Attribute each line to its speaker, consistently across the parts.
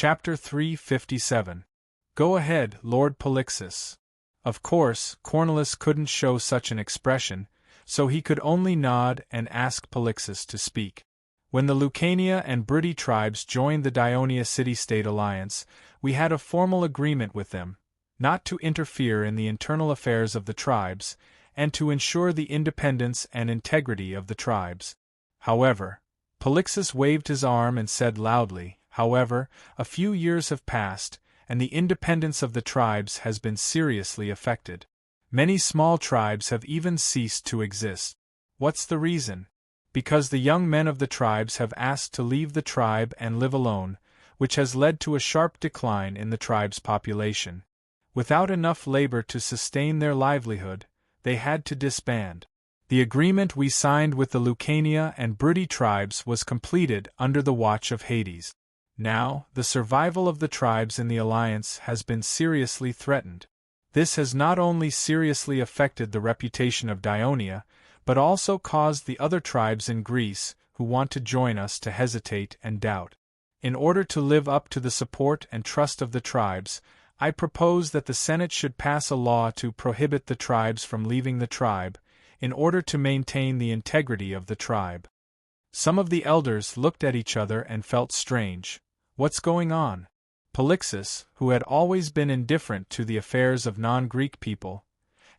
Speaker 1: Chapter 357. Go ahead, Lord Polixus. Of course, Cornelius couldn't show such an expression, so he could only nod and ask Polixus to speak. When the Lucania and Briti tribes joined the Dionia City-State Alliance, we had a formal agreement with them, not to interfere in the internal affairs of the tribes, and to ensure the independence and integrity of the tribes. However, Polixus waved his arm and said loudly, however, a few years have passed, and the independence of the tribes has been seriously affected. Many small tribes have even ceased to exist. What's the reason? Because the young men of the tribes have asked to leave the tribe and live alone, which has led to a sharp decline in the tribe's population. Without enough labor to sustain their livelihood, they had to disband. The agreement we signed with the Lucania and Briti tribes was completed under the watch of Hades. Now, the survival of the tribes in the alliance has been seriously threatened. This has not only seriously affected the reputation of Dionia, but also caused the other tribes in Greece who want to join us to hesitate and doubt. In order to live up to the support and trust of the tribes, I propose that the Senate should pass a law to prohibit the tribes from leaving the tribe, in order to maintain the integrity of the tribe. Some of the elders looked at each other and felt strange. What's going on? Polixus, who had always been indifferent to the affairs of non-Greek people,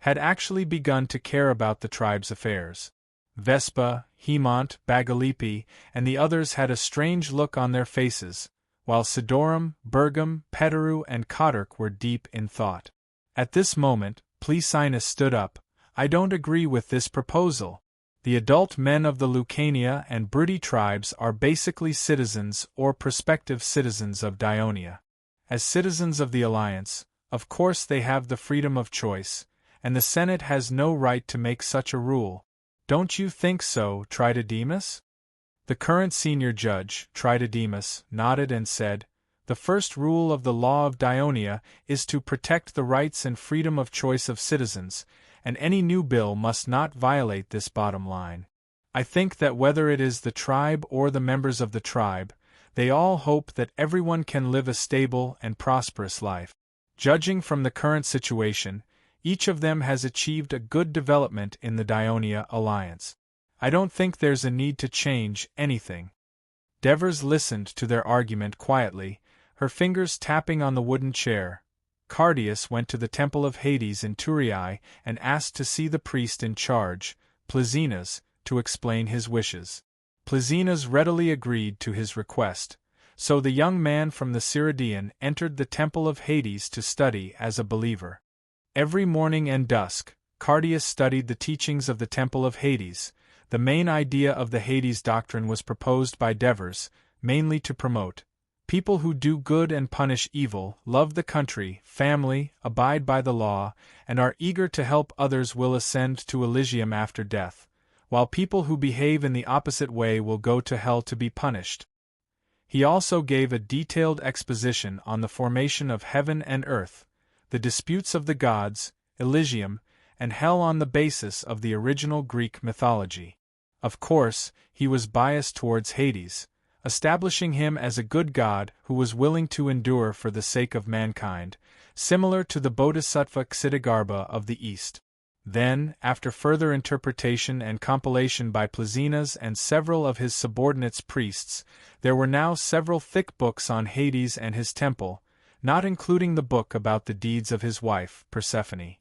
Speaker 1: had actually begun to care about the tribe's affairs. Vespa, Hemont, Bagalipi, and the others had a strange look on their faces, while Sidorum, Bergam, Petaru, and Cotarch were deep in thought. At this moment, Plesinus stood up. I don't agree with this proposal. The adult men of the Lucania and Briti tribes are basically citizens or prospective citizens of Dionia. As citizens of the alliance, of course they have the freedom of choice, and the Senate has no right to make such a rule. Don't you think so, Tritodemus? The current senior judge, Tritodemus, nodded and said, the first rule of the law of Dionia is to protect the rights and freedom of choice of citizens, and any new bill must not violate this bottom line. I think that whether it is the tribe or the members of the tribe, they all hope that everyone can live a stable and prosperous life. Judging from the current situation, each of them has achieved a good development in the Dionia alliance. I don't think there's a need to change anything. Devers listened to their argument quietly, her fingers tapping on the wooden chair. Cardias went to the temple of Hades in Turiae and asked to see the priest in charge, Plesinus, to explain his wishes. Plesinus readily agreed to his request, so the young man from the Cyrodian entered the temple of Hades to study as a believer. Every morning and dusk, Cardias studied the teachings of the temple of Hades. The main idea of the Hades doctrine was proposed by Devers, mainly to promote people who do good and punish evil, love the country, family, abide by the law, and are eager to help others will ascend to Elysium after death, while people who behave in the opposite way will go to hell to be punished. He also gave a detailed exposition on the formation of heaven and earth, the disputes of the gods, Elysium, and hell on the basis of the original Greek mythology. Of course, he was biased towards Hades, establishing him as a good god who was willing to endure for the sake of mankind, similar to the Bodhisattva Ksitigarbha of the East. Then, after further interpretation and compilation by Plesinus and several of his subordinates priests, there were now several thick books on Hades and his temple, not including the book about the deeds of his wife, Persephone.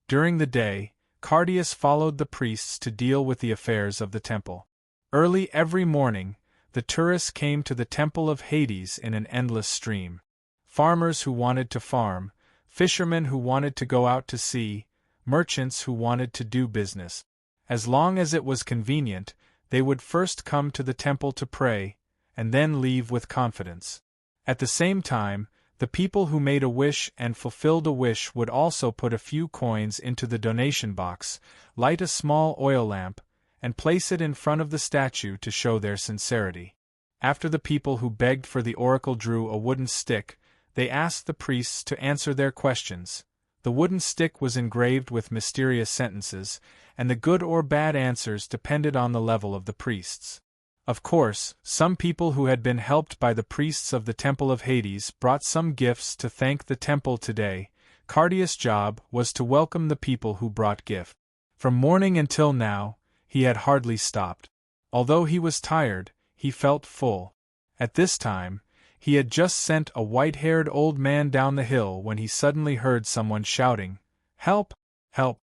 Speaker 1: During the day, Cardias followed the priests to deal with the affairs of the temple. Early every morning, the tourists came to the temple of Hades in an endless stream. Farmers who wanted to farm, fishermen who wanted to go out to sea, merchants who wanted to do business. As long as it was convenient, they would first come to the temple to pray, and then leave with confidence. At the same time, the people who made a wish and fulfilled a wish would also put a few coins into the donation box, light a small oil lamp, and place it in front of the statue to show their sincerity. After the people who begged for the oracle drew a wooden stick, they asked the priests to answer their questions. The wooden stick was engraved with mysterious sentences, and the good or bad answers depended on the level of the priests. Of course, some people who had been helped by the priests of the Temple of Hades brought some gifts to thank the temple today. Cardias' job was to welcome the people who brought gifts. From morning until now, he had hardly stopped. Although he was tired, he felt full. At this time, he had just sent a white-haired old man down the hill when he suddenly heard someone shouting, "Help! Help!"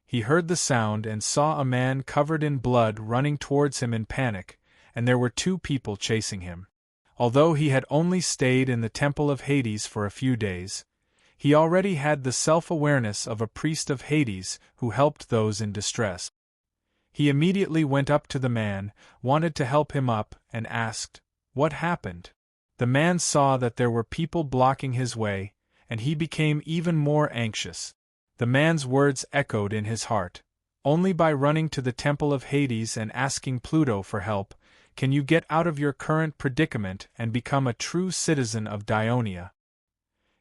Speaker 1: He heard the sound and saw a man covered in blood running towards him in panic, and there were two people chasing him. Although he had only stayed in the Temple of Hades for a few days, he already had the self-awareness of a priest of Hades who helped those in distress. He immediately went up to the man, wanted to help him up, and asked, "What happened?" The man saw that there were people blocking his way, and he became even more anxious. The man's words echoed in his heart. Only by running to the Temple of Hades and asking Pluto for help can you get out of your current predicament and become a true citizen of Dionia.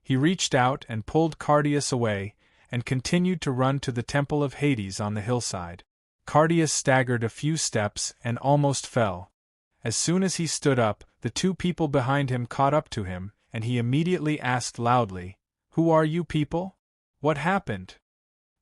Speaker 1: He reached out and pulled Cardias away, and continued to run to the Temple of Hades on the hillside. Cardias staggered a few steps and almost fell. As soon as he stood up, the two people behind him caught up to him, and he immediately asked loudly, "Who are you people? What happened?"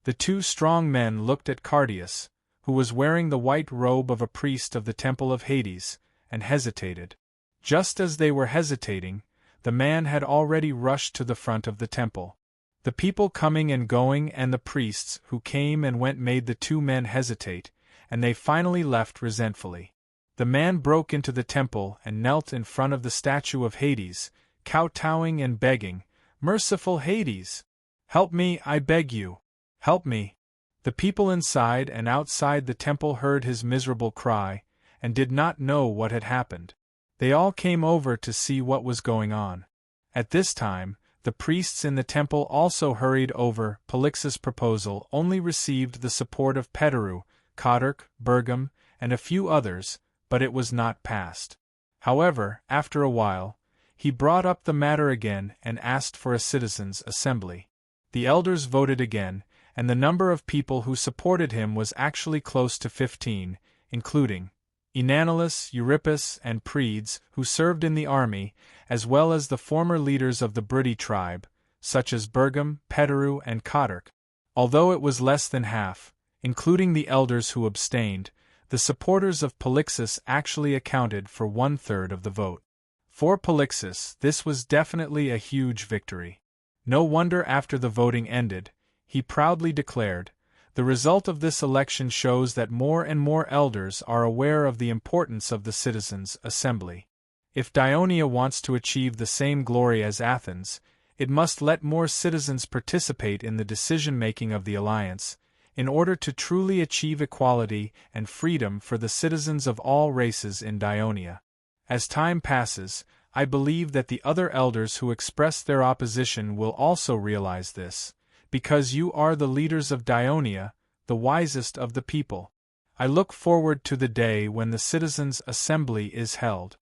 Speaker 1: The two strong men looked at Cardias, who was wearing the white robe of a priest of the Temple of Hades, and hesitated. Just as they were hesitating, the man had already rushed to the front of the temple. The people coming and going and the priests who came and went made the two men hesitate, and they finally left resentfully. The man broke into the temple and knelt in front of the statue of Hades, kowtowing and begging, "Merciful Hades! Help me, I beg you! Help me!" The people inside and outside the temple heard his miserable cry, and did not know what had happened. They all came over to see what was going on. At this time, the priests in the temple also hurried over. Polyxus' proposal only received the support of Petaru, Codarch, Bergam, and a few others, but it was not passed. However, after a while, he brought up the matter again and asked for a citizens' assembly. The elders voted again, and the number of people who supported him was actually close to 15, including Enanilus, Eurypus, and Predes, who served in the army, as well as the former leaders of the Brudi tribe, such as Bergam, Petaru, and Codarch. Although it was less than half, including the elders who abstained, the supporters of Polyxus actually accounted for 1/3 of the vote. For Polyxus, this was definitely a huge victory. No wonder after the voting ended, he proudly declared, "The result of this election shows that more and more elders are aware of the importance of the citizens' assembly. If Dionia wants to achieve the same glory as Athens, it must let more citizens participate in the decision-making of the alliance, in order to truly achieve equality and freedom for the citizens of all races in Dionia. As time passes, I believe that the other elders who express their opposition will also realize this, because you are the leaders of Dionia, the wisest of the people. I look forward to the day when the citizens' assembly is held."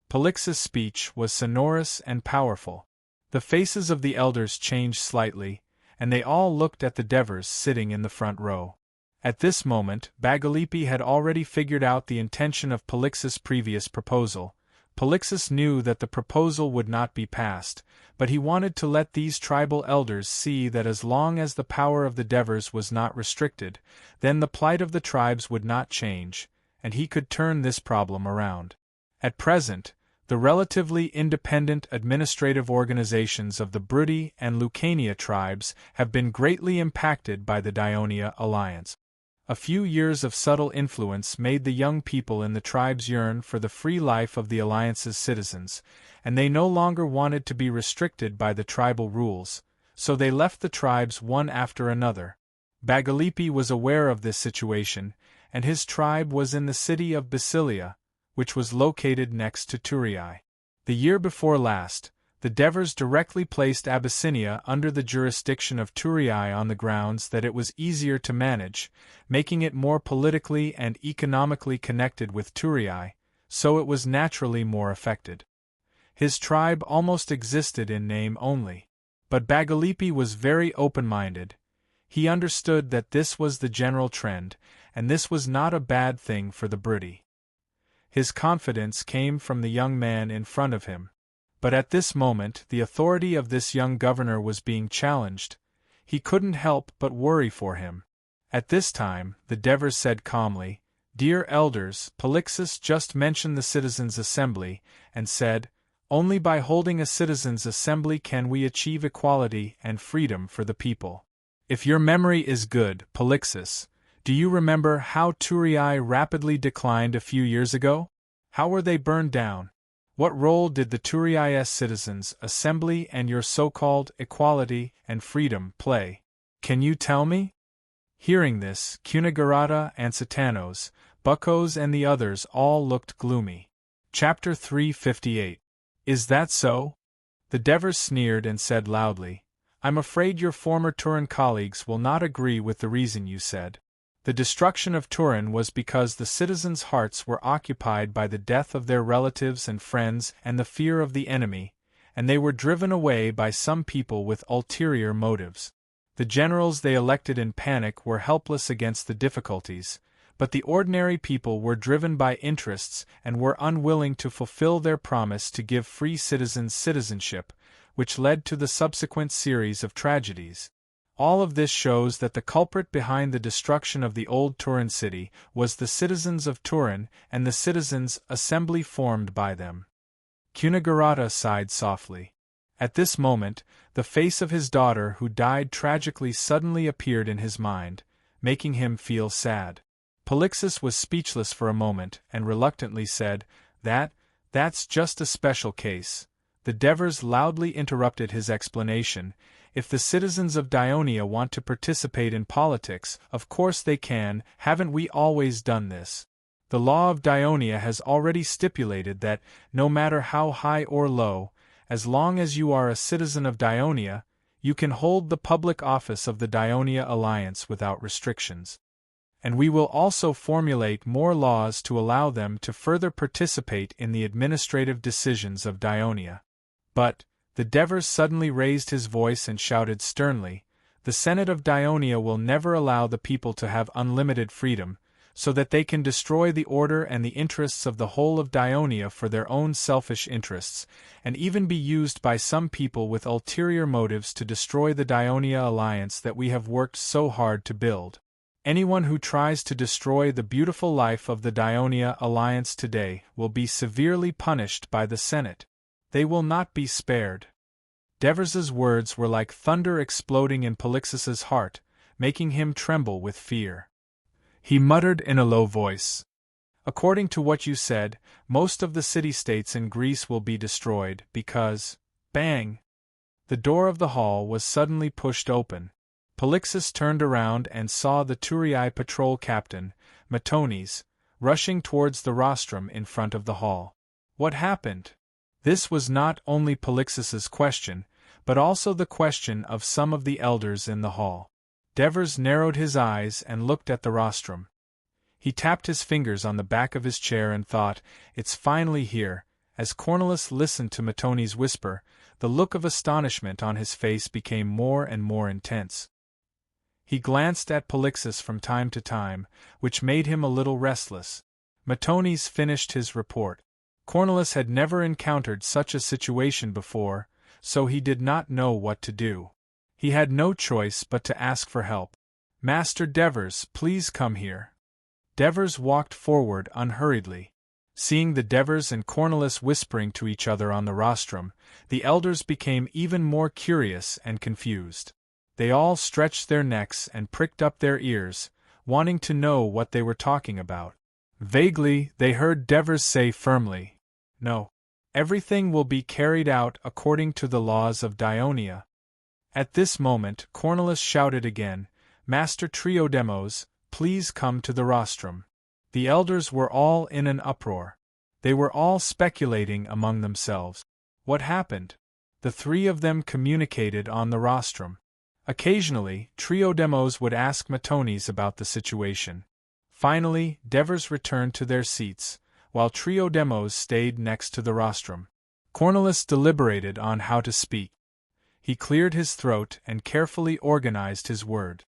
Speaker 1: Polyxus' speech was sonorous and powerful. The faces of the elders changed slightly, and they all looked at the Devers sitting in the front row. At this moment, Bagalippe had already figured out the intention of Polyxus' previous proposal. Polyxus knew that the proposal would not be passed, but he wanted to let these tribal elders see that as long as the power of the Devers was not restricted, then the plight of the tribes would not change, and he could turn this problem around. At present, the relatively independent administrative organizations of the Brudi and Lucania tribes have been greatly impacted by the Dionia alliance. A few years of subtle influence made the young people in the tribes yearn for the free life of the alliance's citizens, and they no longer wanted to be restricted by the tribal rules, so they left the tribes one after another. Bagalippe was aware of this situation, and his tribe was in the city of Basilia, which was located next to Thurii. The year before last, the Devers directly placed Abyssinia under the jurisdiction of Thurii on the grounds that it was easier to manage, making it more politically and economically connected with Thurii, so it was naturally more affected. His tribe almost existed in name only. But Bagalippe was very open-minded. He understood that this was the general trend, and this was not a bad thing for the Brudi. His confidence came from the young man in front of him. But at this moment the authority of this young governor was being challenged. He couldn't help but worry for him. At this time, the Devers said calmly, "Dear elders, Polixus just mentioned the citizens' assembly, and said, only by holding a citizens' assembly can we achieve equality and freedom for the people. If your memory is good, Polixus, do you remember how Turii rapidly declined a few years ago? How were they burned down? What role did the Turii's citizens' assembly and your so-called equality and freedom play? Can you tell me?" Hearing this, Cunigarata and Satanos, Buccos and the others all looked gloomy. Chapter 358. Is that so? The Devers sneered and said loudly, "I'm afraid your former Turin colleagues will not agree with the reason you said. The destruction of Turin was because the citizens' hearts were occupied by the death of their relatives and friends and the fear of the enemy, and they were driven away by some people with ulterior motives. The generals they elected in panic were helpless against the difficulties, but the ordinary people were driven by interests and were unwilling to fulfill their promise to give free citizens citizenship, which led to the subsequent series of tragedies. All of this shows that the culprit behind the destruction of the old Turin city was the citizens of Turin and the citizens' assembly formed by them." Cunigarata sighed softly. At this moment, the face of his daughter who died tragically suddenly appeared in his mind, making him feel sad. Polixus was speechless for a moment and reluctantly said, That's just a special case." The Devers loudly interrupted his explanation. "If the citizens of Dionia want to participate in politics, of course they can. Haven't we always done this? The law of Dionia has already stipulated that, no matter how high or low, as long as you are a citizen of Dionia, you can hold the public office of the Dionia Alliance without restrictions. And we will also formulate more laws to allow them to further participate in the administrative decisions of Dionia." But, the Devers suddenly raised his voice and shouted sternly, "The Senate of Dionia will never allow the people to have unlimited freedom, so that they can destroy the order and the interests of the whole of Dionia for their own selfish interests, and even be used by some people with ulterior motives to destroy the Dionia alliance that we have worked so hard to build. Anyone who tries to destroy the beautiful life of the Dionia alliance today will be severely punished by the Senate. They will not be spared." Devers's words were like thunder exploding in Polixus's heart, making him tremble with fear. He muttered in a low voice, "According to what you said, most of the city-states in Greece will be destroyed because—" Bang! The door of the hall was suddenly pushed open. Polixus turned around and saw the Turii patrol captain, Matones, rushing towards the rostrum in front of the hall. What happened? This was not only Polixus's question, but also the question of some of the elders in the hall. Devers narrowed his eyes and looked at the rostrum. He tapped his fingers on the back of his chair and thought, "It's finally here." As Cornelius listened to Matones whisper, the look of astonishment on his face became more and more intense. He glanced at Polixus from time to time, which made him a little restless. Matones finished his report. Cornelius had never encountered such a situation before, so he did not know what to do. He had no choice but to ask for help. "Master Devers, please come here." Devers walked forward unhurriedly. Seeing the Devers and Cornelius whispering to each other on the rostrum, the elders became even more curious and confused. They all stretched their necks and pricked up their ears, wanting to know what they were talking about. Vaguely, they heard Devers say firmly, "No. Everything will be carried out according to the laws of Dionia." At this moment, Cornelius shouted again, "Master Triodemos, please come to the rostrum." The elders were all in an uproar. They were all speculating among themselves. What happened? The three of them communicated on the rostrum. Occasionally, Triodemos would ask Matones about the situation. Finally, Devers returned to their seats, while Triodemos stayed next to the rostrum. Cornelius deliberated on how to speak. He cleared his throat and carefully organized his word.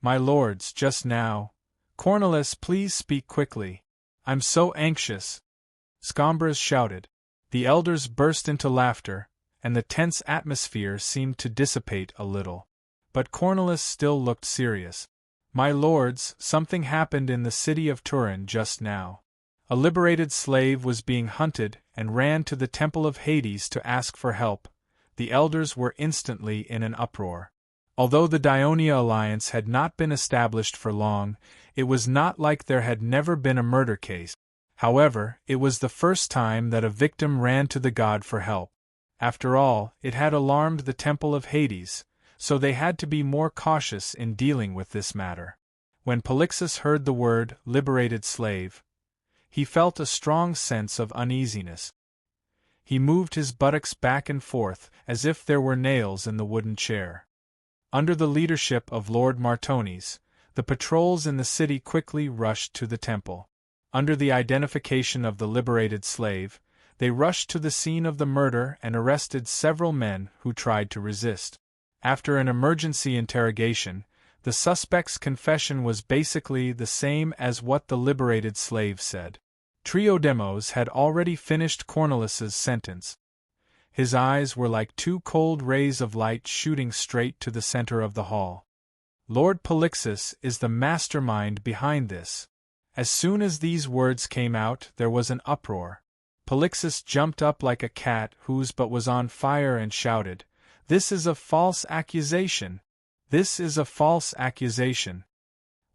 Speaker 1: My lords, just now. Cornelius, please speak quickly. I'm so anxious!" Scombros shouted. The elders burst into laughter, and the tense atmosphere seemed to dissipate a little. But Cornelius still looked serious. "My lords, something happened in the city of Turin just now. A liberated slave was being hunted and ran to the Temple of Hades to ask for help." The elders were instantly in an uproar. Although the Dionia alliance had not been established for long, it was not like there had never been a murder case. However, it was the first time that a victim ran to the god for help. After all, it had alarmed the Temple of Hades, so they had to be more cautious in dealing with this matter. When Polixus heard the word liberated slave, he felt a strong sense of uneasiness. He moved his buttocks back and forth as if there were nails in the wooden chair. Under the leadership of Lord Martones, the patrols in the city quickly rushed to the temple. Under the identification of the liberated slave, they rushed to the scene of the murder and arrested several men who tried to resist. After an emergency interrogation, the suspect's confession was basically the same as what the liberated slave said. Triodemos had already finished Cornelius's sentence. His eyes were like two cold rays of light shooting straight to the center of the hall. Lord Polixus is the mastermind behind this. As soon as these words came out, there was an uproar. Polixus jumped up like a cat whose butt was on fire and shouted, "This is a false accusation! This is a false accusation!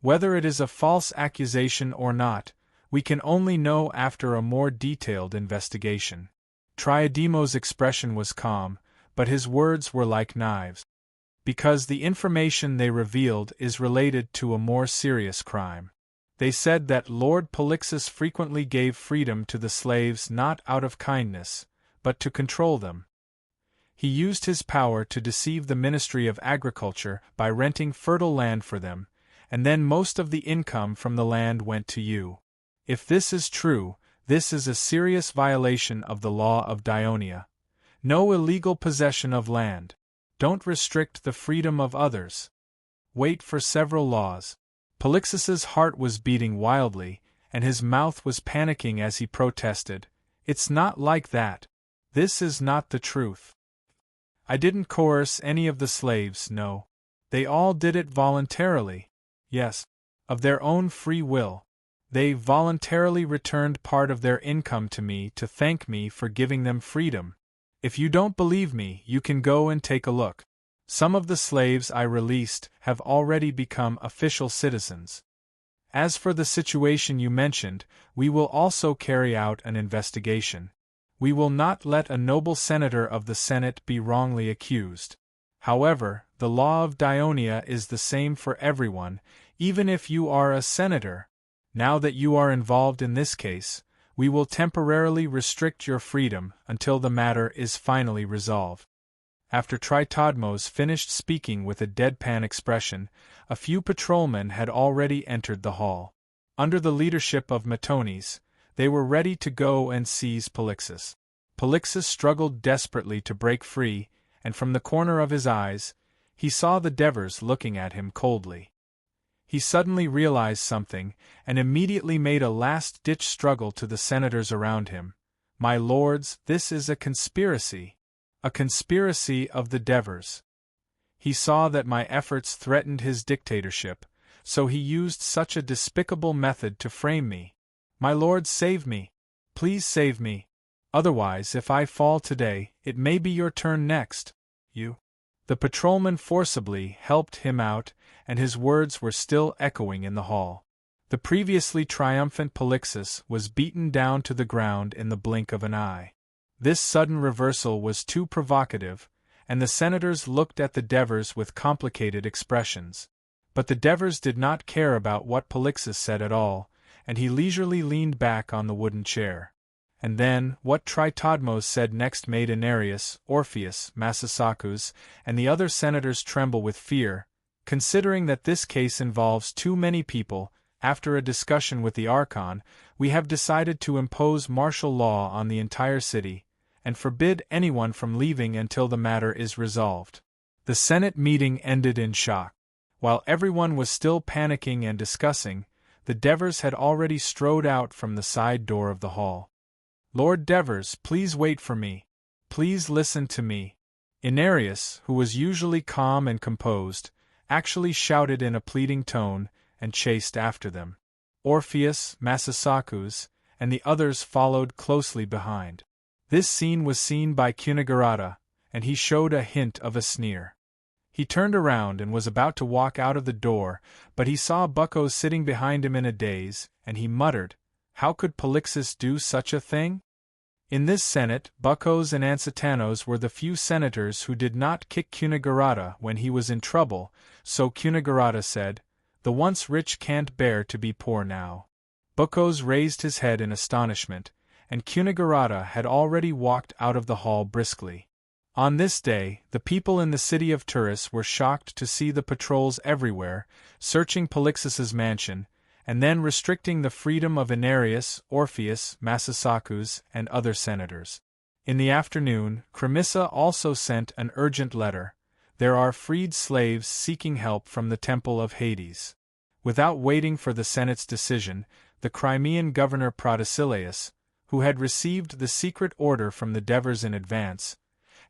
Speaker 1: Whether it is a false accusation or not, we can only know after a more detailed investigation." Triodemos' expression was calm, but his words were like knives. Because the information they revealed is related to a more serious crime. They said that Lord Polixus frequently gave freedom to the slaves not out of kindness, but to control them. He used his power to deceive the Ministry of Agriculture by renting fertile land for them, and then most of the income from the land went to you. If this is true, this is a serious violation of the law of Dionia. No illegal possession of land. Don't restrict the freedom of others. Wait for several laws. Polixus's heart was beating wildly, and his mouth was panicking as he protested, "It's not like that. This is not the truth. I didn't coerce any of the slaves, no. They all did it voluntarily. Yes, of their own free will. They voluntarily returned part of their income to me to thank me for giving them freedom. If you don't believe me, you can go and take a look. Some of the slaves I released have already become official citizens. As for the situation you mentioned, we will also carry out an investigation. We will not let a noble senator of the Senate be wrongly accused. However, the law of Dionia is the same for everyone, even if you are a senator. Now that you are involved in this case, we will temporarily restrict your freedom until the matter is finally resolved." After Triodemos finished speaking with a deadpan expression, a few patrolmen had already entered the hall. Under the leadership of Martones, they were ready to go and seize Polixus. Polixus struggled desperately to break free, and from the corner of his eyes, he saw the Devers looking at him coldly. He suddenly realized something, and immediately made a last-ditch struggle to the senators around him. "My lords, this is a conspiracy. A conspiracy of the Devers." He saw that my efforts threatened his dictatorship, so he used such a despicable method to frame me. "My lords, save me. Please save me. Otherwise, if I fall today, it may be your turn next. You." The patrolman forcibly helped him out, and his words were still echoing in the hall. The previously triumphant Polixus was beaten down to the ground in the blink of an eye. This sudden reversal was too provocative, and the senators looked at the Devers with complicated expressions. But the Devers did not care about what Polixus said at all, and he leisurely leaned back on the wooden chair. And then, what Triodemos said next made Anarius, Orpheus, Massasakus, and the other senators tremble with fear. Considering that this case involves too many people, after a discussion with the Archon, we have decided to impose martial law on the entire city, and forbid anyone from leaving until the matter is resolved. The Senate meeting ended in shock. While everyone was still panicking and discussing, the Devers had already strode out from the side door of the hall. "Lord Devers, please wait for me. Please listen to me." Inarius, who was usually calm and composed, actually shouted in a pleading tone, and chased after them. Orpheus, Massasakus, and the others followed closely behind. This scene was seen by Kunigarata, and he showed a hint of a sneer. He turned around and was about to walk out of the door, but he saw Bucco sitting behind him in a daze, and he muttered, "How could Polixus do such a thing?" In this Senate, Buccos and Ansitanos were the few senators who did not kick Kunigarata when he was in trouble, so Kunigarata said, "The once rich can't bear to be poor now." Buccos raised his head in astonishment, and Kunigarata had already walked out of the hall briskly. On this day, the people in the city of Turris were shocked to see the patrols everywhere, searching Polixus's mansion, and then restricting the freedom of Inarius, Orpheus, Massasakus, and other senators. In the afternoon, Cremissa also sent an urgent letter. "There are freed slaves seeking help from the Temple of Hades." Without waiting for the Senate's decision, the Crimean governor Protesilaus, who had received the secret order from the Devers in advance,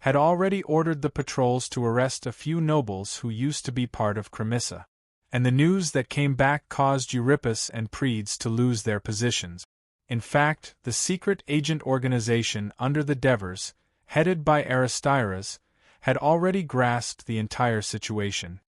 Speaker 1: had already ordered the patrols to arrest a few nobles who used to be part of Cremissa. And the news that came back caused Eurypus and Predes to lose their positions. In fact, the secret agent organization under the Devers, headed by Aristyras, had already grasped the entire situation.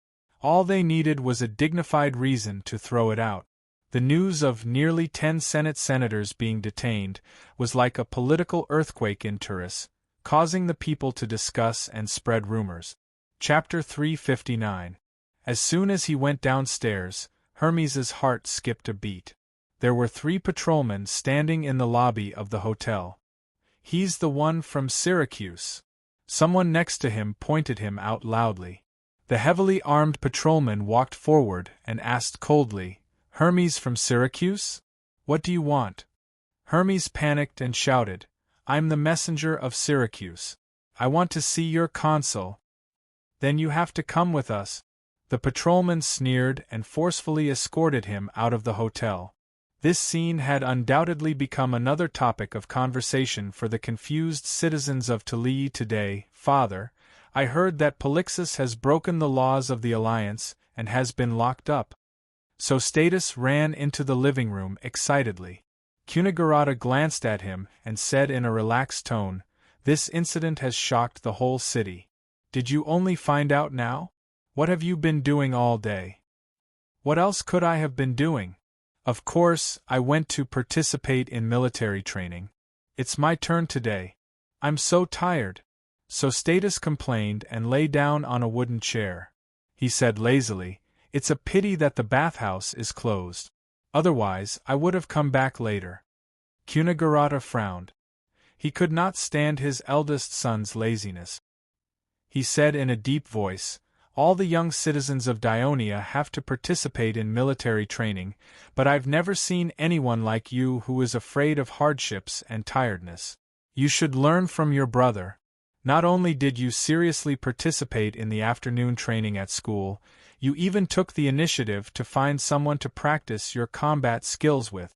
Speaker 1: All they needed was a dignified reason to throw it out. The news of nearly 10 Senate senators being detained was like a political earthquake in Turris, causing the people to discuss and spread rumors. Chapter 359. As soon as he went downstairs, Hermes's heart skipped a beat. There were 3 patrolmen standing in the lobby of the hotel. "He's the one from Syracuse." Someone next to him pointed him out loudly. The heavily armed patrolman walked forward and asked coldly, "Hermes from Syracuse? What do you want?" Hermes panicked and shouted, "I'm the messenger of Syracuse. I want to see your consul." "Then you have to come with us." The patrolman sneered and forcefully escorted him out of the hotel. This scene had undoubtedly become another topic of conversation for the confused citizens of Tulii today. "Father, I heard that Polixus has broken the laws of the Alliance and has been locked up." Sostatus ran into the living room excitedly. Kunigarata glanced at him and said in a relaxed tone, "This incident has shocked the whole city. Did you only find out now? What have you been doing all day?" "What else could I have been doing? Of course, I went to participate in military training. It's my turn today. I'm so tired." Sostatus complained and lay down on a wooden chair. He said lazily, "It's a pity that the bathhouse is closed. Otherwise, I would have come back later." Kunigarata frowned. He could not stand his eldest son's laziness. He said in a deep voice, "All the young citizens of Dionia have to participate in military training, but I've never seen anyone like you who is afraid of hardships and tiredness. You should learn from your brother. Not only did you seriously participate in the afternoon training at school, you even took the initiative to find someone to practice your combat skills with.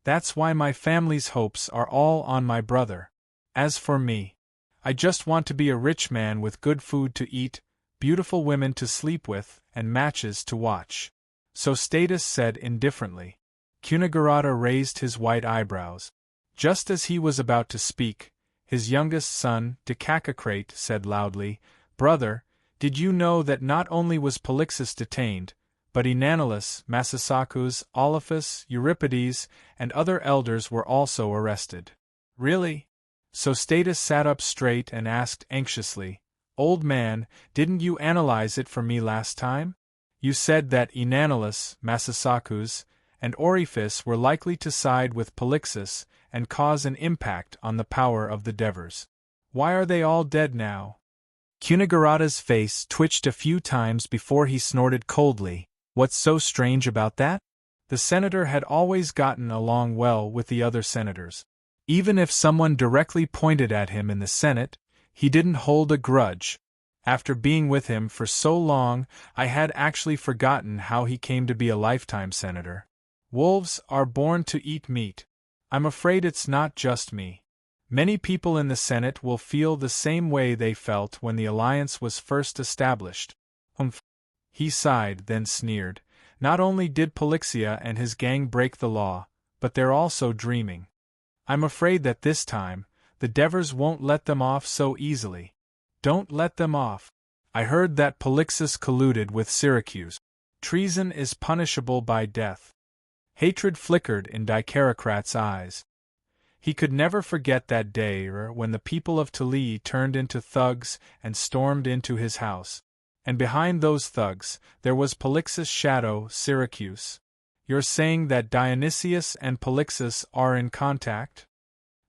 Speaker 1: That's why my family's hopes are all on my brother. As for me, I just want to be a rich man with good food to eat, beautiful women to sleep with, and matches to watch." Sostatus said indifferently. Kunigarata raised his white eyebrows. Just as he was about to speak, his youngest son, Decacocrate, said loudly, "Brother, did you know that not only was Polixus detained, but Enanilus, Massasakus, Olaphus, Euripides, and other elders were also arrested?" "Really?" Sostatus sat up straight and asked anxiously, "Old man, didn't you analyze it for me last time? You said that Enanilus, Massasakus, and Oriphis were likely to side with Polixus and cause an impact on the power of the Devers. Why are they all dead now?" Kunigarata's face twitched a few times before he snorted coldly, "What's so strange about that?" The senator had always gotten along well with the other senators. Even if someone directly pointed at him in the Senate, he didn't hold a grudge. After being with him for so long, I had actually forgotten how he came to be a lifetime senator. Wolves are born to eat meat. I'm afraid it's not just me. Many people in the Senate will feel the same way they felt when the alliance was first established. Humph. He sighed, then sneered. Not only did Polixia and his gang break the law, but they're also dreaming. I'm afraid that this time, the Devers won't let them off so easily. Don't let them off. I heard that Polixus colluded with Syracuse. Treason is punishable by death. Hatred flickered in Dicarocrat's eyes. He could never forget that day when the people of Tully turned into thugs and stormed into his house. And behind those thugs, there was Polixus' shadow, Syracuse. You're saying that Dionysius and Polixus are in contact?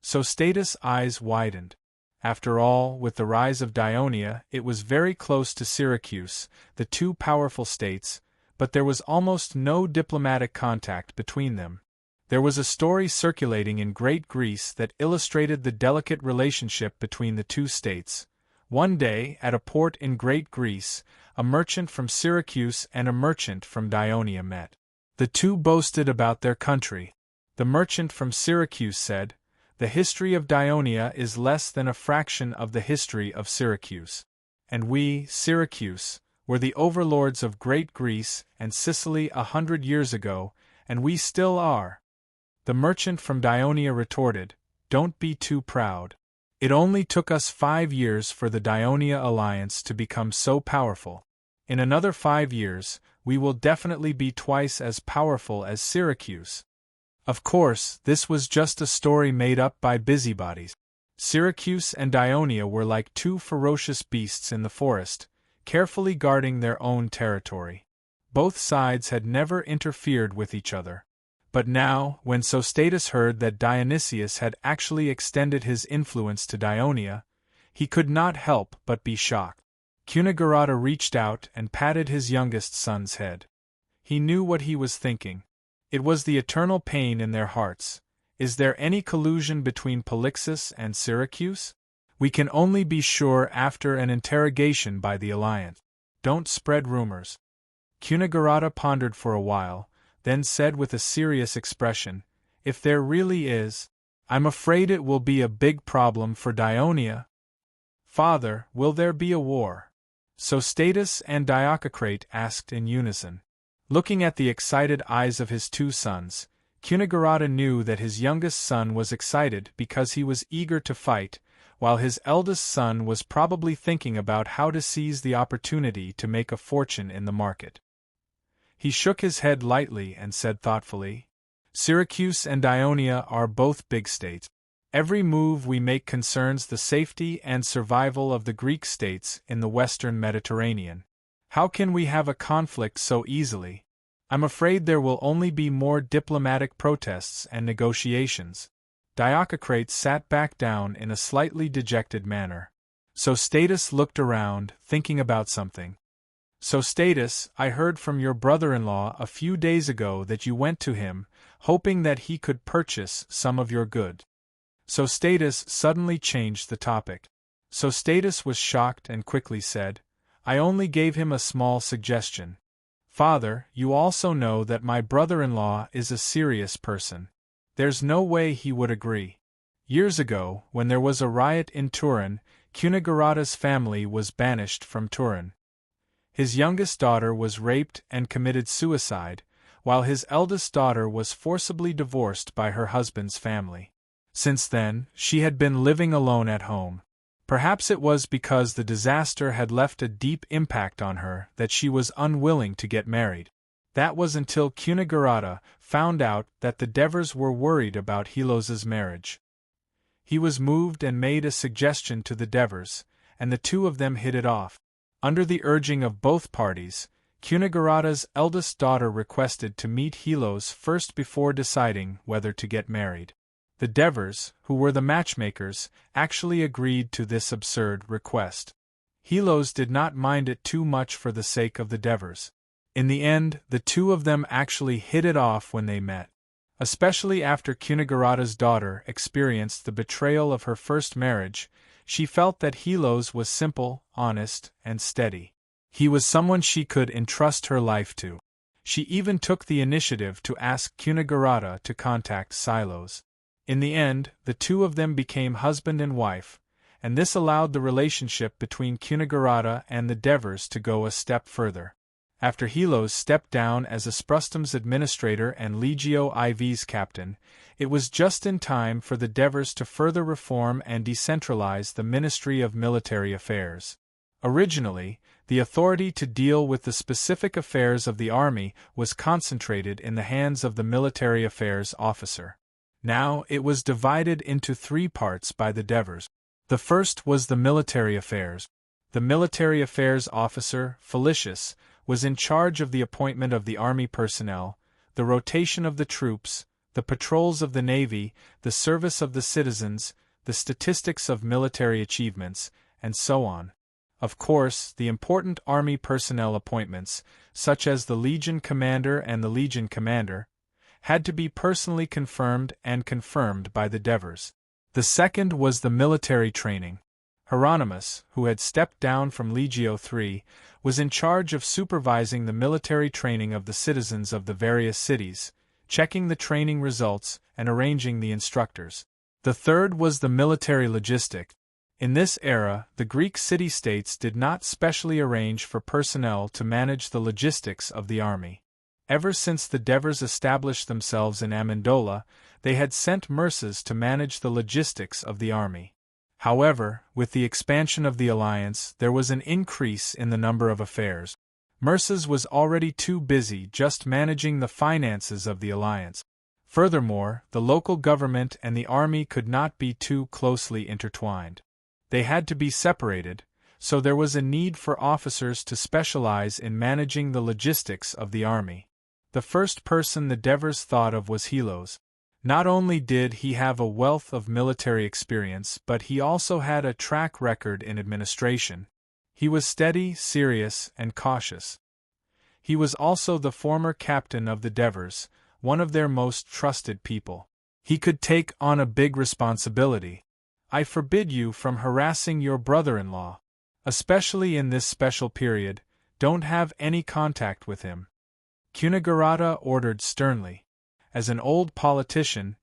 Speaker 1: Sostatus' eyes widened. After all, with the rise of Dionia, it was very close to Syracuse, the two powerful states, but there was almost no diplomatic contact between them. There was a story circulating in Great Greece that illustrated the delicate relationship between the two states. One day, at a port in Great Greece, a merchant from Syracuse and a merchant from Dionia met. The two boasted about their country. The merchant from Syracuse said, "The history of Dionia is less than a fraction of the history of Syracuse. And we, Syracuse, were the overlords of Great Greece and Sicily 100 years ago, and we still are." The merchant from Dionia retorted, "Don't be too proud. It only took us 5 years for the Dionia alliance to become so powerful. In another 5 years, we will definitely be twice as powerful as Syracuse." Of course, this was just a story made up by busybodies. Syracuse and Dionia were like two ferocious beasts in the forest, carefully guarding their own territory. Both sides had never interfered with each other. But now, when Sostatus heard that Dionysius had actually extended his influence to Dionia, he could not help but be shocked. Cunegurata reached out and patted his youngest son's head. He knew what he was thinking. It was the eternal pain in their hearts. Is there any collusion between Polixus and Syracuse? We can only be sure after an interrogation by the Alliance. Don't spread rumors. Cunegurata pondered for a while, then said with a serious expression, "If there really is, I'm afraid it will be a big problem for Dionia." "Father, will there be a war?" Sostatus and Diococrate asked in unison. Looking at the excited eyes of his two sons, Cunegurata knew that his youngest son was excited because he was eager to fight, while his eldest son was probably thinking about how to seize the opportunity to make a fortune in the market. He shook his head lightly and said thoughtfully, "Syracuse and Dionia are both big states. Every move we make concerns the safety and survival of the Greek states in the western Mediterranean. How can we have a conflict so easily? I'm afraid there will only be more diplomatic protests and negotiations." Diococrate sat back down in a slightly dejected manner. Sostatus looked around, thinking about something. "Sostatus, I heard from your brother-in-law a few days ago that you went to him, hoping that he could purchase some of your goods." Sostatus suddenly changed the topic. Sostatus was shocked and quickly said, "I only gave him a small suggestion. Father, you also know that my brother-in-law is a serious person. There's no way he would agree. Years ago, when there was a riot in Turin, Cunegurata's family was banished from Turin. His youngest daughter was raped and committed suicide, while his eldest daughter was forcibly divorced by her husband's family. Since then, she had been living alone at home. Perhaps it was because the disaster had left a deep impact on her that she was unwilling to get married. That was until Cunegurata found out that the Devers were worried about Helos's marriage. He was moved and made a suggestion to the Devers, and the two of them hit it off. Under the urging of both parties, Cunegurata's eldest daughter requested to meet Helos first before deciding whether to get married. The Devers, who were the matchmakers, actually agreed to this absurd request. Helos did not mind it too much for the sake of the Devers. In the end, the two of them actually hit it off when they met. Especially after Cunegurata's daughter experienced the betrayal of her first marriage, she felt that Helos was simple, honest, and steady. He was someone she could entrust her life to. She even took the initiative to ask Cunagurata to contact Silos. In the end, the two of them became husband and wife, and this allowed the relationship between Cunagurata and the Devers to go a step further. After Helos stepped down as Asprustum's administrator and Legio IV's captain, it was just in time for the Devers to further reform and decentralize the Ministry of Military Affairs. Originally, the authority to deal with the specific affairs of the army was concentrated in the hands of the military affairs officer. Now it was divided into three parts by the Devers. The first was the military affairs. The military affairs officer, Felicius, was in charge of the appointment of the army personnel, the rotation of the troops, the patrols of the navy, the service of the citizens, the statistics of military achievements, and so on. Of course, the important army personnel appointments, such as the Legion Commander and the Legion Commander, had to be personally confirmed by the Devers. The second was the military training. Hieronymus, who had stepped down from Legio III, was in charge of supervising the military training of the citizens of the various cities, checking the training results and arranging the instructors. The third was the military logistic. In this era, the Greek city-states did not specially arrange for personnel to manage the logistics of the army. Ever since the Devers established themselves in Amendola, they had sent Murses to manage the logistics of the army. However, with the expansion of the alliance, there was an increase in the number of affairs. Murses was already too busy just managing the finances of the alliance. Furthermore, the local government and the army could not be too closely intertwined. They had to be separated, so there was a need for officers to specialize in managing the logistics of the army. The first person the Devers thought of was Helos. Not only did he have a wealth of military experience, but he also had a track record in administration. He was steady, serious, and cautious. He was also the former captain of the Devers, one of their most trusted people. He could take on a big responsibility. I forbid you from harassing your brother-in-law. Especially in this special period, don't have any contact with him. Cunagurata ordered sternly. As an old politician,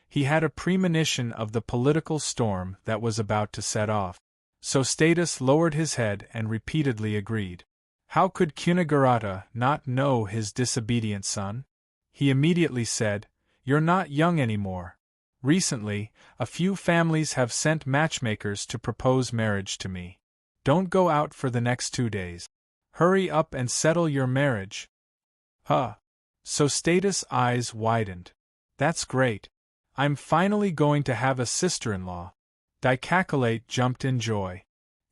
Speaker 1: he had a premonition of the political storm that was about to set off. So Status lowered his head and repeatedly agreed. How could Cunagurata not know his disobedient son? He immediately said, "You're not young anymore. Recently, a few families have sent matchmakers to propose marriage to me. Don't go out for the next 2 days. Hurry up and settle your marriage." Huh. So Status' eyes widened. That's great. I'm finally going to have a sister-in-law. Dicaculate jumped in joy.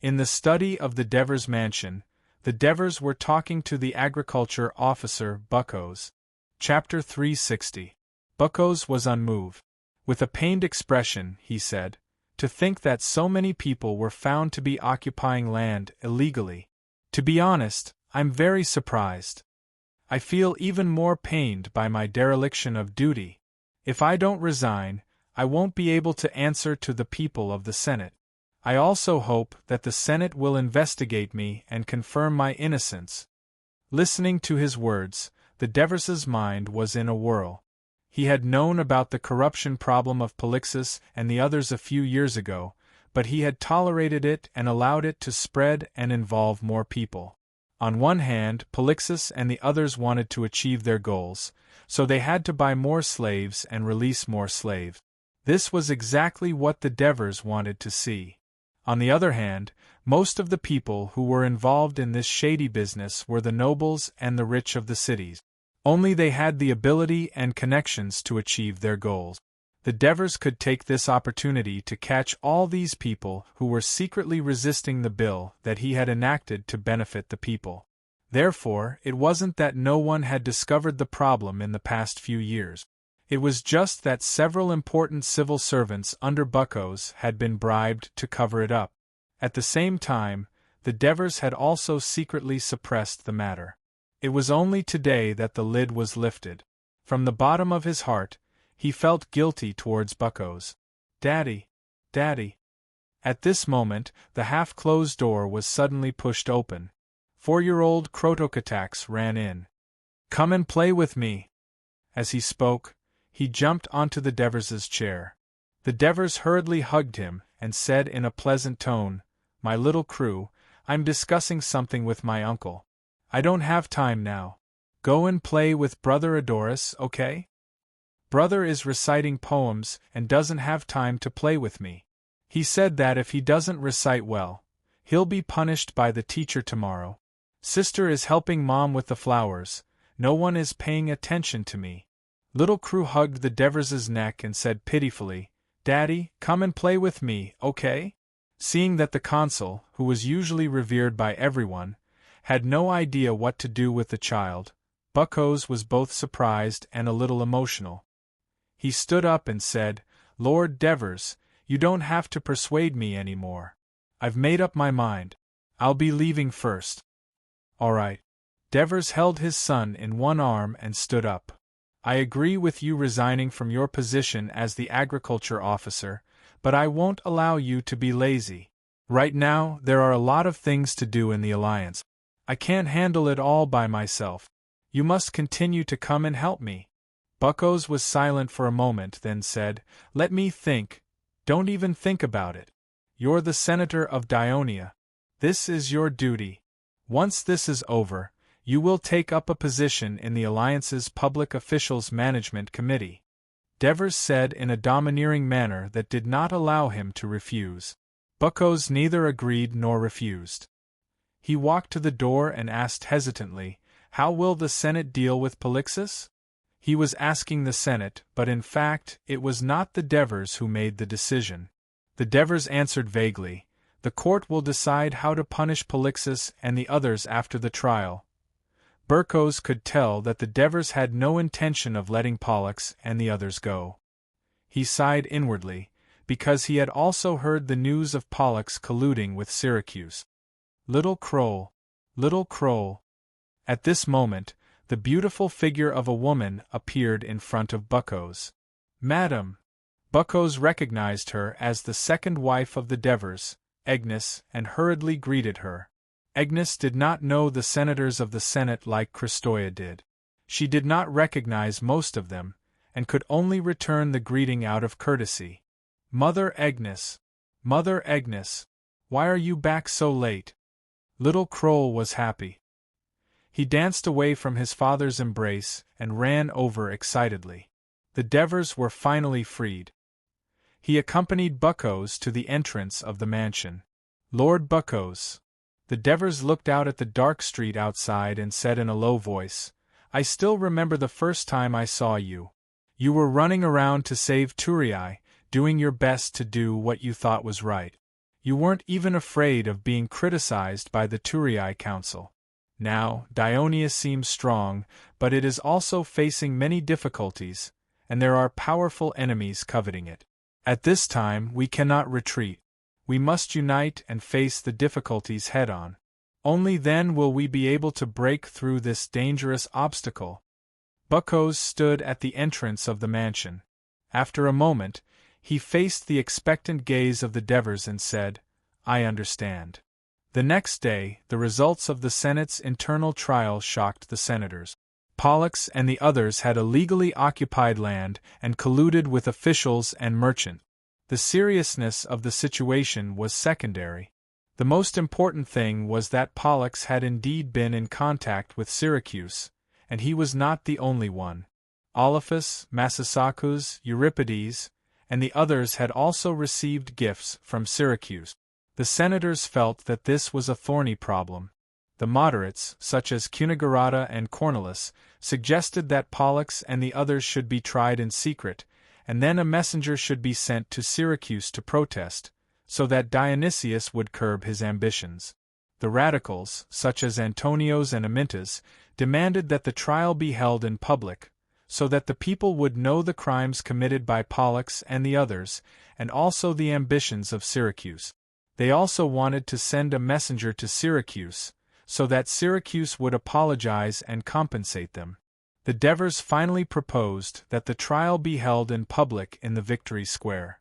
Speaker 1: In the study of the Devers mansion, the Devers were talking to the agriculture officer Buckos. Chapter 360. Buckos was unmoved. With a pained expression, he said, "To think that so many people were found to be occupying land illegally. To be honest, I'm very surprised. I feel even more pained by my dereliction of duty. If I don't resign, I won't be able to answer to the people of the Senate. I also hope that the Senate will investigate me and confirm my innocence." Listening to his words, the Devers' mind was in a whirl. He had known about the corruption problem of Polixus and the others a few years ago, but he had tolerated it and allowed it to spread and involve more people. On one hand, Polixus and the others wanted to achieve their goals, so they had to buy more slaves and release more slaves. This was exactly what the Devers wanted to see. On the other hand, most of the people who were involved in this shady business were the nobles and the rich of the cities. Only they had the ability and connections to achieve their goals. The Devers could take this opportunity to catch all these people who were secretly resisting the bill that he had enacted to benefit the people. Therefore, it wasn't that no one had discovered the problem in the past few years. It was just that several important civil servants under Buckos had been bribed to cover it up. At the same time, the Devers had also secretly suppressed the matter. It was only today that the lid was lifted. From the bottom of his heart, he felt guilty towards Buckos. "Daddy! Daddy!" At this moment, the half-closed door was suddenly pushed open. 4-year-old Crotocatax ran in. Come and play with me. As he spoke, he jumped onto the Devers's chair. The Devers hurriedly hugged him and said in a pleasant tone, "My little crew, I'm discussing something with my uncle. I don't have time now. Go and play with Brother Adoris, okay? Brother is reciting poems and doesn't have time to play with me. He said that if he doesn't recite well, he'll be punished by the teacher tomorrow. Sister is helping Mom with the flowers. No one is paying attention to me." Little Crew hugged the Devers's neck and said pitifully, "Daddy, come and play with me, okay?" Seeing that the consul, who was usually revered by everyone, had no idea what to do with the child, Buckos was both surprised and a little emotional. He stood up and said, "Lord Devers, you don't have to persuade me anymore. I've made up my mind. I'll be leaving first." "All right." Devers held his son in one arm and stood up. "I agree with you resigning from your position as the agriculture officer, but I won't allow you to be lazy. Right now, there are a lot of things to do in the Alliance. I can't handle it all by myself. You must continue to come and help me." Buckos was silent for a moment, then said, "Let me think." "Don't even think about it. You're the senator of Dionia. This is your duty. Once this is over, you will take up a position in the Alliance's Public Officials Management Committee," Devers said in a domineering manner that did not allow him to refuse. Buckos neither agreed nor refused. He walked to the door and asked hesitantly, "How will the Senate deal with Polixis?" He was asking the Senate, but in fact, it was not the Devers who made the decision. The Devers answered vaguely, "The court will decide how to punish Polixis and the others after the trial." Buckos could tell that the Devers had no intention of letting Pollux and the others go. He sighed inwardly, because he had also heard the news of Pollux colluding with Syracuse. Little Crow, little Crow. At this moment, the beautiful figure of a woman appeared in front of Buckos. "Madam." Buckos recognized her as the second wife of the Devers, Agnes, and hurriedly greeted her. Agnes did not know the senators of the Senate like Christoia did. She did not recognize most of them, and could only return the greeting out of courtesy. "Mother Agnes! Mother Agnes! Why are you back so late?" Little Crow was happy. He danced away from his father's embrace and ran over excitedly. The Devers were finally freed. He accompanied Buckos to the entrance of the mansion. "Lord Buckos." The Devers looked out at the dark street outside and said in a low voice, "I still remember the first time I saw you. You were running around to save Turii, doing your best to do what you thought was right. You weren't even afraid of being criticized by the Turii Council. Now, Dionia seems strong, but it is also facing many difficulties, and there are powerful enemies coveting it. At this time, we cannot retreat. We must unite and face the difficulties head-on. Only then will we be able to break through this dangerous obstacle." Buckos stood at the entrance of the mansion. After a moment, he faced the expectant gaze of the Devers and said, "I understand." The next day, the results of the Senate's internal trial shocked the senators. Pollux and the others had illegally occupied land and colluded with officials and merchants. The seriousness of the situation was secondary. The most important thing was that Pollux had indeed been in contact with Syracuse, and he was not the only one. Olaphus, Massasakus, Euripides, and the others had also received gifts from Syracuse. The senators felt that this was a thorny problem. The moderates, such as Cunigarata and Cornelis, suggested that Pollux and the others should be tried in secret, and then a messenger should be sent to Syracuse to protest, so that Dionysius would curb his ambitions. The radicals, such as Antonios and Amintas, demanded that the trial be held in public, so that the people would know the crimes committed by Pollux and the others, and also the ambitions of Syracuse. They also wanted to send a messenger to Syracuse, so that Syracuse would apologize and compensate them. The Devers finally proposed that the trial be held in public in the Victory Square.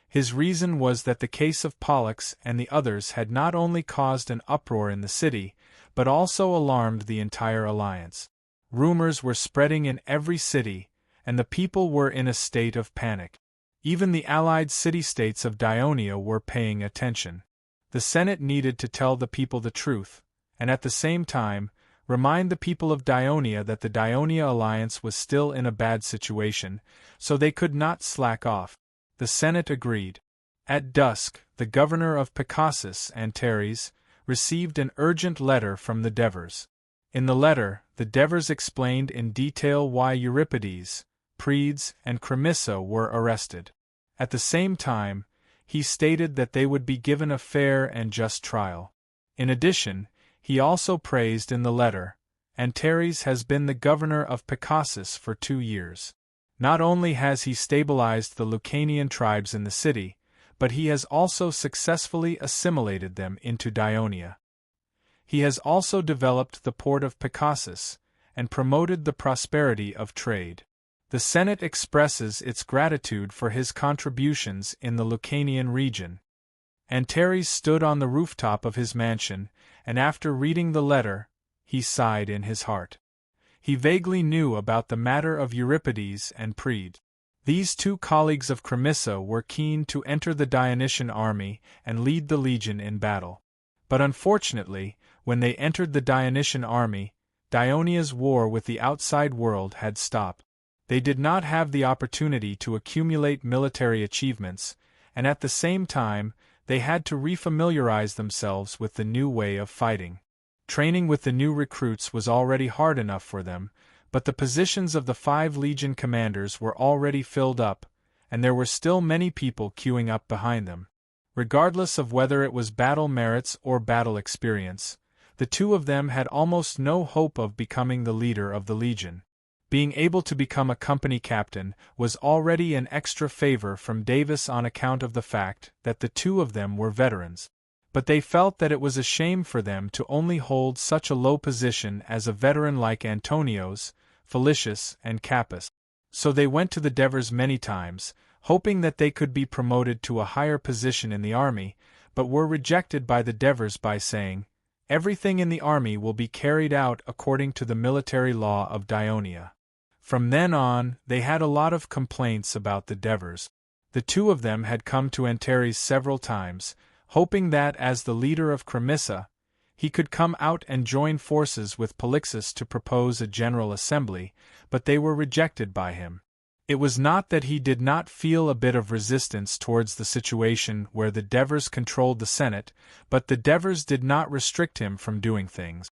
Speaker 1: His reason was that the case of Pollux and the others had not only caused an uproar in the city, but also alarmed the entire alliance. Rumors were spreading in every city, and the people were in a state of panic. Even the allied city-states of Dionia were paying attention. The Senate needed to tell the people the truth, and at the same time, remind the people of Dionia that the Dionia alliance was still in a bad situation, so they could not slack off. The Senate agreed. At dusk, the governor of Picassus, Antares, received an urgent letter from the Devers. In the letter, the Devers explained in detail why Euripides, Predes, and Cremissa were arrested. At the same time, he stated that they would be given a fair and just trial. In addition, he also praised in the letter, Antares has been the governor of Picassus for 2 years. Not only has he stabilized the Lucanian tribes in the city, but he has also successfully assimilated them into Dionia. He has also developed the port of Picassus, and promoted the prosperity of trade. The Senate expresses its gratitude for his contributions in the Lucanian region. Antares stood on the rooftop of his mansion, and after reading the letter, he sighed in his heart. He vaguely knew about the matter of Euripides and Predes. These 2 colleagues of Cremissa were keen to enter the Dionysian army and lead the legion in battle. But unfortunately, when they entered the Dionysian army, Dionia's war with the outside world had stopped. They did not have the opportunity to accumulate military achievements, and at the same time, they had to refamiliarize themselves with the new way of fighting. Training with the new recruits was already hard enough for them, but the positions of the 5 legion commanders were already filled up, and there were still many people queuing up behind them. Regardless of whether it was battle merits or battle experience, the 2 of them had almost no hope of becoming the leader of the legion. Being able to become a company captain was already an extra favor from Davis on account of the fact that the 2 of them were veterans. But they felt that it was a shame for them to only hold such a low position as a veteran like Antonios, Felicius, and Capus. So they went to the Devers many times, hoping that they could be promoted to a higher position in the army, but were rejected by the Devers by saying, "Everything in the army will be carried out according to the military law of Dionia." From then on, they had a lot of complaints about the Devers. The 2 of them had come to Antares several times, hoping that as the leader of Cremissa, he could come out and join forces with Polixus to propose a general assembly, but they were rejected by him. It was not that he did not feel a bit of resistance towards the situation where the Devers controlled the Senate, but the Devers did not restrict him from doing things.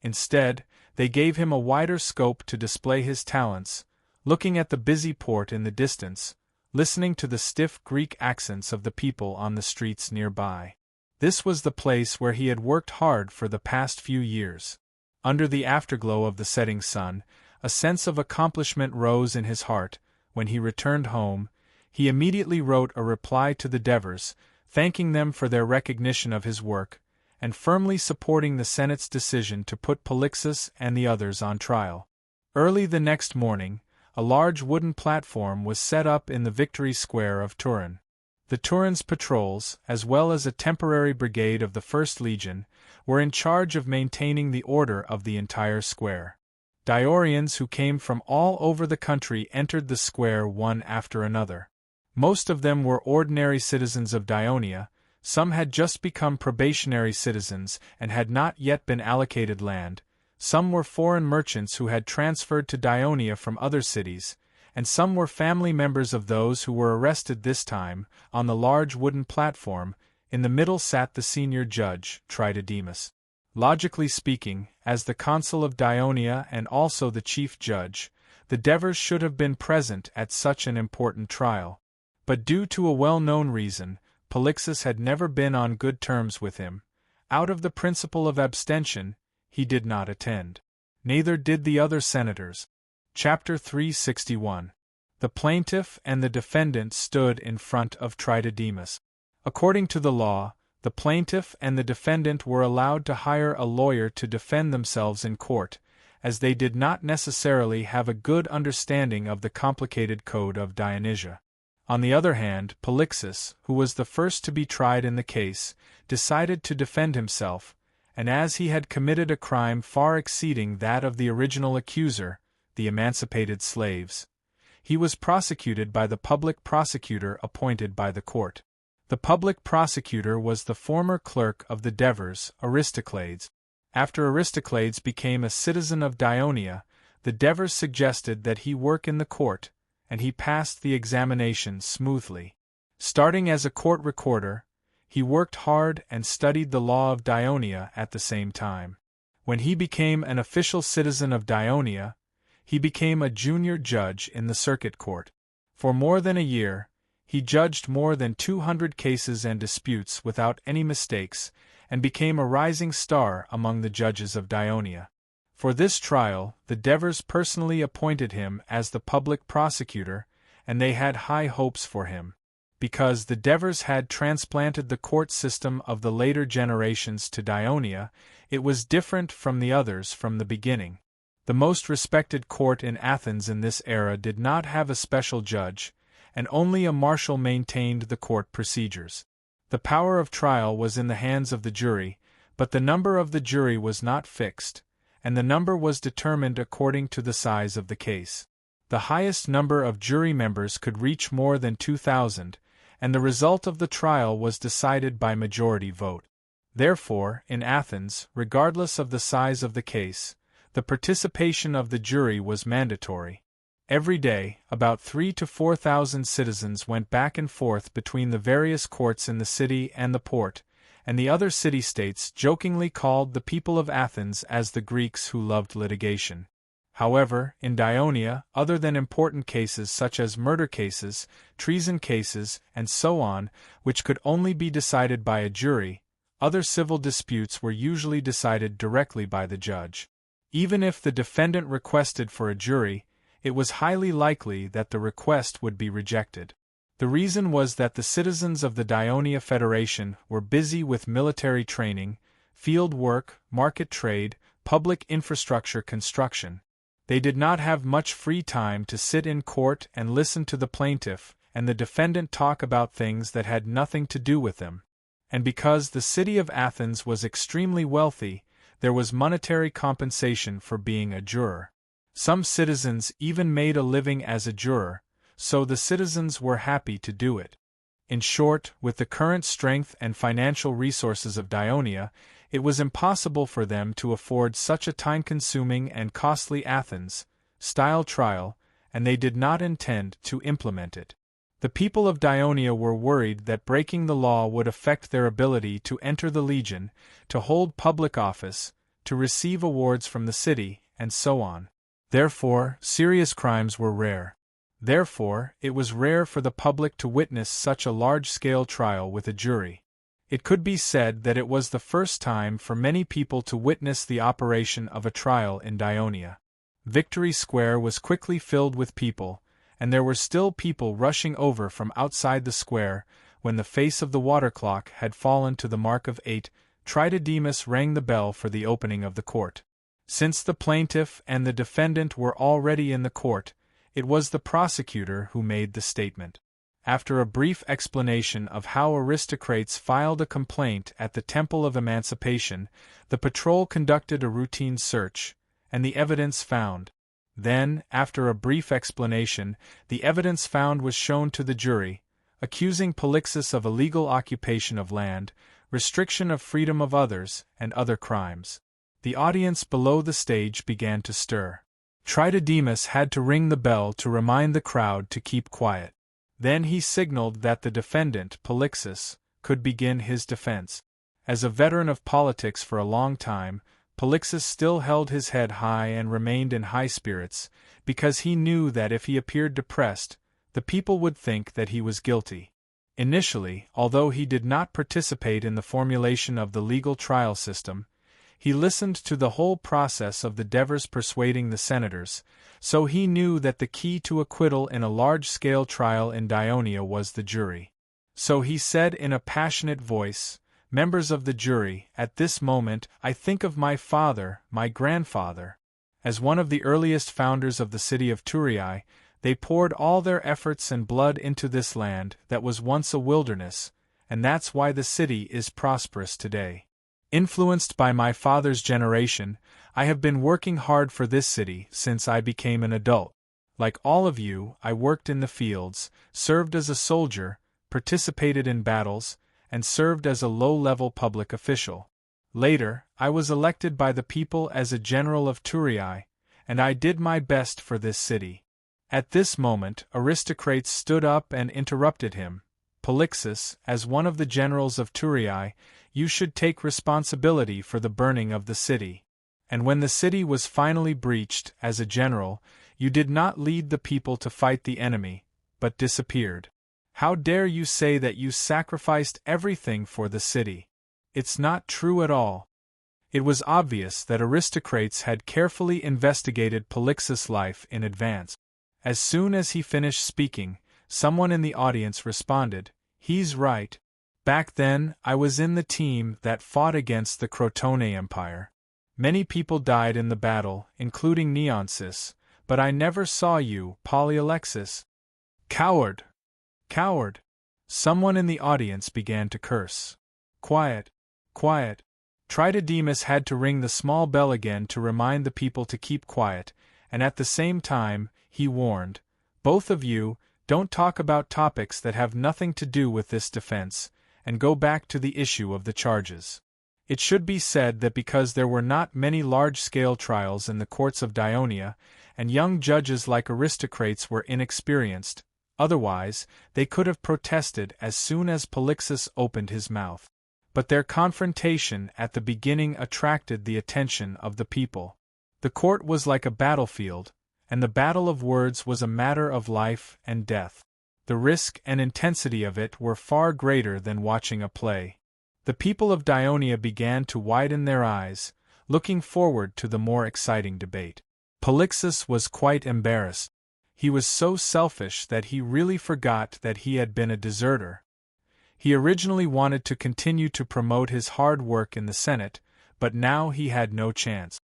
Speaker 1: Instead, they gave him a wider scope to display his talents, looking at the busy port in the distance, listening to the stiff Greek accents of the people on the streets nearby. This was the place where he had worked hard for the past few years. Under the afterglow of the setting sun, a sense of accomplishment rose in his heart. When he returned home, he immediately wrote a reply to the Devers, thanking them for their recognition of his work, and firmly supporting the Senate's decision to put Polixus and the others on trial. Early the next morning, a large wooden platform was set up in the Victory Square of Turin. The Turin's patrols, as well as a temporary brigade of the 1st Legion, were in charge of maintaining the order of the entire square. Diorians who came from all over the country entered the square one after another. Most of them were ordinary citizens of Dionia, some had just become probationary citizens and had not yet been allocated land, some were foreign merchants who had transferred to Dionia from other cities, and some were family members of those who were arrested this time. On the large wooden platform, in the middle sat the senior judge, Tritodemus. Logically speaking, as the consul of Dionia and also the chief judge, the Devers should have been present at such an important trial. But due to a well-known reason, Polixus had never been on good terms with him. Out of the principle of abstention, he did not attend. Neither did the other senators. Chapter 361. The plaintiff and the defendant stood in front of Tritodemus. According to the law, the plaintiff and the defendant were allowed to hire a lawyer to defend themselves in court, as they did not necessarily have a good understanding of the complicated code of Dionysia. On the other hand, Polixus, who was the first to be tried in the case, decided to defend himself, and as he had committed a crime far exceeding that of the original accuser, the emancipated slaves, he was prosecuted by the public prosecutor appointed by the court. The public prosecutor was the former clerk of the Devers, Aristocles. After Aristocles became a citizen of Dionia, the Devers suggested that he work in the court, and he passed the examination smoothly. Starting as a court recorder, he worked hard and studied the law of Dionia at the same time. When he became an official citizen of Dionia, he became a junior judge in the circuit court. For more than a year, he judged more than 200 cases and disputes without any mistakes, and became a rising star among the judges of Dionia. For this trial, the Devers personally appointed him as the public prosecutor, and they had high hopes for him. Because the Devers had transplanted the court system of the later generations to Dionia, it was different from the others from the beginning. The most respected court in Athens in this era did not have a special judge, and only a marshal maintained the court procedures. The power of trial was in the hands of the jury, but the number of the jury was not fixed, and the number was determined according to the size of the case. The highest number of jury members could reach more than 2,000, and the result of the trial was decided by majority vote. Therefore, in Athens, regardless of the size of the case, the participation of the jury was mandatory. Every day, about 3,000 to 4,000 citizens went back and forth between the various courts in the city and the port, and the other city-states jokingly called the people of Athens as the Greeks who loved litigation. However, in Dionia, other than important cases such as murder cases, treason cases, and so on, which could only be decided by a jury, other civil disputes were usually decided directly by the judge. Even if the defendant requested for a jury, it was highly likely that the request would be rejected. The reason was that the citizens of the Dionia Federation were busy with military training, field work, market trade, public infrastructure construction. They did not have much free time to sit in court and listen to the plaintiff and the defendant talk about things that had nothing to do with them. And because the city of Athens was extremely wealthy, there was monetary compensation for being a juror. Some citizens even made a living as a juror, so the citizens were happy to do it. In short, with the current strength and financial resources of Dionia, it was impossible for them to afford such a time-consuming and costly Athens-style trial, and they did not intend to implement it. The people of Dionia were worried that breaking the law would affect their ability to enter the legion, to hold public office, to receive awards from the city, and so on. Therefore, serious crimes were rare. Therefore, it was rare for the public to witness such a large-scale trial with a jury. It could be said that it was the first time for many people to witness the operation of a trial in Dionia. Victory Square was quickly filled with people, and there were still people rushing over from outside the square, when the face of the water clock had fallen to the mark of 8, Tritodemus rang the bell for the opening of the court. Since the plaintiff and the defendant were already in the court, it was the prosecutor who made the statement. After a brief explanation of how aristocrats filed a complaint at the Temple of Emancipation, the patrol conducted a routine search, and the evidence found. Then, after a brief explanation, the evidence found was shown to the jury, accusing Polixus of illegal occupation of land, restriction of freedom of others, and other crimes. The audience below the stage began to stir. Tritodemus had to ring the bell to remind the crowd to keep quiet. Then he signaled that the defendant, Polixus, could begin his defense. As a veteran of politics for a long time, Polixus still held his head high and remained in high spirits, because he knew that if he appeared depressed, the people would think that he was guilty. Initially, although he did not participate in the formulation of the legal trial system, he listened to the whole process of the Devers persuading the senators, so he knew that the key to acquittal in a large-scale trial in Dionia was the jury. So he said in a passionate voice, "Members of the jury, at this moment I think of my father, my grandfather. As one of the earliest founders of the city of Thurii, they poured all their efforts and blood into this land that was once a wilderness, and that's why the city is prosperous today. Influenced by my father's generation, I have been working hard for this city since I became an adult. Like all of you, I worked in the fields, served as a soldier, participated in battles, and served as a low-level public official. Later, I was elected by the people as a general of Turii, and I did my best for this city. At this moment, Aristocrates stood up and interrupted him. Polixus, as one of the generals of Turii, you should take responsibility for the burning of the city. And when the city was finally breached, as a general, you did not lead the people to fight the enemy, but disappeared. How dare you say that you sacrificed everything for the city? It's not true at all. It was obvious that Aristocrates had carefully investigated Polixus' life in advance. As soon as he finished speaking, someone in the audience responded, "He's right. Back then, I was in the team that fought against the Crotone Empire. Many people died in the battle, including Neonsis, but I never saw you, Polyalexis." "Coward! Coward!" Someone in the audience began to curse. "Quiet! Quiet!" Tritodemus had to ring the small bell again to remind the people to keep quiet, and at the same time, he warned, "Both of you, don't talk about topics that have nothing to do with this defense, and go back to the issue of the charges." It should be said that because there were not many large-scale trials in the courts of Dionia, and young judges like Aristocrates were inexperienced, otherwise, they could have protested as soon as Polixus opened his mouth. But their confrontation at the beginning attracted the attention of the people. The court was like a battlefield, and the battle of words was a matter of life and death. The risk and intensity of it were far greater than watching a play. The people of Dionia began to widen their eyes, looking forward to the more exciting debate. Polixus was quite embarrassed. He was so selfish that he really forgot that he had been a deserter. He originally wanted to continue to promote his hard work in the Senate, but now he had no chance.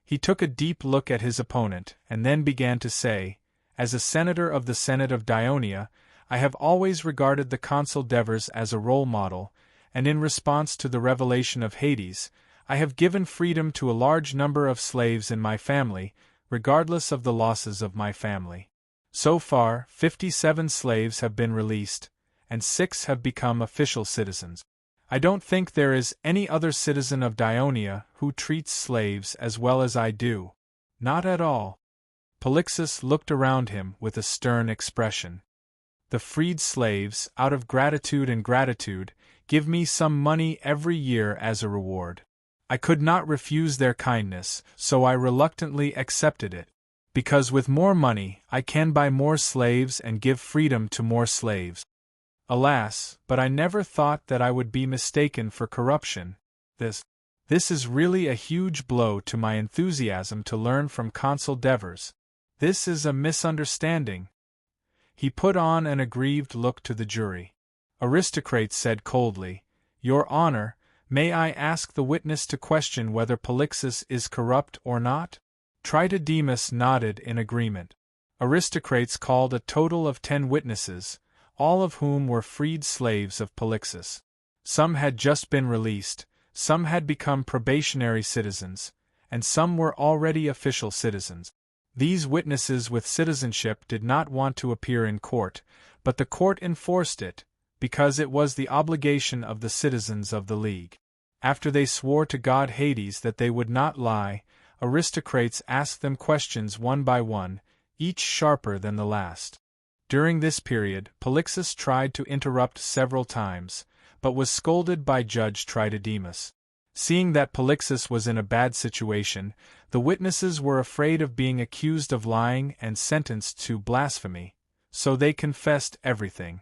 Speaker 1: He took a deep look at his opponent, and then began to say, "As a senator of the Senate of Dionia, I have always regarded the consul Devers as a role model, and in response to the revelation of Hades, I have given freedom to a large number of slaves in my family, regardless of the losses of my family. So far, 57 slaves have been released, and 6 have become official citizens. I don't think there is any other citizen of Dionia who treats slaves as well as I do. Not at all." Polixus looked around him with a stern expression. "The freed slaves, out of gratitude and gratitude, give me some money every year as a reward. I could not refuse their kindness, so I reluctantly accepted it. Because with more money, I can buy more slaves and give freedom to more slaves. Alas, but I never thought that I would be mistaken for corruption. This is really a huge blow to my enthusiasm to learn from Consul Devers. This is a misunderstanding." He put on an aggrieved look to the jury. Aristocrates said coldly, "Your Honor, may I ask the witness to question whether Polixus is corrupt or not?" Tritodemus nodded in agreement. Aristocrates called a total of 10 witnesses, all of whom were freed slaves of Polixus. Some had just been released, some had become probationary citizens, and some were already official citizens. These witnesses with citizenship did not want to appear in court, but the court enforced it, because it was the obligation of the citizens of the League. After they swore to God Hades that they would not lie, Aristocrates asked them questions one by one, each sharper than the last. During this period, Polixus tried to interrupt several times, but was scolded by Judge Tritodemus. Seeing that Polixus was in a bad situation, the witnesses were afraid of being accused of lying and sentenced to blasphemy, so they confessed everything.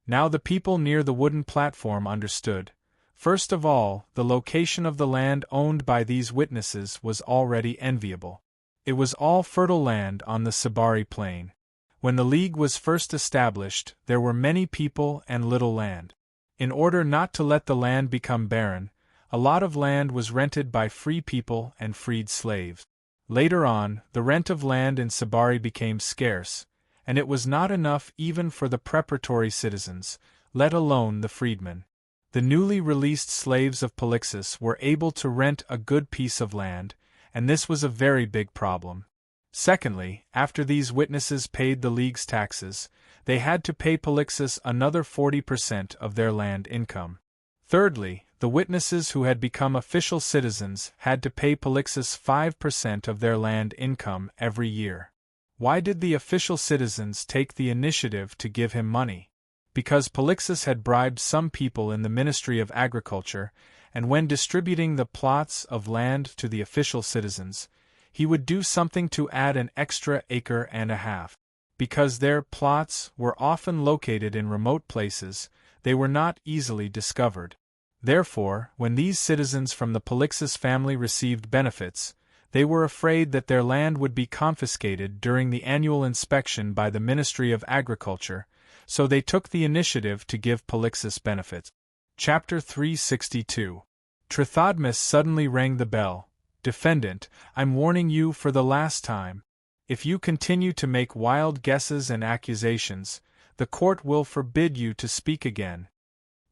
Speaker 1: Now the people near the wooden platform understood. First of all, the location of the land owned by these witnesses was already enviable. It was all fertile land on the Sabari plain. When the League was first established, there were many people and little land. In order not to let the land become barren, a lot of land was rented by free people and freed slaves. Later on, the rent of land in Sabari became scarce, and it was not enough even for the preparatory citizens, let alone the freedmen. The newly released slaves of Polixus were able to rent a good piece of land, and this was a very big problem. Secondly, after these witnesses paid the League's taxes, they had to pay Polixus another 40% of their land income. Thirdly, the witnesses who had become official citizens had to pay Polixus 5% of their land income every year. Why did the official citizens take the initiative to give him money? Because Polixus had bribed some people in the Ministry of Agriculture, and when distributing the plots of land to the official citizens, he would do something to add an extra acre and a half. Because their plots were often located in remote places, they were not easily discovered. Therefore, when these citizens from the Polixus family received benefits, they were afraid that their land would be confiscated during the annual inspection by the Ministry of Agriculture, so they took the initiative to give Polixus benefits. Chapter 362. Trithodmus suddenly rang the bell. Defendant, I'm warning you for the last time. If you continue to make wild guesses and accusations, the court will forbid you to speak again.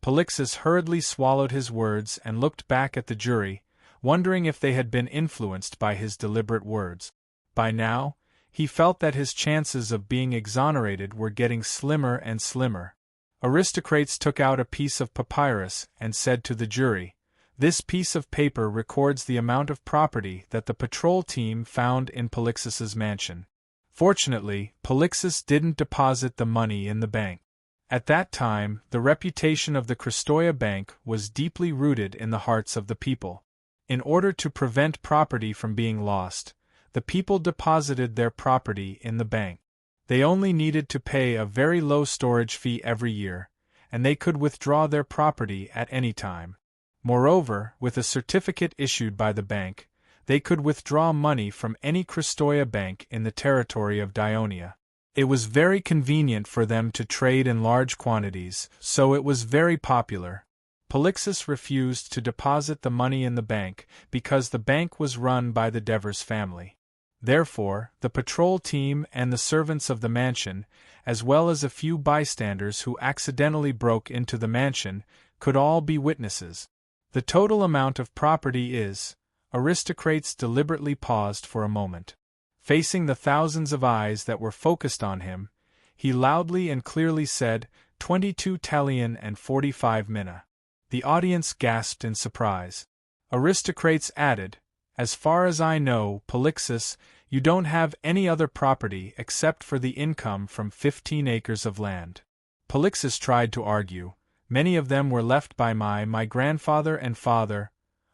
Speaker 1: Polixus hurriedly swallowed his words and looked back at the jury, wondering if they had been influenced by his deliberate words. By now, he felt that his chances of being exonerated were getting slimmer and slimmer. Aristocrates took out a piece of papyrus and said to the jury, "This piece of paper records the amount of property that the patrol team found in Polixus's mansion." Fortunately, Polixus didn't deposit the money in the bank. At that time, the reputation of the Christoia Bank was deeply rooted in the hearts of the people. In order to prevent property from being lost, the people deposited their property in the bank. They only needed to pay a very low storage fee every year, and they could withdraw their property at any time. Moreover, with a certificate issued by the bank, they could withdraw money from any Christoia bank in the territory of Dionia. It was very convenient for them to trade in large quantities, so it was very popular. Polixus refused to deposit the money in the bank because the bank was run by the Devers family. Therefore, the patrol team and the servants of the mansion, as well as a few bystanders who accidentally broke into the mansion, could all be witnesses. The total amount of property is. Aristocrates deliberately paused for a moment. Facing the thousands of eyes that were focused on him, he loudly and clearly said, 22 tallion and 45 mina. The audience gasped in surprise. Aristocrates added, "As far as I know, Polixus, you don't have any other property except for the income from 15 acres of land." Polixus tried to argue. "Many of them were left by my grandfather and father."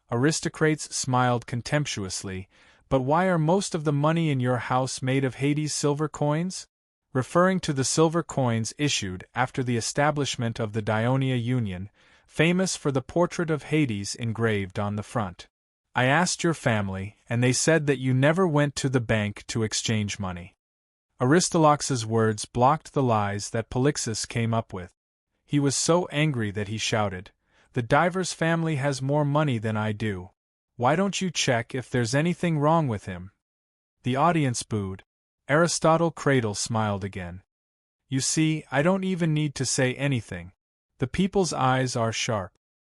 Speaker 1: Aristocrates smiled contemptuously. "But why are most of the money in your house made of Hades silver coins?" Referring to the silver coins issued after the establishment of the Dionia Union, famous for the portrait of Hades engraved on the front. "I asked your family, and they said that you never went to the bank to exchange money." Aristolochus's words blocked the lies that Polixus came up with. He was so angry that he shouted, "The Divers family has more money than I do. Why don't you check if there's anything wrong with him?" The audience booed. Aristotle Cradle smiled again. "You see, I don't even need to say anything. The people's eyes are sharp."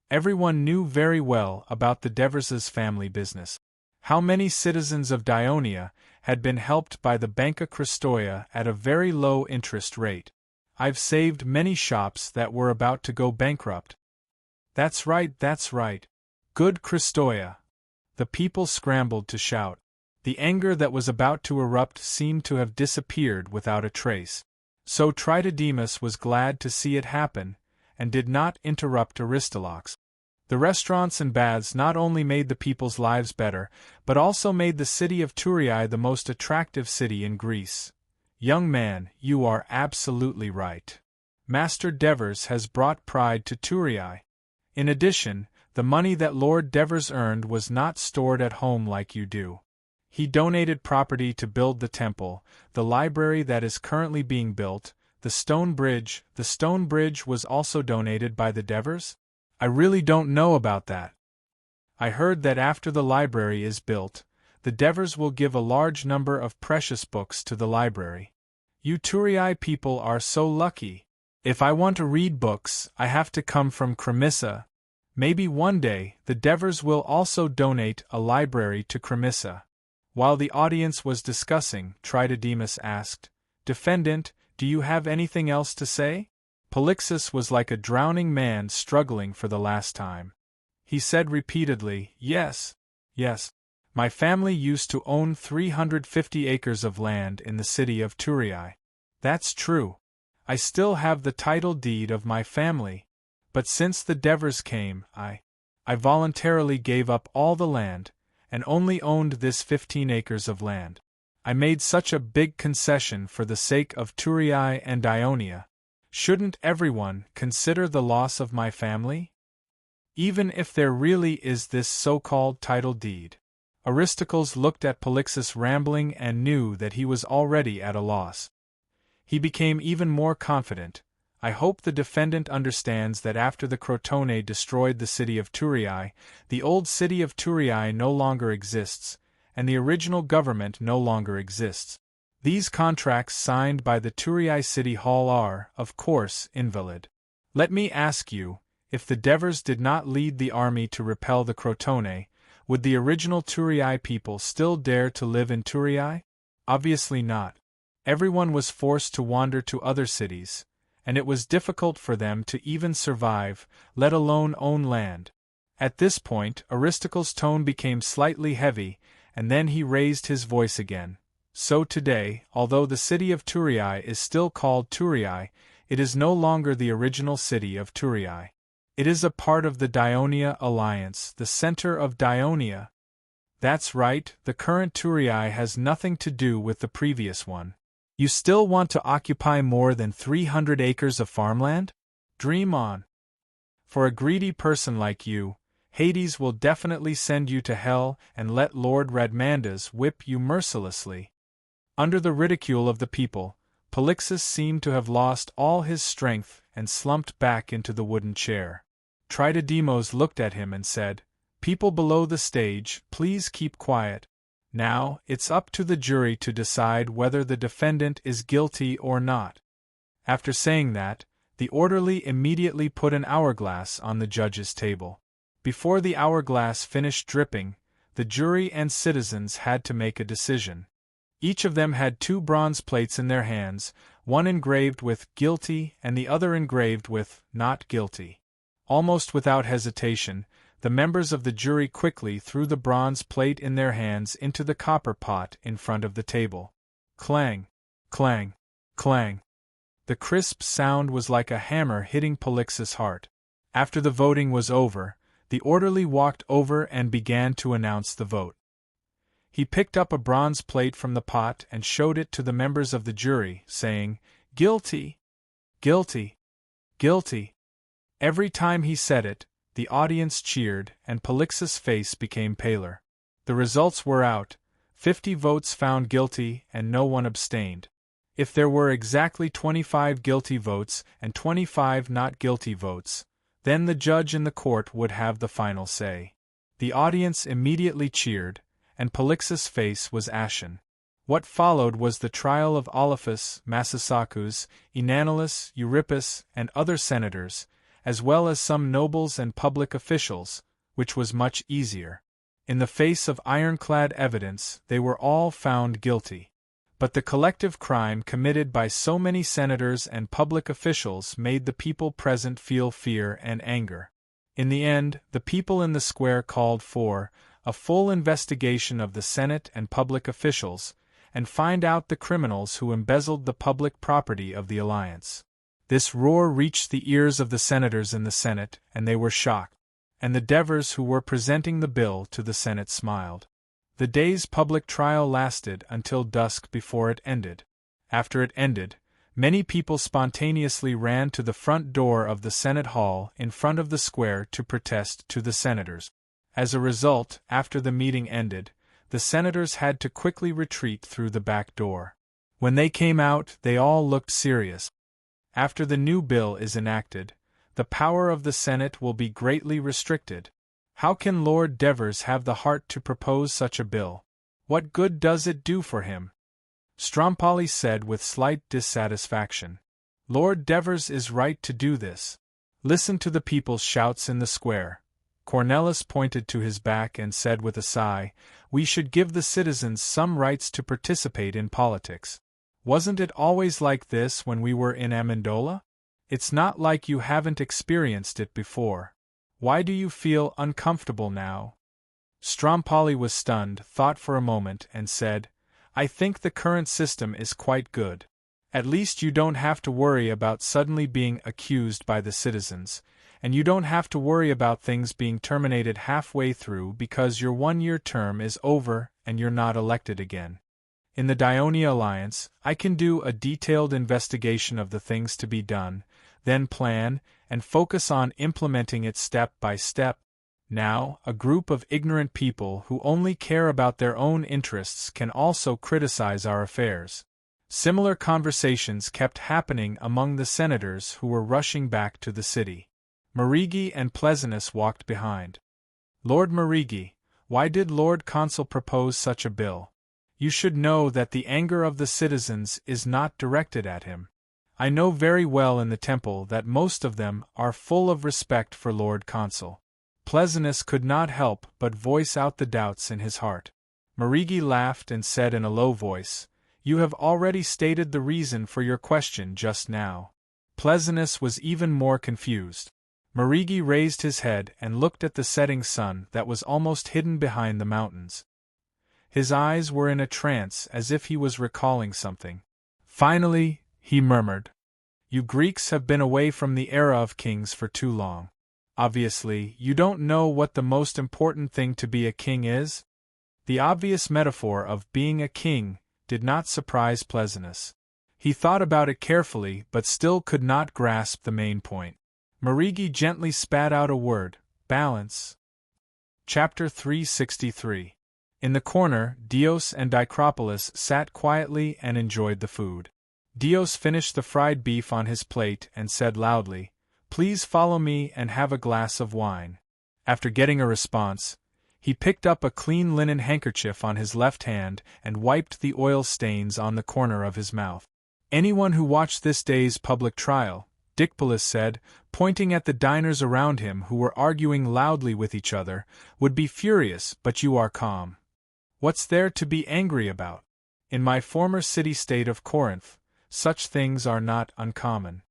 Speaker 1: Everyone knew very well about the Devers' family business. How many citizens of Dionia had been helped by the Banca Christoia at a very low interest rate? "I've saved many shops that were about to go bankrupt." That's right, that's right. Good Christoia." The people scrambled to shout. The anger that was about to erupt seemed to have disappeared without a trace. So Trithodmus was glad to see it happen, and did not interrupt Aristolochus. The restaurants and baths not only made the people's lives better, but also made the city of Thurii the most attractive city in Greece. "Young man, you are absolutely right. Master Devers has brought pride to Thurii. In addition, the money that Lord Devers earned was not stored at home like you do. He donated property to build the temple, the library that is currently being built, the stone bridge. The stone bridge was also donated by the Devers? I really don't know about that. I heard that after the library is built, the Devers will give a large number of precious books to the library. You Thurii people are so lucky." If I want to read books, I have to come from Cremissa. Maybe one day, the Devers will also donate a library to Cremissa. While the audience was discussing, Tritodemus asked, Defendant, do you have anything else to say? Polixus was like a drowning man struggling for the last time. He said repeatedly, Yes, yes. My family used to own 350 acres of land in the city of Thurii. That's true. I still have the title deed of my family. But since the Devers came, I voluntarily gave up all the land, and only owned this 15 acres of land. I made such a big concession for the sake of Thurii and Ionia. Shouldn't everyone consider the loss of my family? Even if there really is this so-called title deed. Aristocles looked at Polixus rambling and knew that he was already at a loss. He became even more confident. I hope the defendant understands that after the Crotone destroyed the city of Thurii, the old city of Thurii no longer exists, and the original government no longer exists. These contracts signed by the Thurii City Hall are, of course, invalid. Let me ask you, if the Devers did not lead the army to repel the Crotone, would the original Thurii people still dare to live in Thurii? Obviously not. Everyone was forced to wander to other cities, and it was difficult for them to even survive, let alone own land. At this point, Aristocle's tone became slightly heavy, and then he raised his voice again. So today, although the city of Thurii is still called Thurii, it is no longer the original city of Thurii. It is a part of the Dionia Alliance, the center of Dionia. That's right, the current Thurii has nothing to do with the previous one. You still want to occupy more than 300 acres of farmland? Dream on. For a greedy person like you, Hades will definitely send you to hell and let Lord Radmandas whip you mercilessly. Under the ridicule of the people, Polixus seemed to have lost all his strength and slumped back into the wooden chair. Tritodemus looked at him and said, People below the stage, please keep quiet. Now, it's up to the jury to decide whether the defendant is guilty or not. After saying that, the orderly immediately put an hourglass on the judge's table. Before the hourglass finished dripping, the jury and citizens had to make a decision. Each of them had 2 bronze plates in their hands, one engraved with guilty and the other engraved with not guilty. Almost without hesitation, the members of the jury quickly threw the bronze plate in their hands into the copper pot in front of the table. Clang! Clang! Clang! The crisp sound was like a hammer hitting Polixus' heart. After the voting was over, the orderly walked over and began to announce the vote. He picked up a bronze plate from the pot and showed it to the members of the jury, saying, Guilty! Guilty! Guilty! Every time he said it, the audience cheered and Polixus' face became paler. The results were out, 50 votes found guilty and no one abstained. If there were exactly 25 guilty votes and 25 not guilty votes, then the judge in the court would have the final say. The audience immediately cheered, and Polixus' face was ashen. What followed was the trial of Olaphus, Massasakus, Enanilus, Eurypus, and other senators, as well as some nobles and public officials, which was much easier. In the face of ironclad evidence, they were all found guilty. But the collective crime committed by so many senators and public officials made the people present feel fear and anger. In the end, the people in the square called for a full investigation of the Senate and public officials, and find out the criminals who embezzled the public property of the alliance. This roar reached the ears of the senators in the Senate, and they were shocked. And the Devers who were presenting the bill to the Senate smiled. The day's public trial lasted until dusk before it ended. After it ended, many people spontaneously ran to the front door of the Senate Hall in front of the square to protest to the senators. As a result, after the meeting ended, the senators had to quickly retreat through the back door. When they came out, they all looked serious. After the new bill is enacted, the power of the Senate will be greatly restricted. How can Lord Devers have the heart to propose such a bill? What good does it do for him? Strompoli said with slight dissatisfaction. Lord Devers is right to do this. Listen to the people's shouts in the square. Cornelis pointed to his back and said with a sigh, we should give the citizens some rights to participate in politics. Wasn't it always like this when we were in Amendola? It's not like you haven't experienced it before. Why do you feel uncomfortable now? Strompoli was stunned, thought for a moment, and said, I think the current system is quite good. At least you don't have to worry about suddenly being accused by the citizens, and you don't have to worry about things being terminated halfway through because your one-year term is over and you're not elected again. In the Dionia Alliance, I can do a detailed investigation of the things to be done, then plan and focus on implementing it step by step. Now, a group of ignorant people who only care about their own interests can also criticize our affairs. Similar conversations kept happening among the senators who were rushing back to the city. Marigi and Pleasantness walked behind. Lord Marigi, why did Lord Consul propose such a bill? You should know that the anger of the citizens is not directed at him. I know very well in the temple that most of them are full of respect for Lord Consul. Pleasantness could not help but voice out the doubts in his heart. Marigi laughed and said in a low voice, You have already stated the reason for your question just now. Pleasantness was even more confused. Marigi raised his head and looked at the setting sun that was almost hidden behind the mountains. His eyes were in a trance as if he was recalling something. Finally, he murmured, You Greeks have been away from the era of kings for too long. Obviously, you don't know what the most important thing to be a king is? The obvious metaphor of being a king did not surprise Pleasantness. He thought about it carefully but still could not grasp the main point. Marigi gently spat out a word, balance. Chapter 363. In the corner, Dios and Dicropolis sat quietly and enjoyed the food. Dios finished the fried beef on his plate and said loudly, Please follow me and have a glass of wine. After getting a response, he picked up a clean linen handkerchief on his left hand and wiped the oil stains on the corner of his mouth. Anyone who watched this day's public trial, Dicpolis said, pointing at the diners around him who were arguing loudly with each other, would be furious, but you are calm. What's there to be angry about? In my former city-state of Corinth, such things are not uncommon.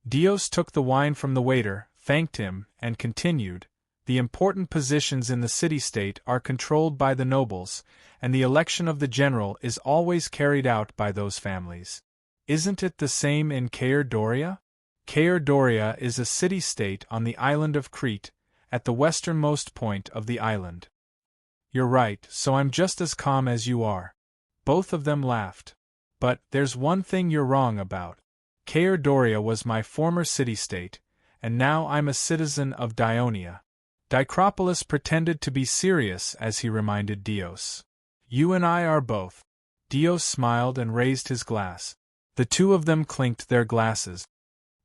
Speaker 1: Dios took the wine from the waiter, thanked him, and continued, The important positions in the city-state are controlled by the nobles, and the election of the general is always carried out by those families. Isn't it the same in Caer Doria? Caer Doria is a city-state on the island of Crete, at the westernmost point of the island. You're right, so I'm just as calm as you are. Both of them laughed. But there's one thing you're wrong about. Caer Doria was my former city-state, and now I'm a citizen of Dionia. Dicropolis pretended to be serious as he reminded Dios. You and I are both. Dios smiled and raised his glass. The two of them clinked their glasses.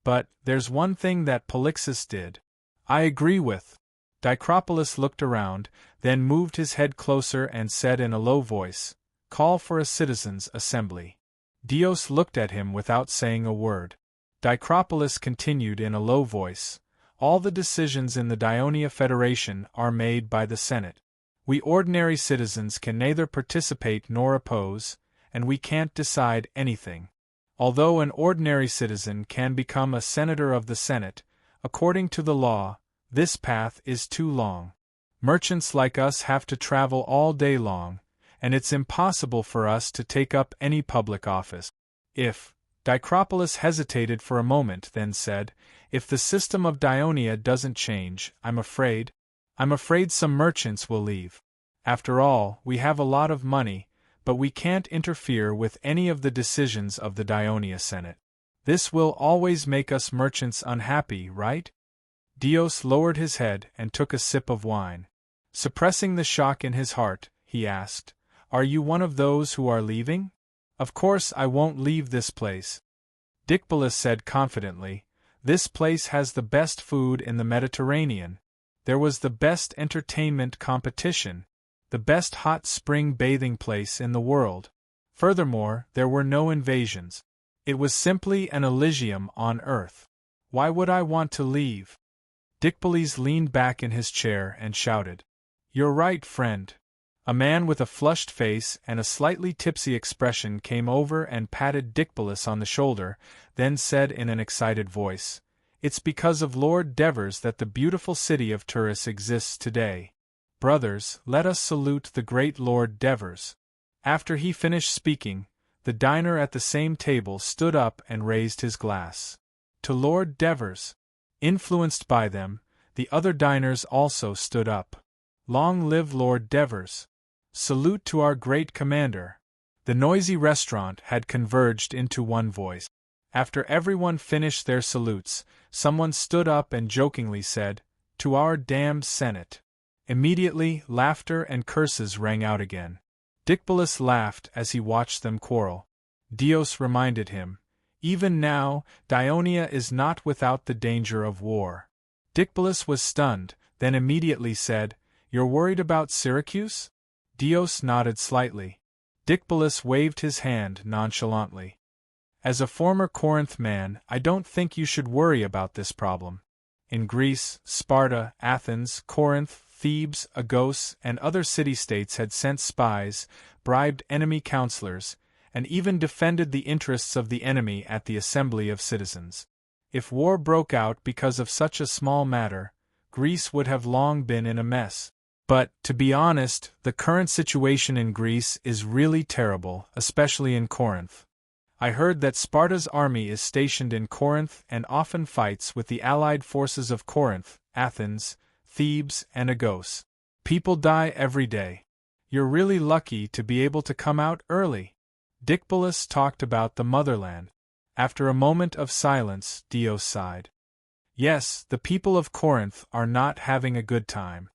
Speaker 1: But there's one thing that Polixus did. I agree with. Dicropolis looked around, then moved his head closer and said in a low voice, Call for a citizens' assembly. Dios looked at him without saying a word. Dicropolis continued in a low voice, All the decisions in the Dionia Federation are made by the Senate. We ordinary citizens can neither participate nor oppose, and we can't decide anything. Although an ordinary citizen can become a senator of the Senate, according to the law, this path is too long. Merchants like us have to travel all day long, and it's impossible for us to take up any public office. If, Dicropolis hesitated for a moment, then said, If the system of Dionia doesn't change, I'm afraid some merchants will leave. After all, we have a lot of money, but we can't interfere with any of the decisions of the Dionia Senate. This will always make us merchants unhappy, right? Dios lowered his head and took a sip of wine. Suppressing the shock in his heart, he asked, Are you one of those who are leaving? Of course I won't leave this place. Dicpolis said confidently, This place has the best food in the Mediterranean. There was the best entertainment competition, the best hot spring bathing place in the world. Furthermore, there were no invasions. It was simply an Elysium on Earth. Why would I want to leave? Dicpolis leaned back in his chair and shouted. You're right, friend. A man with a flushed face and a slightly tipsy expression came over and patted Dicpolis on the shoulder, then said in an excited voice, It's because of Lord Devers that the beautiful city of Turis exists today. Brothers, let us salute the great Lord Devers. After he finished speaking, the diner at the same table stood up and raised his glass. To Lord Devers. Influenced by them, the other diners also stood up. Long live Lord Devers. Salute to our great commander. The noisy restaurant had converged into one voice. After everyone finished their salutes, someone stood up and jokingly said, To our damned Senate. Immediately, laughter and curses rang out again. Dicpolis laughed as he watched them quarrel. Dios reminded him, Even now, Dionia is not without the danger of war. Dicpolis was stunned, then immediately said, You're worried about Syracuse? Dios nodded slightly. Dicpolis waved his hand nonchalantly. As a former Corinth man, I don't think you should worry about this problem. In Greece, Sparta, Athens, Corinth, Thebes, Agos, and other city-states had sent spies, bribed enemy counselors, and even defended the interests of the enemy at the assembly of citizens. If war broke out because of such a small matter, Greece would have long been in a mess. But, to be honest, the current situation in Greece is really terrible, especially in Corinth. I heard that Sparta's army is stationed in Corinth and often fights with the allied forces of Corinth, Athens, Thebes, and Agos. People die every day. You're really lucky to be able to come out early. Dicpolis talked about the motherland. After a moment of silence, Dios sighed. Yes, the people of Corinth are not having a good time.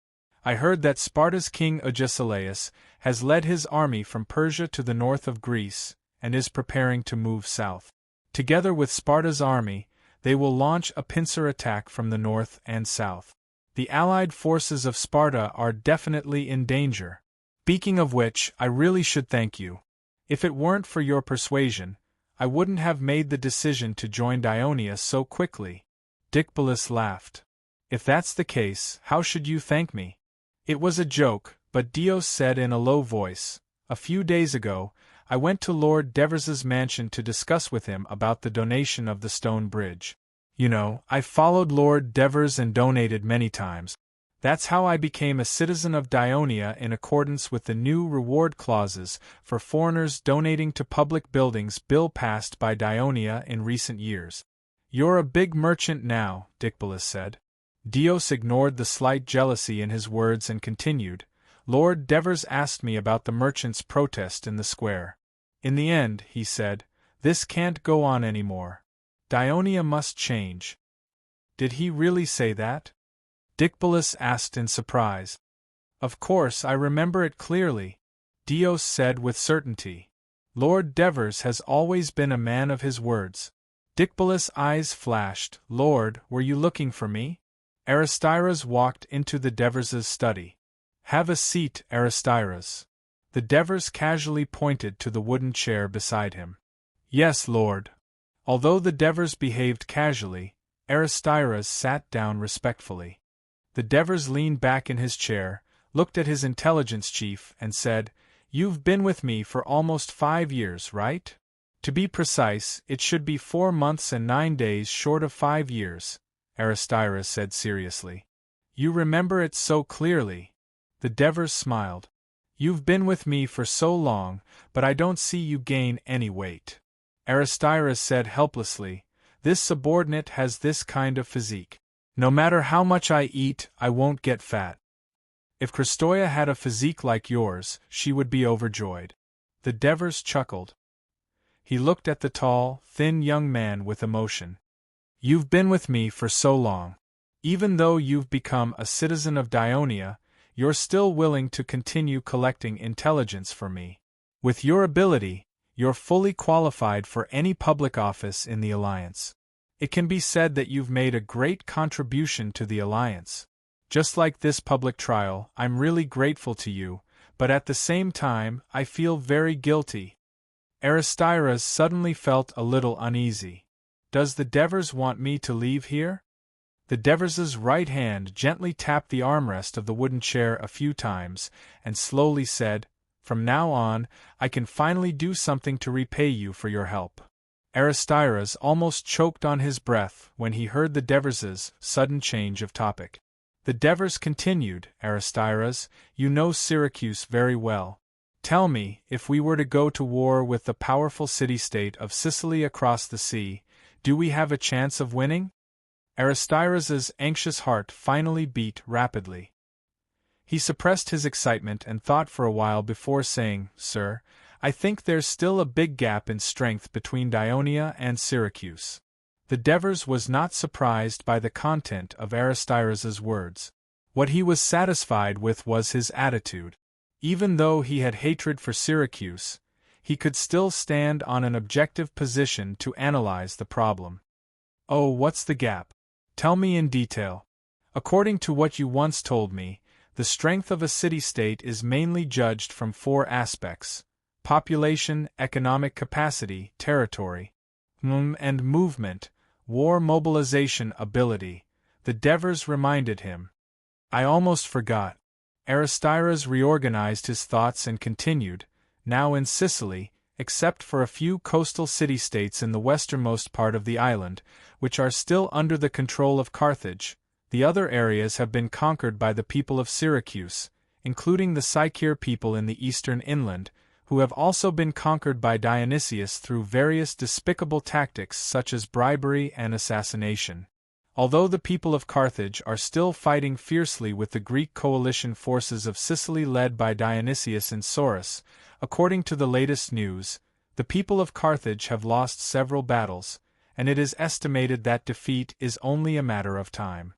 Speaker 1: I heard that Sparta's king Agesilaus has led his army from Persia to the north of Greece, and is preparing to move south. Together with Sparta's army, they will launch a pincer attack from the north and south. The allied forces of Sparta are definitely in danger. Speaking of which, I really should thank you. If it weren't for your persuasion, I wouldn't have made the decision to join Dionia so quickly. Dicpolis laughed. If that's the case, how should you thank me? It was a joke, but Dios said in a low voice, A few days ago, I went to Lord Devers's mansion to discuss with him about the donation of the stone bridge. You know, I followed Lord Devers and donated many times. That's how I became a citizen of Dionia in accordance with the new reward clauses for foreigners donating to public buildings bill passed by Dionia in recent years. You're a big merchant now, Dicpolis said. Dios ignored the slight jealousy in his words and continued, Lord Devers asked me about the merchants' protest in the square. In the end, he said, this can't go on anymore. Dionia must change. Did he really say that? Dicpolis asked in surprise. Of course, I remember it clearly, Dios said with certainty. Lord Devers has always been a man of his words. Dicpolis' eyes flashed. Lord, were you looking for me? Aristiras walked into the Devers' study. Have a seat, Aristiras. The Devers casually pointed to the wooden chair beside him. Yes, Lord. Although the Devers behaved casually, Aristiras sat down respectfully. The Devers leaned back in his chair, looked at his intelligence chief, and said, You've been with me for almost 5 years, right? To be precise, it should be 4 months and 9 days short of 5 years, Aristiras said seriously. You remember it so clearly. The Devers smiled. You've been with me for so long, but I don't see you gain any weight. Aristiras said helplessly, This subordinate has this kind of physique. No matter how much I eat, I won't get fat. If Christoia had a physique like yours, she would be overjoyed. The Devers chuckled. He looked at the tall, thin young man with emotion. You've been with me for so long. Even though you've become a citizen of Dionia, you're still willing to continue collecting intelligence for me. With your ability, you're fully qualified for any public office in the Alliance. It can be said that you've made a great contribution to the Alliance. Just like this public trial, I'm really grateful to you, but at the same time, I feel very guilty. Aristyras suddenly felt a little uneasy. Does the Devers want me to leave here? The Devers's right hand gently tapped the armrest of the wooden chair a few times, and slowly said, "From now on, I can finally do something to repay you for your help." Aristyras almost choked on his breath when he heard the Devers's sudden change of topic. The Devers continued, "Aristyras, you know Syracuse very well. Tell me, if we were to go to war with the powerful city-state of Sicily across the sea, do we have a chance of winning?" Aristyras's anxious heart finally beat rapidly. He suppressed his excitement and thought for a while before saying, "Sir, I think there's still a big gap in strength between Dionia and Syracuse." The Devers was not surprised by the content of Aristyras's words. What he was satisfied with was his attitude. Even though he had hatred for Syracuse, he could still stand on an objective position to analyze the problem. "Oh, what's the gap? Tell me in detail." "According to what you once told me, the strength of a city-state is mainly judged from 4 aspects: population, economic capacity, territory, and movement, war mobilization ability," the Devers reminded him. "I almost forgot." Aristyras reorganized his thoughts and continued, "Now in Sicily, except for a few coastal city-states in the westernmost part of the island, which are still under the control of Carthage, the other areas have been conquered by the people of Syracuse, including the Sicyer people in the eastern inland, who have also been conquered by Dionysius through various despicable tactics such as bribery and assassination. Although the people of Carthage are still fighting fiercely with the Greek coalition forces of Sicily led by Dionysius and Sorus, according to the latest news, the people of Carthage have lost several battles, and it is estimated that defeat is only a matter of time.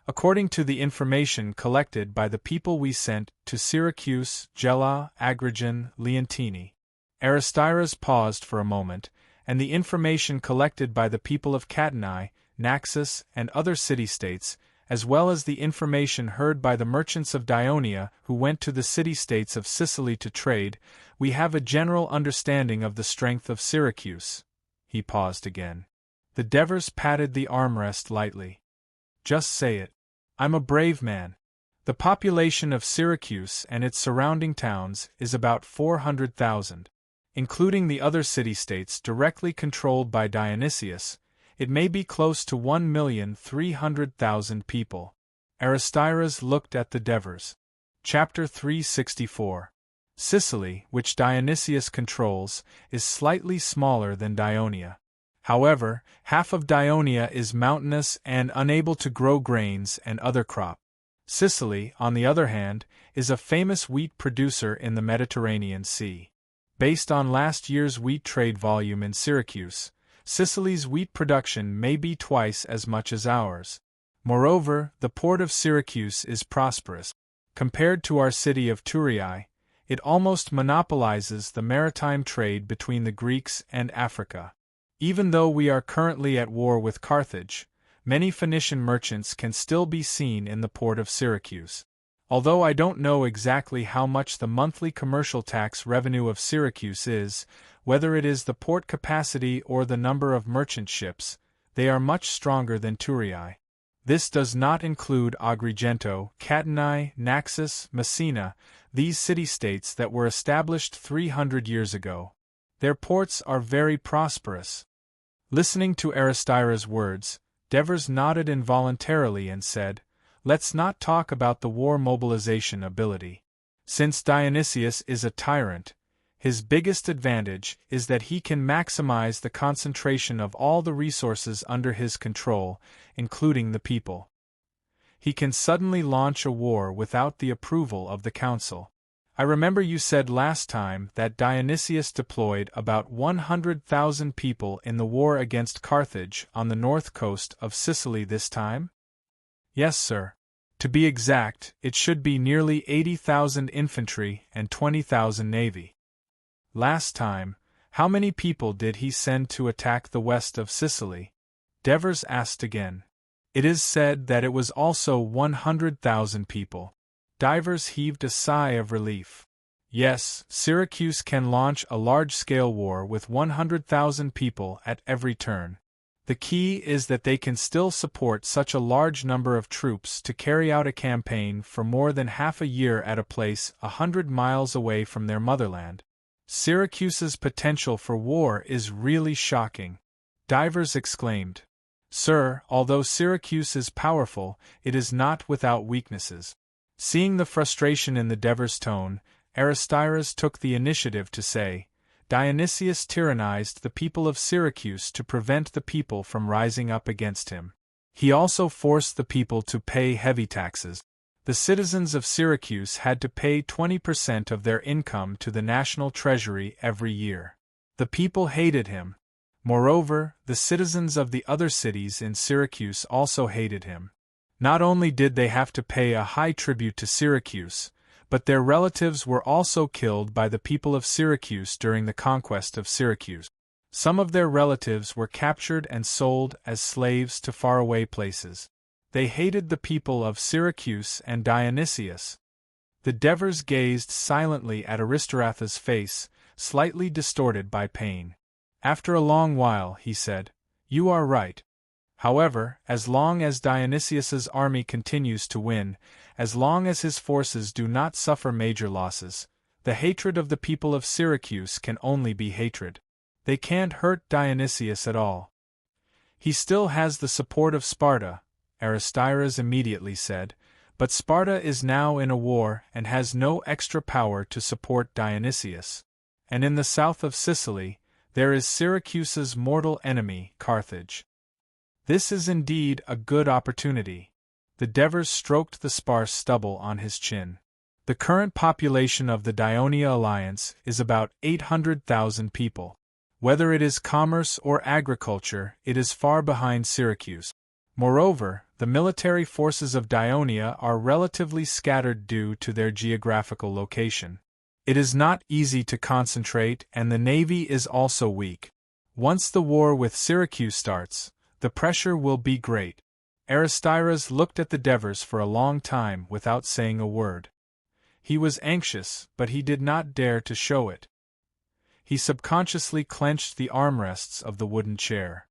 Speaker 1: According to the information collected by the people we sent to Syracuse, Gela, Agrigen, Leontini. Aristyras paused for a moment, and the information collected by the people of Catanae, Naxos, and other city-states, as well as the information heard by the merchants of Dionia who went to the city-states of Sicily to trade, we have a general understanding of the strength of Syracuse." He paused again. The Devers patted the armrest lightly. "Just say it. I'm a brave man." The population of Syracuse and its surrounding towns is about 400,000. Including the other city-states directly controlled by Dionysius, it may be close to 1,300,000 people. Aristyras looked at the Devers. Chapter 364. Sicily, which Dionysius controls, is slightly smaller than Dionia. However, half of Dionia is mountainous and unable to grow grains and other crops. Sicily, on the other hand, is a famous wheat producer in the Mediterranean Sea. Based on last year's wheat trade volume in Syracuse, Sicily's wheat production may be twice as much as ours. Moreover, the port of Syracuse is prosperous. Compared to our city of Thurii, it almost monopolizes the maritime trade between the Greeks and Africa. Even though we are currently at war with Carthage, many Phoenician merchants can still be seen in the port of Syracuse. Although I don't know exactly how much the monthly commercial tax revenue of Syracuse is, whether it is the port capacity or the number of merchant ships, they are much stronger than Thurii. This does not include Agrigento, Catanae, Naxos, Messina, these city-states that were established 300 years ago. Their ports are very prosperous. Listening to Aristyras' words, Devers nodded involuntarily and said, "Let's not talk about the war mobilization ability. Since Dionysius is a tyrant, his biggest advantage is that he can maximize the concentration of all the resources under his control, including the people. He can suddenly launch a war without the approval of the council. I remember you said last time that Dionysius deployed about 100,000 people in the war against Carthage on the north coast of Sicily this time?" "Yes, sir. To be exact, it should be nearly 80,000 infantry and 20,000 navy." "Last time, how many people did he send to attack the west of Sicily?" Devers asked again. "It is said that it was also 100,000 people." Divers heaved a sigh of relief. Yes, Syracuse can launch a large-scale war with 100,000 people at every turn. The key is that they can still support such a large number of troops to carry out a campaign for more than half a year at a place 100 miles away from their motherland. Syracuse's potential for war is really shocking, Divers exclaimed. Sir, although Syracuse is powerful, it is not without weaknesses. Seeing the frustration in the Devers' tone, Aristides took the initiative to say, Dionysius tyrannized the people of Syracuse to prevent the people from rising up against him. He also forced the people to pay heavy taxes. The citizens of Syracuse had to pay 20% of their income to the national treasury every year. The people hated him. Moreover, the citizens of the other cities in Syracuse also hated him. Not only did they have to pay a high tribute to Syracuse, but their relatives were also killed by the people of Syracuse during the conquest of Syracuse. Some of their relatives were captured and sold as slaves to faraway places. They hated the people of Syracuse and Dionysius. The Devers gazed silently at Aristoratha's face, slightly distorted by pain. After a long while, he said, You are right. However, as long as Dionysius's army continues to win, as long as his forces do not suffer major losses, the hatred of the people of Syracuse can only be hatred. They can't hurt Dionysius at all. He still has the support of Sparta, Aristides immediately said, but Sparta is now in a war and has no extra power to support Dionysius. And in the south of Sicily, there is Syracuse's mortal enemy, Carthage. This is indeed a good opportunity. The Devers stroked the sparse stubble on his chin. The current population of the Dionia Alliance is about 800,000 people. Whether it is commerce or agriculture, it is far behind Syracuse. Moreover, the military forces of Dionia are relatively scattered due to their geographical location. It is not easy to concentrate, and the navy is also weak. Once the war with Syracuse starts, the pressure will be great. Aristides looked at the Devers for a long time without saying a word. He was anxious, but he did not dare to show it. He subconsciously clenched the armrests of the wooden chair.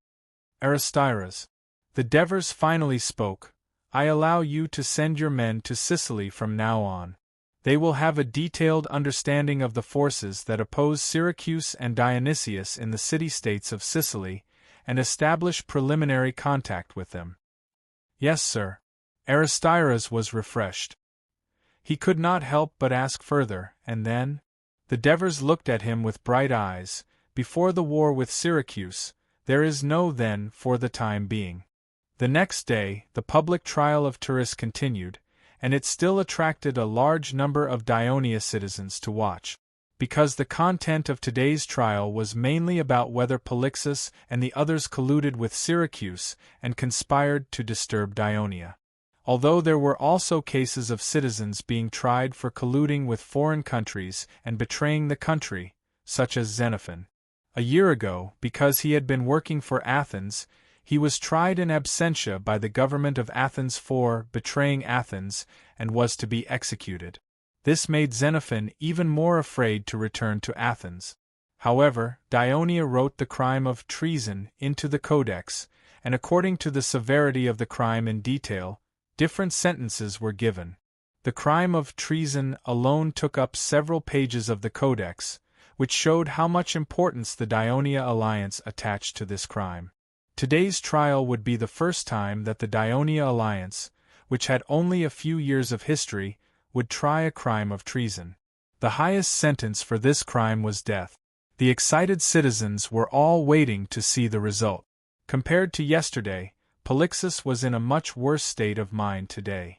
Speaker 1: Aristides. The Devers finally spoke, I allow you to send your men to Sicily from now on. They will have a detailed understanding of the forces that oppose Syracuse and Dionysius in the city-states of Sicily, and establish preliminary contact with them. Yes, sir. Aristides was refreshed. He could not help but ask further, and then? The Devers looked at him with bright eyes. Before the war with Syracuse, there is no then for the time being. The next day, the public trial of Turris continued, and it still attracted a large number of Dionia citizens to watch. Because the content of today's trial was mainly about whether Polixus and the others colluded with Syracuse and conspired to disturb Dionia. Although there were also cases of citizens being tried for colluding with foreign countries and betraying the country, such as Xenophon. A year ago, because he had been working for Athens, he was tried in absentia by the government of Athens for betraying Athens and was to be executed. This made Xenophon even more afraid to return to Athens. However, Dionia wrote the crime of treason into the codex, and according to the severity of the crime in detail, different sentences were given. The crime of treason alone took up several pages of the codex, which showed how much importance the Dionia alliance attached to this crime. Today's trial would be the first time that the Dionia alliance, which had only a few years of history, would try a crime of treason. The highest sentence for this crime was death. The excited citizens were all waiting to see the result. Compared to yesterday, Polixus was in a much worse state of mind today.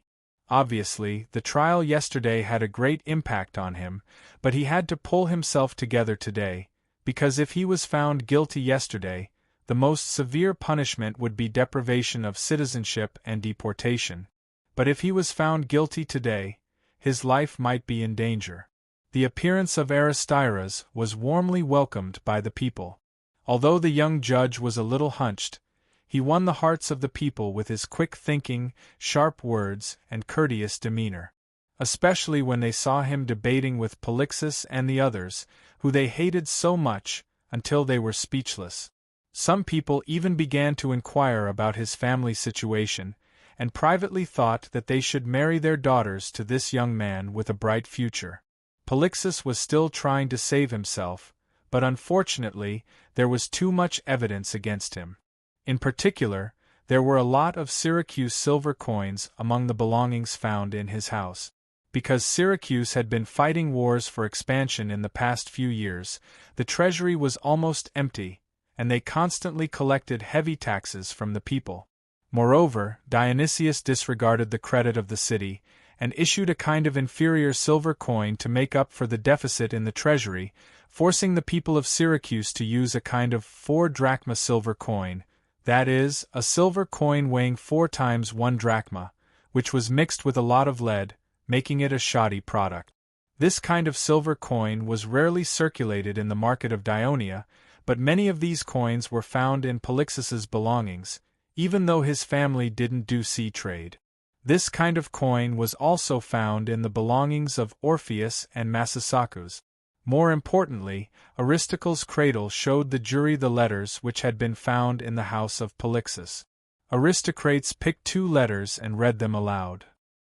Speaker 1: Obviously, the trial yesterday had a great impact on him, but he had to pull himself together today, because if he was found guilty yesterday, the most severe punishment would be deprivation of citizenship and deportation. But if he was found guilty today, his life might be in danger. The appearance of Aristides was warmly welcomed by the people. Although the young judge was a little hunched, he won the hearts of the people with his quick thinking, sharp words, and courteous demeanor. especially when they saw him debating with Polixus and the others, who they hated so much, until they were speechless. Some people even began to inquire about his family situation, and privately thought that they should marry their daughters to this young man with a bright future. Polixus was still trying to save himself, but unfortunately, there was too much evidence against him. In particular, there were a lot of Syracuse silver coins among the belongings found in his house. Because Syracuse had been fighting wars for expansion in the past few years, the treasury was almost empty, and they constantly collected heavy taxes from the people. Moreover, Dionysius disregarded the credit of the city, and issued a kind of inferior silver coin to make up for the deficit in the treasury, forcing the people of Syracuse to use a kind of 4-drachma silver coin, that is, a silver coin weighing 4 times 1 drachma, which was mixed with a lot of lead, making it a shoddy product. This kind of silver coin was rarely circulated in the market of Dionia, but many of these coins were found in Polixus's belongings, even though his family didn't do sea trade. This kind of coin was also found in the belongings of Orpheus and Massasakus. More importantly, Aristocle's cradle showed the jury the letters which had been found in the house of Polixus. Aristocrates picked 2 letters and read them aloud.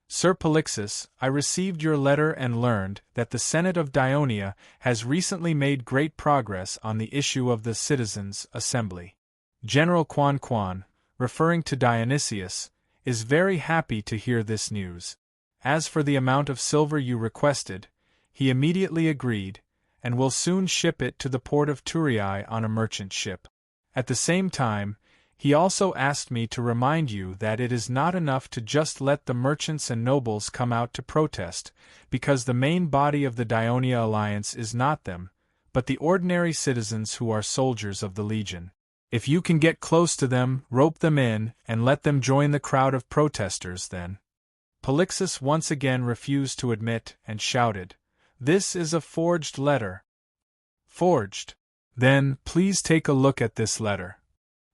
Speaker 1: Sir Polixus, I received your letter and learned that the Senate of Dionia has recently made great progress on the issue of the Citizens' Assembly. General Quan, referring to Dionysius, is very happy to hear this news. As for the amount of silver you requested, he immediately agreed, and will soon ship it to the port of Thurii on a merchant ship. At the same time, he also asked me to remind you that it is not enough to just let the merchants and nobles come out to protest, because the main body of the Dionia alliance is not them, but the ordinary citizens who are soldiers of the legion. If you can get close to them, rope them in, and let them join the crowd of protesters then. Polixus once again refused to admit, and shouted, "This is a forged letter." Forged? Then, please take a look at this letter.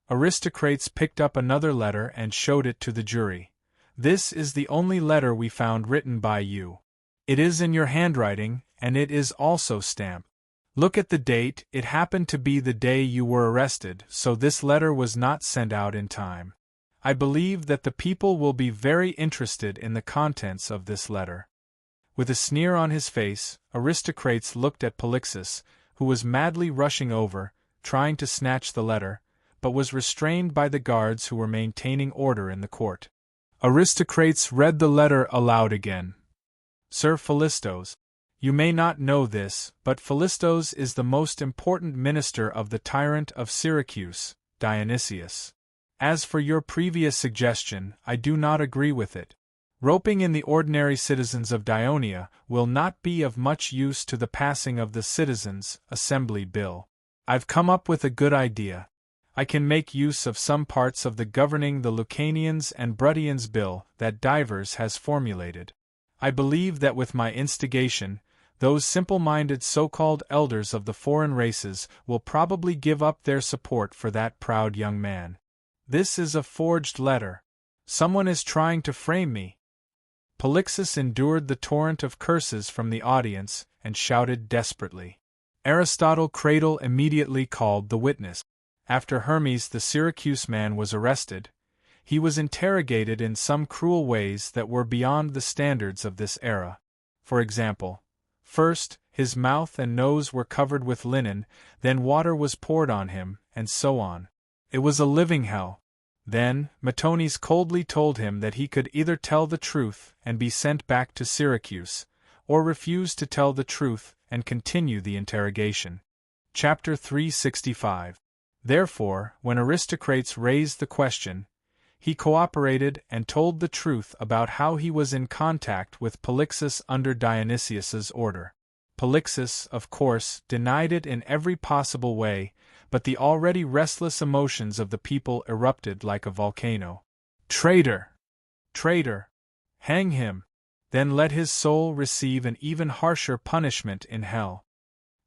Speaker 1: Aristocrates picked up another letter and showed it to the jury. This is the only letter we found written by you. It is in your handwriting, and it is also stamped. Look at the date, it happened to be the day you were arrested, so this letter was not sent out in time. I believe that the people will be very interested in the contents of this letter. With a sneer on his face, Aristocrates looked at Polixus, who was madly rushing over, trying to snatch the letter, but was restrained by the guards who were maintaining order in the court. Aristocrates read the letter aloud again. Sir Philistos, you may not know this, but Philistos is the most important minister of the tyrant of Syracuse, Dionysius. As for your previous suggestion, I do not agree with it. Roping in the ordinary citizens of Dionia will not be of much use to the passing of the Citizens' Assembly Bill. I've come up with a good idea. I can make use of some parts of the governing the Lucanians and Bruttians bill that Divers has formulated. I believe that with my instigation, those simple-minded so-called elders of the foreign races will probably give up their support for that proud young man. This is a forged letter. Someone is trying to frame me. Polixus endured the torrent of curses from the audience and shouted desperately. Aristotle Cradle immediately called the witness. After Hermes the Syracuse man was arrested, he was interrogated in some cruel ways that were beyond the standards of this era. For example, first, his mouth and nose were covered with linen, then water was poured on him, and so on. It was a living hell. Then, Metones coldly told him that he could either tell the truth and be sent back to Syracuse, or refuse to tell the truth and continue the interrogation. Chapter 365. Therefore, when Aristocrates raised the question, he cooperated and told the truth about how he was in contact with Polixus under Dionysius's order. Polixus, of course, denied it in every possible way, but the already restless emotions of the people erupted like a volcano. Traitor! Traitor! Hang him! Then let his soul receive an even harsher punishment in hell.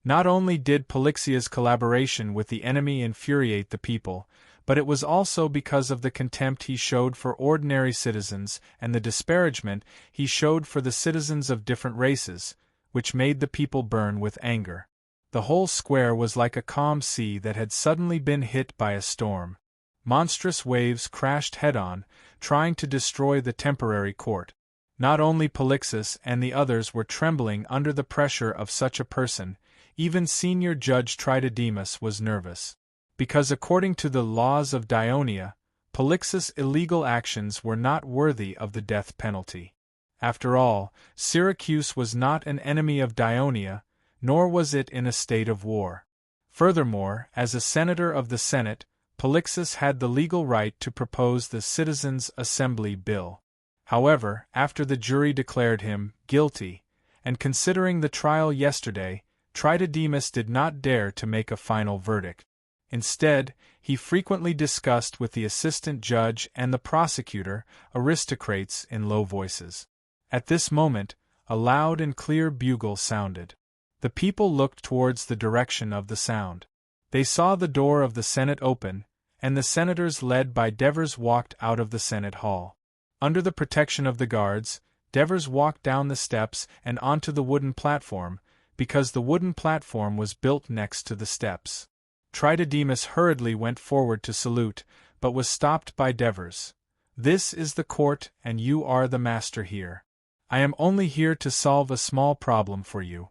Speaker 1: Not only did Polixia's collaboration with the enemy infuriate the people, but it was also because of the contempt he showed for ordinary citizens and the disparagement he showed for the citizens of different races, which made the people burn with anger. The whole square was like a calm sea that had suddenly been hit by a storm. Monstrous waves crashed head-on, trying to destroy the temporary court. Not only Polixus and the others were trembling under the pressure of such a person, even senior judge Tritodemus was nervous. Because according to the laws of Dionia, Polixus' illegal actions were not worthy of the death penalty. After all, Syracuse was not an enemy of Dionia, nor was it in a state of war. Furthermore, as a senator of the Senate, Polixus had the legal right to propose the Citizens' Assembly Bill. However, after the jury declared him guilty, and considering the trial yesterday, Tritodemus did not dare to make a final verdict. Instead, he frequently discussed with the assistant judge and the prosecutor aristocrates in low voices. At this moment, a loud and clear bugle sounded. The people looked towards the direction of the sound. They saw the door of the Senate open, and the senators led by Devers walked out of the Senate hall. Under the protection of the guards, Devers walked down the steps and onto the wooden platform, because the wooden platform was built next to the steps. Tritodemus hurriedly went forward to salute, but was stopped by Devers. "This is the court and you are the master here. I am only here to solve a small problem for you."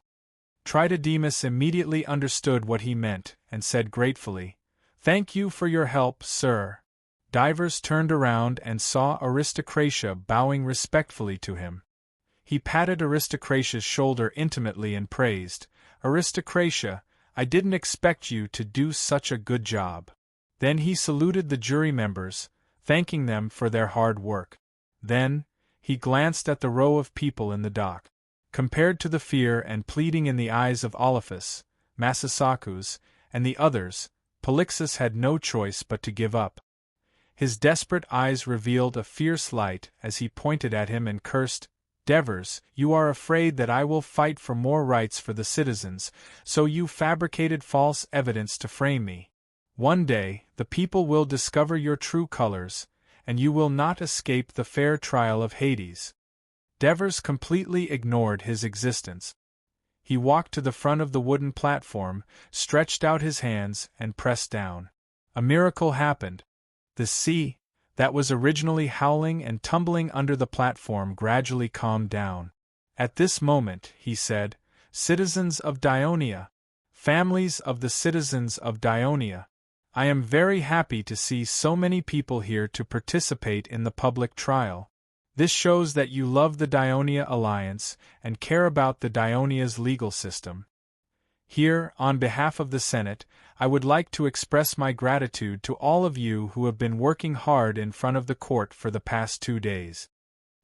Speaker 1: Tritodemus immediately understood what he meant, and said gratefully, "Thank you for your help, sir." Devers turned around and saw Aristocratia bowing respectfully to him. He patted Aristocratia's shoulder intimately and praised, "Aristocratia, I didn't expect you to do such a good job." Then he saluted the jury members, thanking them for their hard work. Then, he glanced at the row of people in the dock. Compared to the fear and pleading in the eyes of Olaphus, Massasakus, and the others, Polixus had no choice but to give up. His desperate eyes revealed a fierce light as he pointed at him and cursed, "Devers, you are afraid that I will fight for more rights for the citizens, so you fabricated false evidence to frame me. One day, the people will discover your true colors, and you will not escape the fair trial of Hades." Devers completely ignored his existence. He walked to the front of the wooden platform, stretched out his hands, and pressed down. A miracle happened. The sea, that was originally howling and tumbling under the platform, gradually calmed down. At this moment, he said, "Citizens of Dionia, families of the citizens of Dionia, I am very happy to see so many people here to participate in the public trial. This shows that you love the Dionia Alliance and care about the Dionia's legal system. Here, on behalf of the Senate, I would like to express my gratitude to all of you who have been working hard in front of the court for the past 2 days."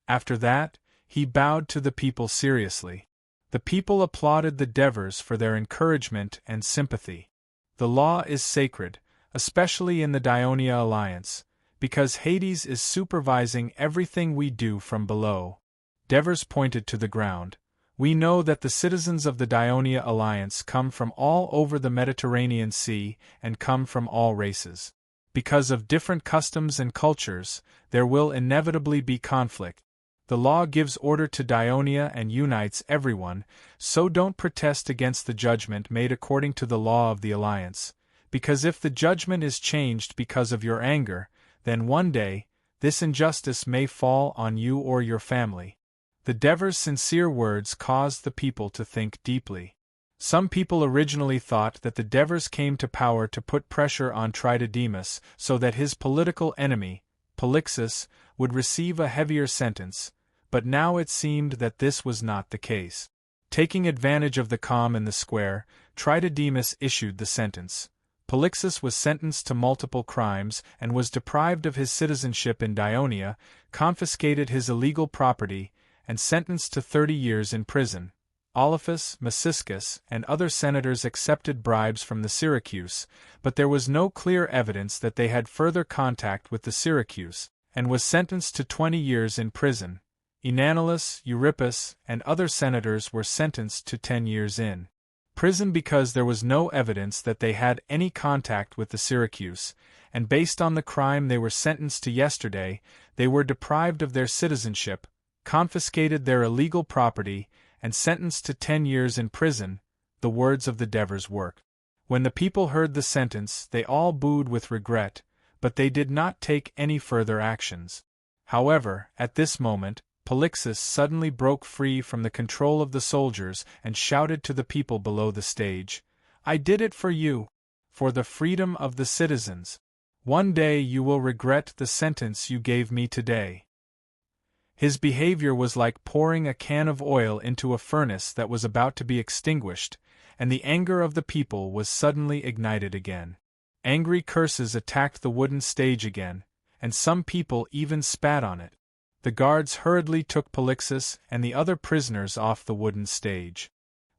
Speaker 1: After that, he bowed to the people seriously. The people applauded the Devers for their encouragement and sympathy. The law is sacred, especially in the Dionia Alliance, because Hades is supervising everything we do from below. Devers pointed to the ground. "We know that the citizens of the Dionia Alliance come from all over the Mediterranean Sea and come from all races. Because of different customs and cultures, there will inevitably be conflict. The law gives order to Dionia and unites everyone, so don't protest against the judgment made according to the law of the Alliance, because if the judgment is changed because of your anger, then one day, this injustice may fall on you or your family." The Devers' sincere words caused the people to think deeply. Some people originally thought that the Devers came to power to put pressure on Tritodemus so that his political enemy, Polixus, would receive a heavier sentence, but now it seemed that this was not the case. Taking advantage of the calm in the square, Tritodemus issued the sentence. Polixus was sentenced to multiple crimes and was deprived of his citizenship in Dionia, confiscated his illegal property, and sentenced to 30 years in prison. Olaphus, Massasakus, and other senators accepted bribes from the Syracuse, but there was no clear evidence that they had further contact with the Syracuse, and was sentenced to 20 years in prison. Enanilus, Eurypus, and other senators were sentenced to 10 years in Prison because there was no evidence that they had any contact with the Syracuse, and based on the crime they were sentenced to yesterday, they were deprived of their citizenship, confiscated their illegal property, and sentenced to 10 years in prison, the words of the Devers work. When the people heard the sentence, they all booed with regret, but they did not take any further actions. However, at this moment, Polixus suddenly broke free from the control of the soldiers and shouted to the people below the stage, "I did it for you! For the freedom of the citizens! One day you will regret the sentence you gave me today." His behavior was like pouring a can of oil into a furnace that was about to be extinguished, and the anger of the people was suddenly ignited again. Angry curses attacked the wooden stage again, and some people even spat on it. The guards hurriedly took Polixus and the other prisoners off the wooden stage.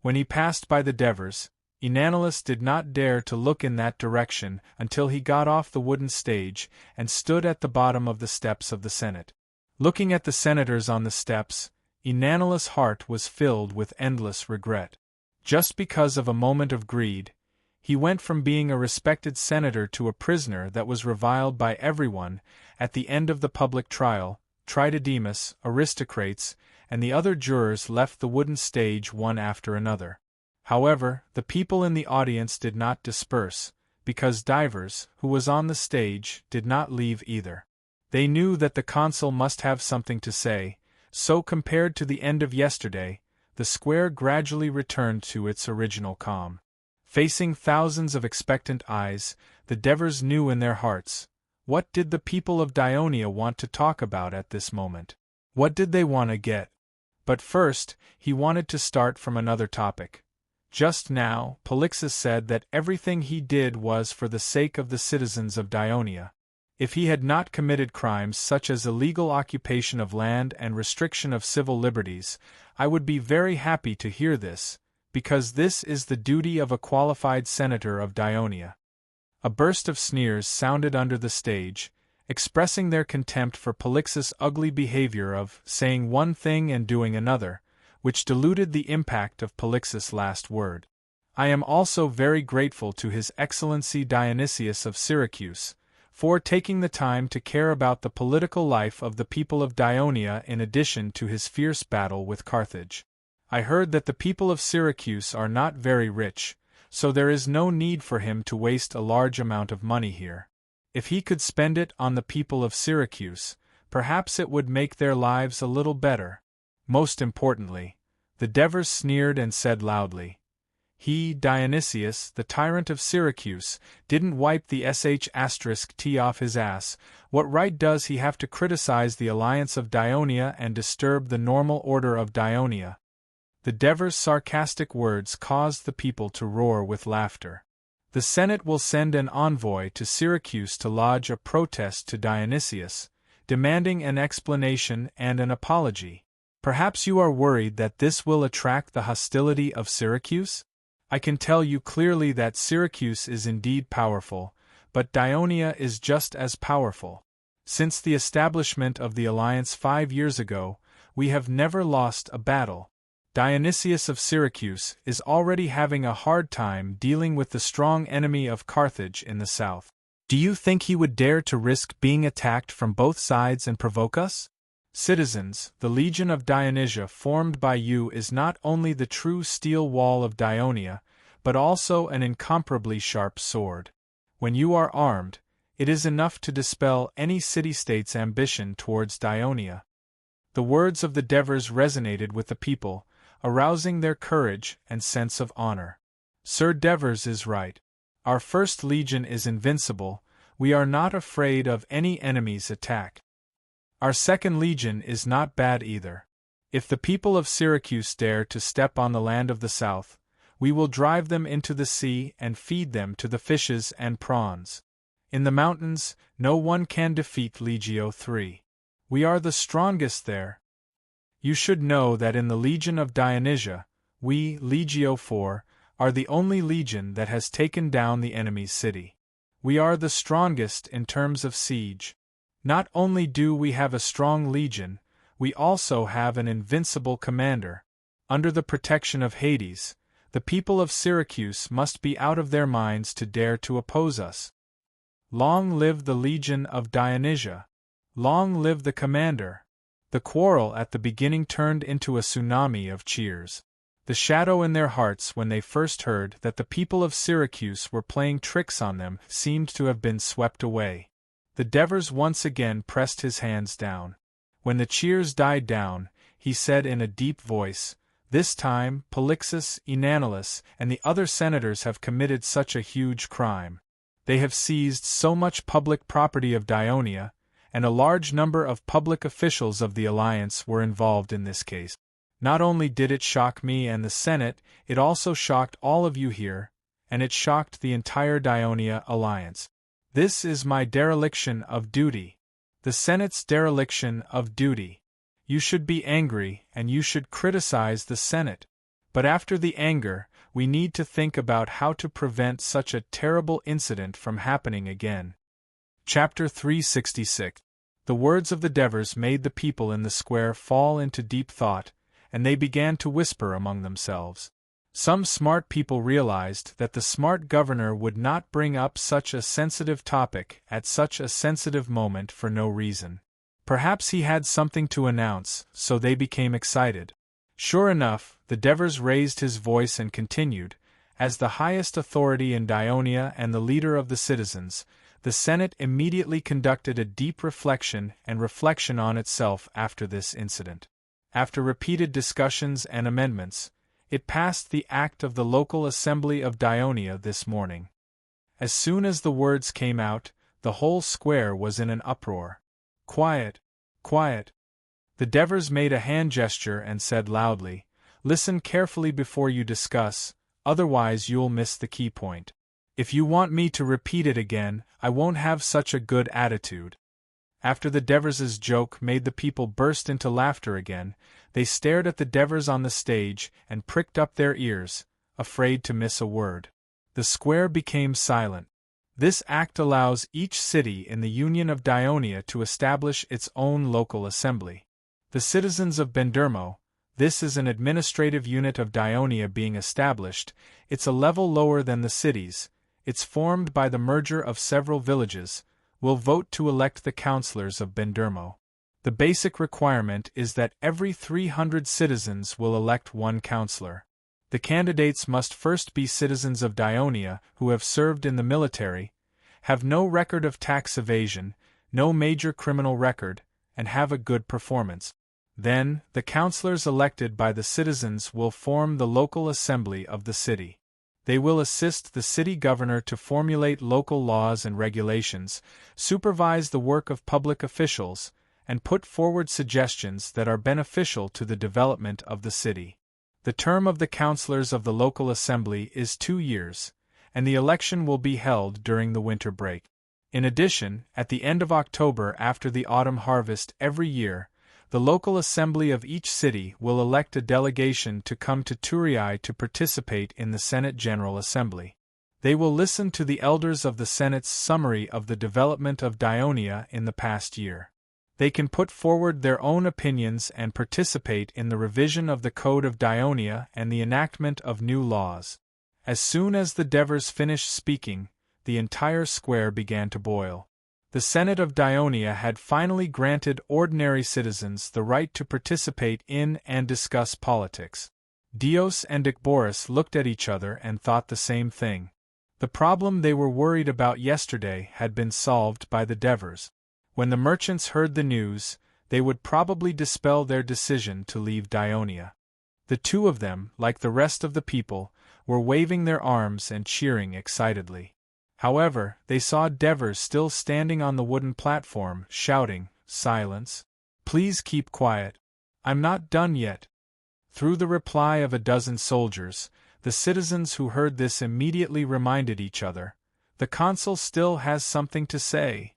Speaker 1: When he passed by the Devers, Enanilus did not dare to look in that direction until he got off the wooden stage and stood at the bottom of the steps of the Senate. Looking at the senators on the steps, Enanilus' heart was filled with endless regret. Just because of a moment of greed, he went from being a respected senator to a prisoner that was reviled by everyone. At the end of the public trial, Tritodemus, Aristocrates, and the other jurors left the wooden stage one after another. However, the people in the audience did not disperse, because Divers, who was on the stage, did not leave either. They knew that the consul must have something to say, so compared to the end of yesterday, the square gradually returned to its original calm. Facing thousands of expectant eyes, the Devers knew in their hearts, what did the people of Dionia want to talk about at this moment? What did they want to get? But first, he wanted to start from another topic. Just now, Polixus said that everything he did was for the sake of the citizens of Dionia. If he had not committed crimes such as illegal occupation of land and restriction of civil liberties, I would be very happy to hear this, because this is the duty of a qualified senator of Dionia. A burst of sneers sounded under the stage, expressing their contempt for Polixus' ugly behavior of saying one thing and doing another, which diluted the impact of Polixus' last word. I am also very grateful to His Excellency Dionysius of Syracuse, for taking the time to care about the political life of the people of Dionia in addition to his fierce battle with Carthage. I heard that the people of Syracuse are not very rich, so there is no need for him to waste a large amount of money here. If he could spend it on the people of Syracuse, perhaps it would make their lives a little better. Most importantly, the Devers sneered and said loudly, "He, Dionysius, the tyrant of Syracuse, didn't wipe the sh*t off his ass. What right does he have to criticize the alliance of Dionia and disturb the normal order of Dionia?" The Devers' sarcastic words caused the people to roar with laughter. The Senate will send an envoy to Syracuse to lodge a protest to Dionysius, demanding an explanation and an apology. Perhaps you are worried that this will attract the hostility of Syracuse? I can tell you clearly that Syracuse is indeed powerful, but Dionia is just as powerful. Since the establishment of the alliance 5 years ago, we have never lost a battle. Dionysius of Syracuse is already having a hard time dealing with the strong enemy of Carthage in the south. Do you think he would dare to risk being attacked from both sides and provoke us? Citizens, the Legion of Dionysia formed by you is not only the true steel wall of Dionia, but also an incomparably sharp sword. When you are armed, it is enough to dispel any city-state's ambition towards Dionia. The words of the Devers resonated with the people, arousing their courage and sense of honor. Sir Devers is right. Our first legion is invincible, we are not afraid of any enemy's attack. Our second legion is not bad either. If the people of Syracuse dare to step on the land of the south, we will drive them into the sea and feed them to the fishes and prawns. In the mountains, no one can defeat Legio III. We are the strongest there. You should know that in the Legion of Dionysia, we, Legio IV, are the only legion that has taken down the enemy's city. We are the strongest in terms of siege. Not only do we have a strong legion, we also have an invincible commander. Under the protection of Hades, The people of Syracuse must be out of their minds to dare to oppose us. Long live the Legion of Dionysia! Long live the commander! The quarrel at the beginning turned into a tsunami of cheers. The shadow in their hearts when they first heard that the people of Syracuse were playing tricks on them seemed to have been swept away. The Devers once again pressed his hands down. When the cheers died down, he said in a deep voice, "This time, Polixus, Enanilus, and the other senators have committed such a huge crime. They have seized so much public property of Dionia, and a large number of public officials of the alliance were involved in this case. Not only did it shock me and the Senate, it also shocked all of you here, and it shocked the entire Dionia alliance. This is my dereliction of duty. The Senate's dereliction of duty. You should be angry, and you should criticize the Senate. But after the anger, we need to think about how to prevent such a terrible incident from happening again." Chapter 366. The words of the Devers made the people in the square fall into deep thought, and they began to whisper among themselves. Some smart people realized that the smart governor would not bring up such a sensitive topic at such a sensitive moment for no reason. Perhaps he had something to announce, so they became excited. Sure enough, the Devers raised his voice and continued, "As the highest authority in Dionia and the leader of the citizens, the Senate immediately conducted a deep reflection on itself after this incident. After repeated discussions and amendments, it passed the Act of the Local Assembly of Dionia this morning." As soon as the words came out, the whole square was in an uproar. "Quiet! Quiet!" The Devers made a hand gesture and said loudly, "Listen carefully before you discuss, otherwise you'll miss the key point. If you want me to repeat it again, I won't have such a good attitude." After the Devers' joke made the people burst into laughter again, they stared at the Devers on the stage and pricked up their ears, afraid to miss a word. The square became silent. This act allows each city in the Union of Dionia to establish its own local assembly. The citizens of Bendermo, this is an administrative unit of Dionia being established, it's a level lower than the cities, it's formed by the merger of several villages, will vote to elect the councillors of Bendermo. The basic requirement is that every 300 citizens will elect one councillor. The candidates must first be citizens of Dionia who have served in the military, have no record of tax evasion, no major criminal record, and have a good performance. Then, the councillors elected by the citizens will form the local assembly of the city. They will assist the city governor to formulate local laws and regulations, supervise the work of public officials, and put forward suggestions that are beneficial to the development of the city. The term of the councillors of the local assembly is 2 years, and the election will be held during the winter break. In addition, at the end of October after the autumn harvest every year, the local assembly of each city will elect a delegation to come to Turii to participate in the Senate General Assembly. They will listen to the elders of the Senate's summary of the development of Dionia in the past year. They can put forward their own opinions and participate in the revision of the Code of Dionia and the enactment of new laws. As soon as the Devers finished speaking, the entire square began to boil. The Senate of Dionia had finally granted ordinary citizens the right to participate in and discuss politics. Dios and Icboris looked at each other and thought the same thing. The problem they were worried about yesterday had been solved by the Devers. When the merchants heard the news, they would probably dispel their decision to leave Dionia. The two of them, like the rest of the people, were waving their arms and cheering excitedly. However, they saw Devers still standing on the wooden platform, shouting, "Silence! Please keep quiet. I'm not done yet." Through the reply of a dozen soldiers, the citizens who heard this immediately reminded each other, "The consul still has something to say."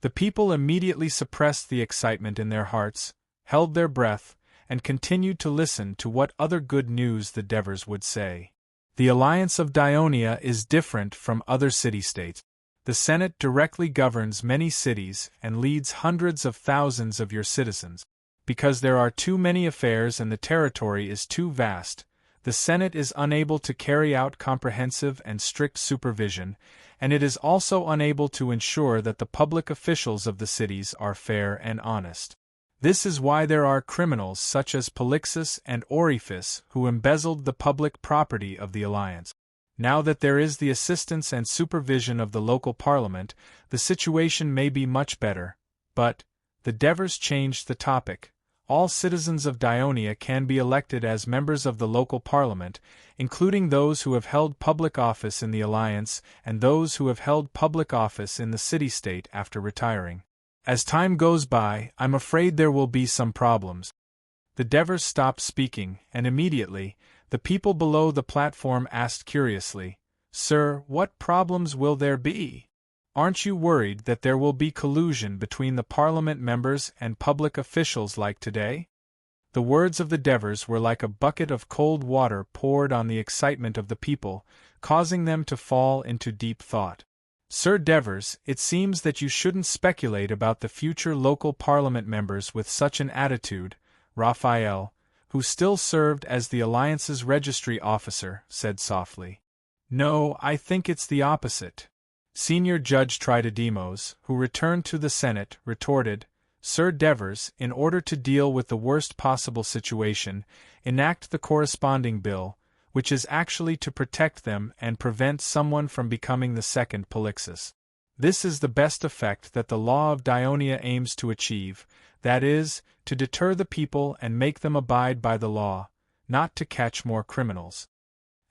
Speaker 1: The people immediately suppressed the excitement in their hearts, held their breath, and continued to listen to what other good news the Devers would say. The alliance of Dionia is different from other city-states. The Senate directly governs many cities and leads hundreds of thousands of your citizens. Because there are too many affairs and the territory is too vast, The Senate is unable to carry out comprehensive and strict supervision, and it is also unable to ensure that the public officials of the cities are fair and honest. This is why there are criminals such as Polixus and Orifice who embezzled the public property of the Alliance. Now that there is the assistance and supervision of the local parliament, the situation may be much better, but the Devers changed the topic. All citizens of Dionia can be elected as members of the local parliament, including those who have held public office in the Alliance and those who have held public office in the city-state after retiring. As time goes by, I'm afraid there will be some problems. The Devers stopped speaking, and immediately, the people below the platform asked curiously, "Sir, what problems will there be? Aren't you worried that there will be collusion between the parliament members and public officials like today?" The words of the Devers were like a bucket of cold water poured on the excitement of the people, causing them to fall into deep thought. "Sir Devers, it seems that you shouldn't speculate about the future local parliament members with such an attitude," Raphael, who still served as the Alliance's registry officer, said softly. "No, I think it's the opposite." Senior Judge Tridademos, who returned to the Senate, retorted, "Sir Devers, in order to deal with the worst possible situation, enact the corresponding bill, which is actually to protect them and prevent someone from becoming the second Polixus. This is the best effect that the law of Dionia aims to achieve, that is, to deter the people and make them abide by the law, not to catch more criminals."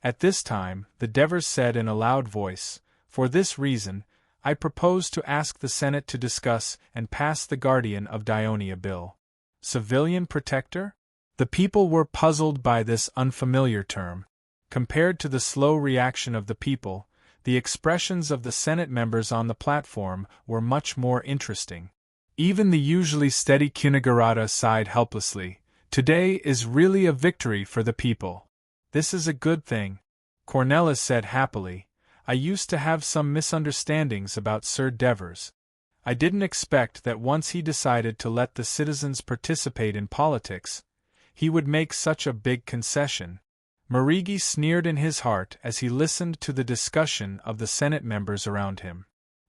Speaker 1: At this time, the Devers said in a loud voice, "For this reason, I propose to ask the Senate to discuss and pass the Guardian of Dionia bill." Civilian protector? The people were puzzled by this unfamiliar term. Compared to the slow reaction of the people, the expressions of the Senate members on the platform were much more interesting. Even the usually steady Cunigarata sighed helplessly. "Today is really a victory for the people. This is a good thing," Cornelis said happily. "I used to have some misunderstandings about Sir Devers. I didn't expect that once he decided to let the citizens participate in politics, he would make such a big concession." Marigi sneered in his heart as he listened to the discussion of the Senate members around him.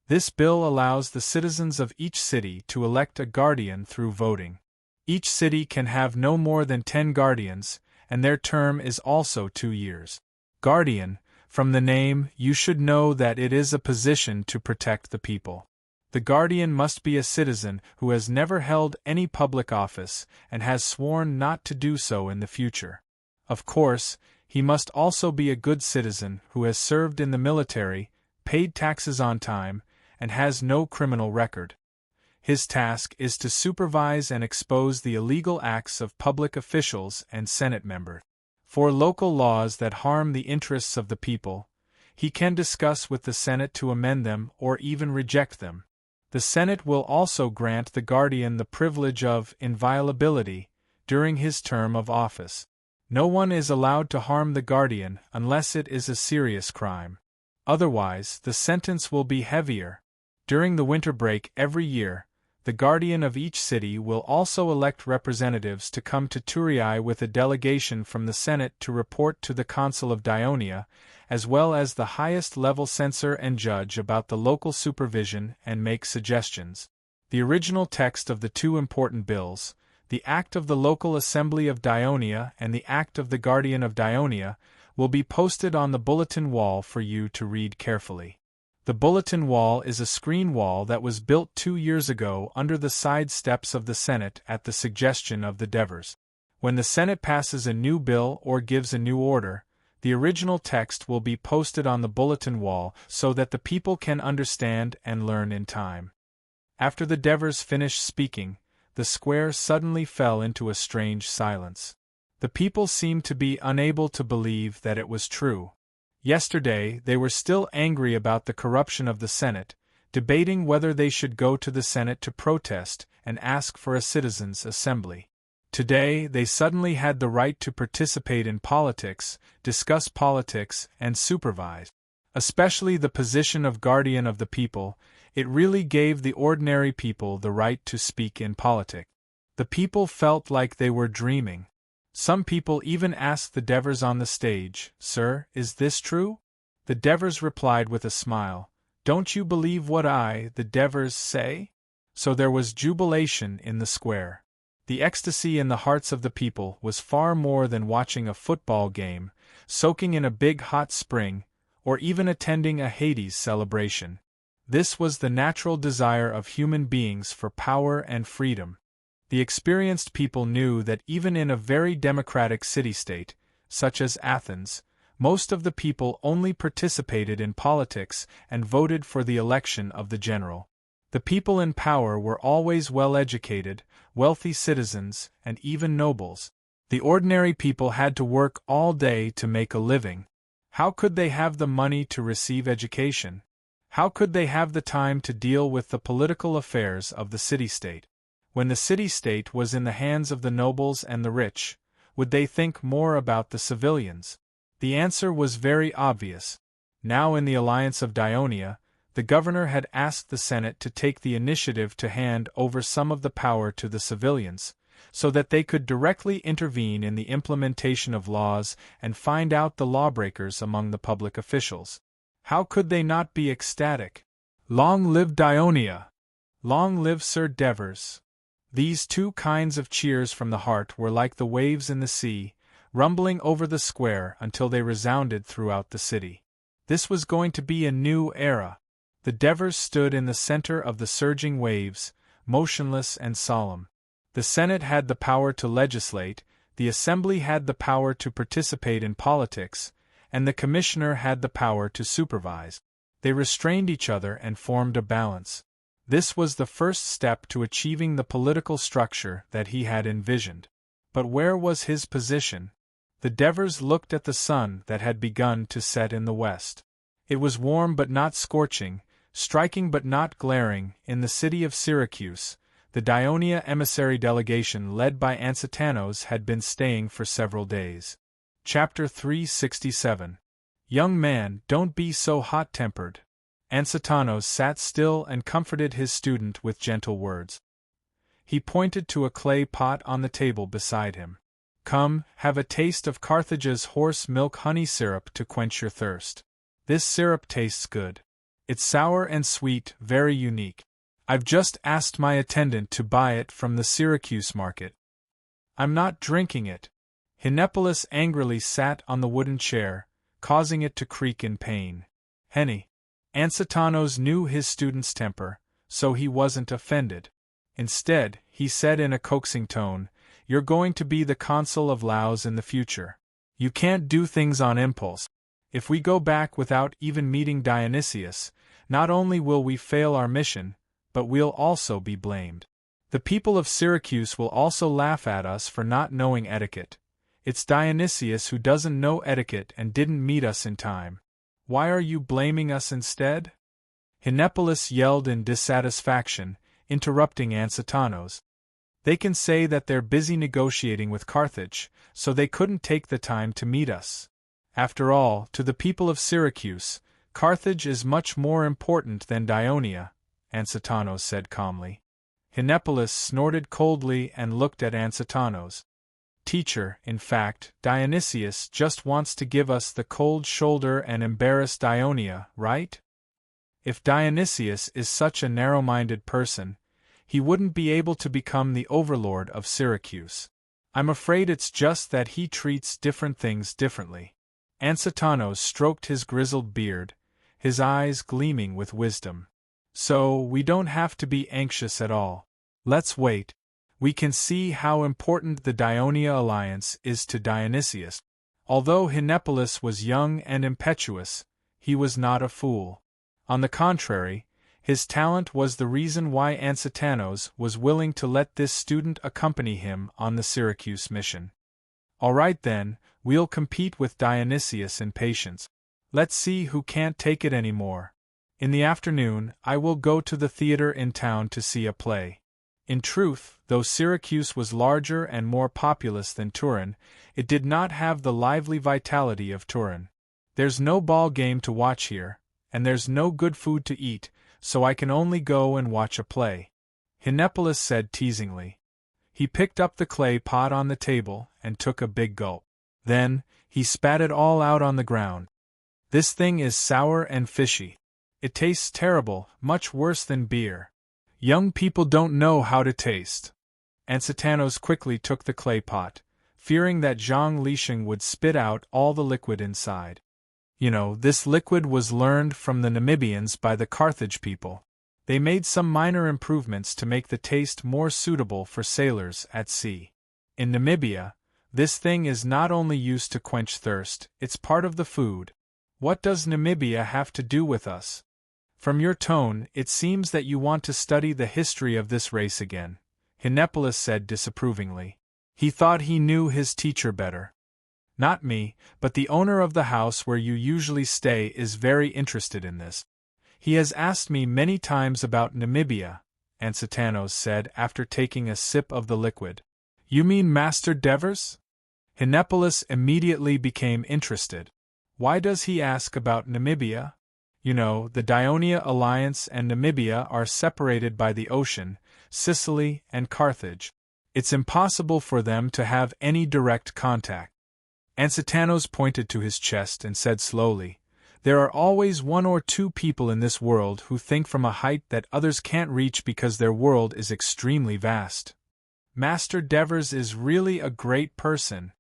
Speaker 1: This bill allows the citizens of each city to elect a guardian through voting. Each city can have no more than 10 guardians, and their term is also 2 years. Guardian, from the name, you should know that it is a position to protect the people. The guardian must be a citizen who has never held any public office and has sworn not to do so in the future. Of course, he must also be a good citizen who has served in the military, paid taxes on time, and has no criminal record. His task is to supervise and expose the illegal acts of public officials and Senate members. For local laws that harm the interests of the people, he can discuss with the Senate to amend them or even reject them. The Senate will also grant the guardian the privilege of inviolability during his term of office. No one is allowed to harm the guardian unless it is a serious crime. Otherwise, the sentence will be heavier. During the winter break every year, the guardian of each city will also elect representatives to come to Turii with a delegation from the Senate to report to the Council of Dionia, as well as the highest-level censor and judge about the local supervision and make suggestions. The original text of the 2 important bills, the Act of the Local Assembly of Dionia and the Act of the Guardian of Dionia, will be posted on the bulletin wall for you to read carefully. The bulletin wall is a screen wall that was built 2 years ago under the side steps of the Senate at the suggestion of the Devers. When the Senate passes a new bill or gives a new order, the original text will be posted on the bulletin wall so that the people can understand and learn in time. After the Devers finished speaking, the square suddenly fell into a strange silence. The people seemed to be unable to believe that it was true. Yesterday, they were still angry about the corruption of the Senate, debating whether they should go to the Senate to protest and ask for a citizens' assembly. Today, they suddenly had the right to participate in politics, discuss politics, and supervise. Especially the position of guardian of the people, it really gave the ordinary people the right to speak in politics. The people felt like they were dreaming. Some people even asked the Devers on the stage, "Sir, is this true?" The Devers replied with a smile, "Don't you believe what I, the Devers, say?" So there was jubilation in the square. The ecstasy in the hearts of the people was far more than watching a football game, soaking in a big hot spring, or even attending a Hades celebration. This was the natural desire of human beings for power and freedom. The experienced people knew that even in a very democratic city-state, such as Athens, most of the people only participated in politics and voted for the election of the general. The people in power were always well-educated, wealthy citizens, and even nobles. The ordinary people had to work all day to make a living. How could they have the money to receive education? How could they have the time to deal with the political affairs of the city-state? When the city-state was in the hands of the nobles and the rich, would they think more about the civilians? The answer was very obvious. Now in the alliance of Dionia, the governor had asked the Senate to take the initiative to hand over some of the power to the civilians, so that they could directly intervene in the implementation of laws and find out the lawbreakers among the public officials. How could they not be ecstatic? Long live Dionia! Long live Sir Devers! These two kinds of cheers from the heart were like the waves in the sea, rumbling over the square until they resounded throughout the city. This was going to be a new era. The Devers stood in the center of the surging waves, motionless and solemn. The Senate had the power to legislate, the Assembly had the power to participate in politics, and the Commissioner had the power to supervise. They restrained each other and formed a balance. This was the first step to achieving the political structure that he had envisioned. But where was his position? The Devers looked at the sun that had begun to set in the west. It was warm but not scorching, striking but not glaring. In the city of Syracuse, the Dionia emissary delegation led by Ansitanos had been staying for several days. Chapter 367. Young man, don't be so hot-tempered. Ansitanos sat still and comforted his student with gentle words. He pointed to a clay pot on the table beside him. Come, have a taste of Carthage's horse milk honey syrup to quench your thirst. This syrup tastes good. It's sour and sweet, very unique. I've just asked my attendant to buy it from the Syracuse market. I'm not drinking it. Hinepolis angrily sat on the wooden chair, causing it to creak in pain. Henny. Ansitanos knew his student's temper, so he wasn't offended. Instead, he said in a coaxing tone, "You're going to be the consul of Laos in the future. You can't do things on impulse. If we go back without even meeting Dionysius, not only will we fail our mission, but we'll also be blamed. The people of Syracuse will also laugh at us for not knowing etiquette. It's Dionysius who doesn't know etiquette and didn't meet us in time. Why are you blaming us instead?" Hinepolis yelled in dissatisfaction, interrupting Ansitanos. "They can say that they're busy negotiating with Carthage, so they couldn't take the time to meet us. After all, to the people of Syracuse, Carthage is much more important than Dionia," Ansitanos said calmly. Hinepolis snorted coldly and looked at Ansitanos. "Teacher, in fact, Dionysius just wants to give us the cold shoulder and embarrass Dionia, right? If Dionysius is such a narrow-minded person, he wouldn't be able to become the overlord of Syracuse. I'm afraid it's just that he treats different things differently." Ansitanos stroked his grizzled beard, his eyes gleaming with wisdom. "So, we don't have to be anxious at all. Let's wait. We can see how important the Dionia alliance is to Dionysius." Although Hinepolis was young and impetuous, he was not a fool. On the contrary, his talent was the reason why Ansitanos was willing to let this student accompany him on the Syracuse mission. "All right then, we'll compete with Dionysius in patience. Let's see who can't take it anymore. In the afternoon, I will go to the theater in town to see a play." In truth, though Syracuse was larger and more populous than Turin, it did not have the lively vitality of Turin. "There's no ball game to watch here, and there's no good food to eat, so I can only go and watch a play," Hinepolis said teasingly. He picked up the clay pot on the table and took a big gulp. Then, he spat it all out on the ground. This thing is sour and fishy. It tastes terrible, much worse than beer. Young people don't know how to taste. Ansatanos quickly took the clay pot, fearing that Zhang Lisheng would spit out all the liquid inside. This liquid was learned from the Namibians by the Carthage people. They made some minor improvements to make the taste more suitable for sailors at sea. In Namibia, this thing is not only used to quench thirst, it's part of the food. What does Namibia have to do with us? From your tone, it seems that you want to study the history of this race again, Hinepolis said disapprovingly. He thought he knew his teacher better. Not me, but the owner of the house where you usually stay is very interested in this. He has asked me many times about Namibia, Ansatanos said after taking a sip of the liquid. You mean Master Devers? Hinepolis immediately became interested. Why does he ask about Namibia? The Dionia Alliance and Namibia are separated by the ocean, Sicily and Carthage. It's impossible for them to have any direct contact. Ansatanos pointed to his chest and said slowly, There are always one or two people in this world who think from a height that others can't reach because their world is extremely vast. Master Devers is really a great person,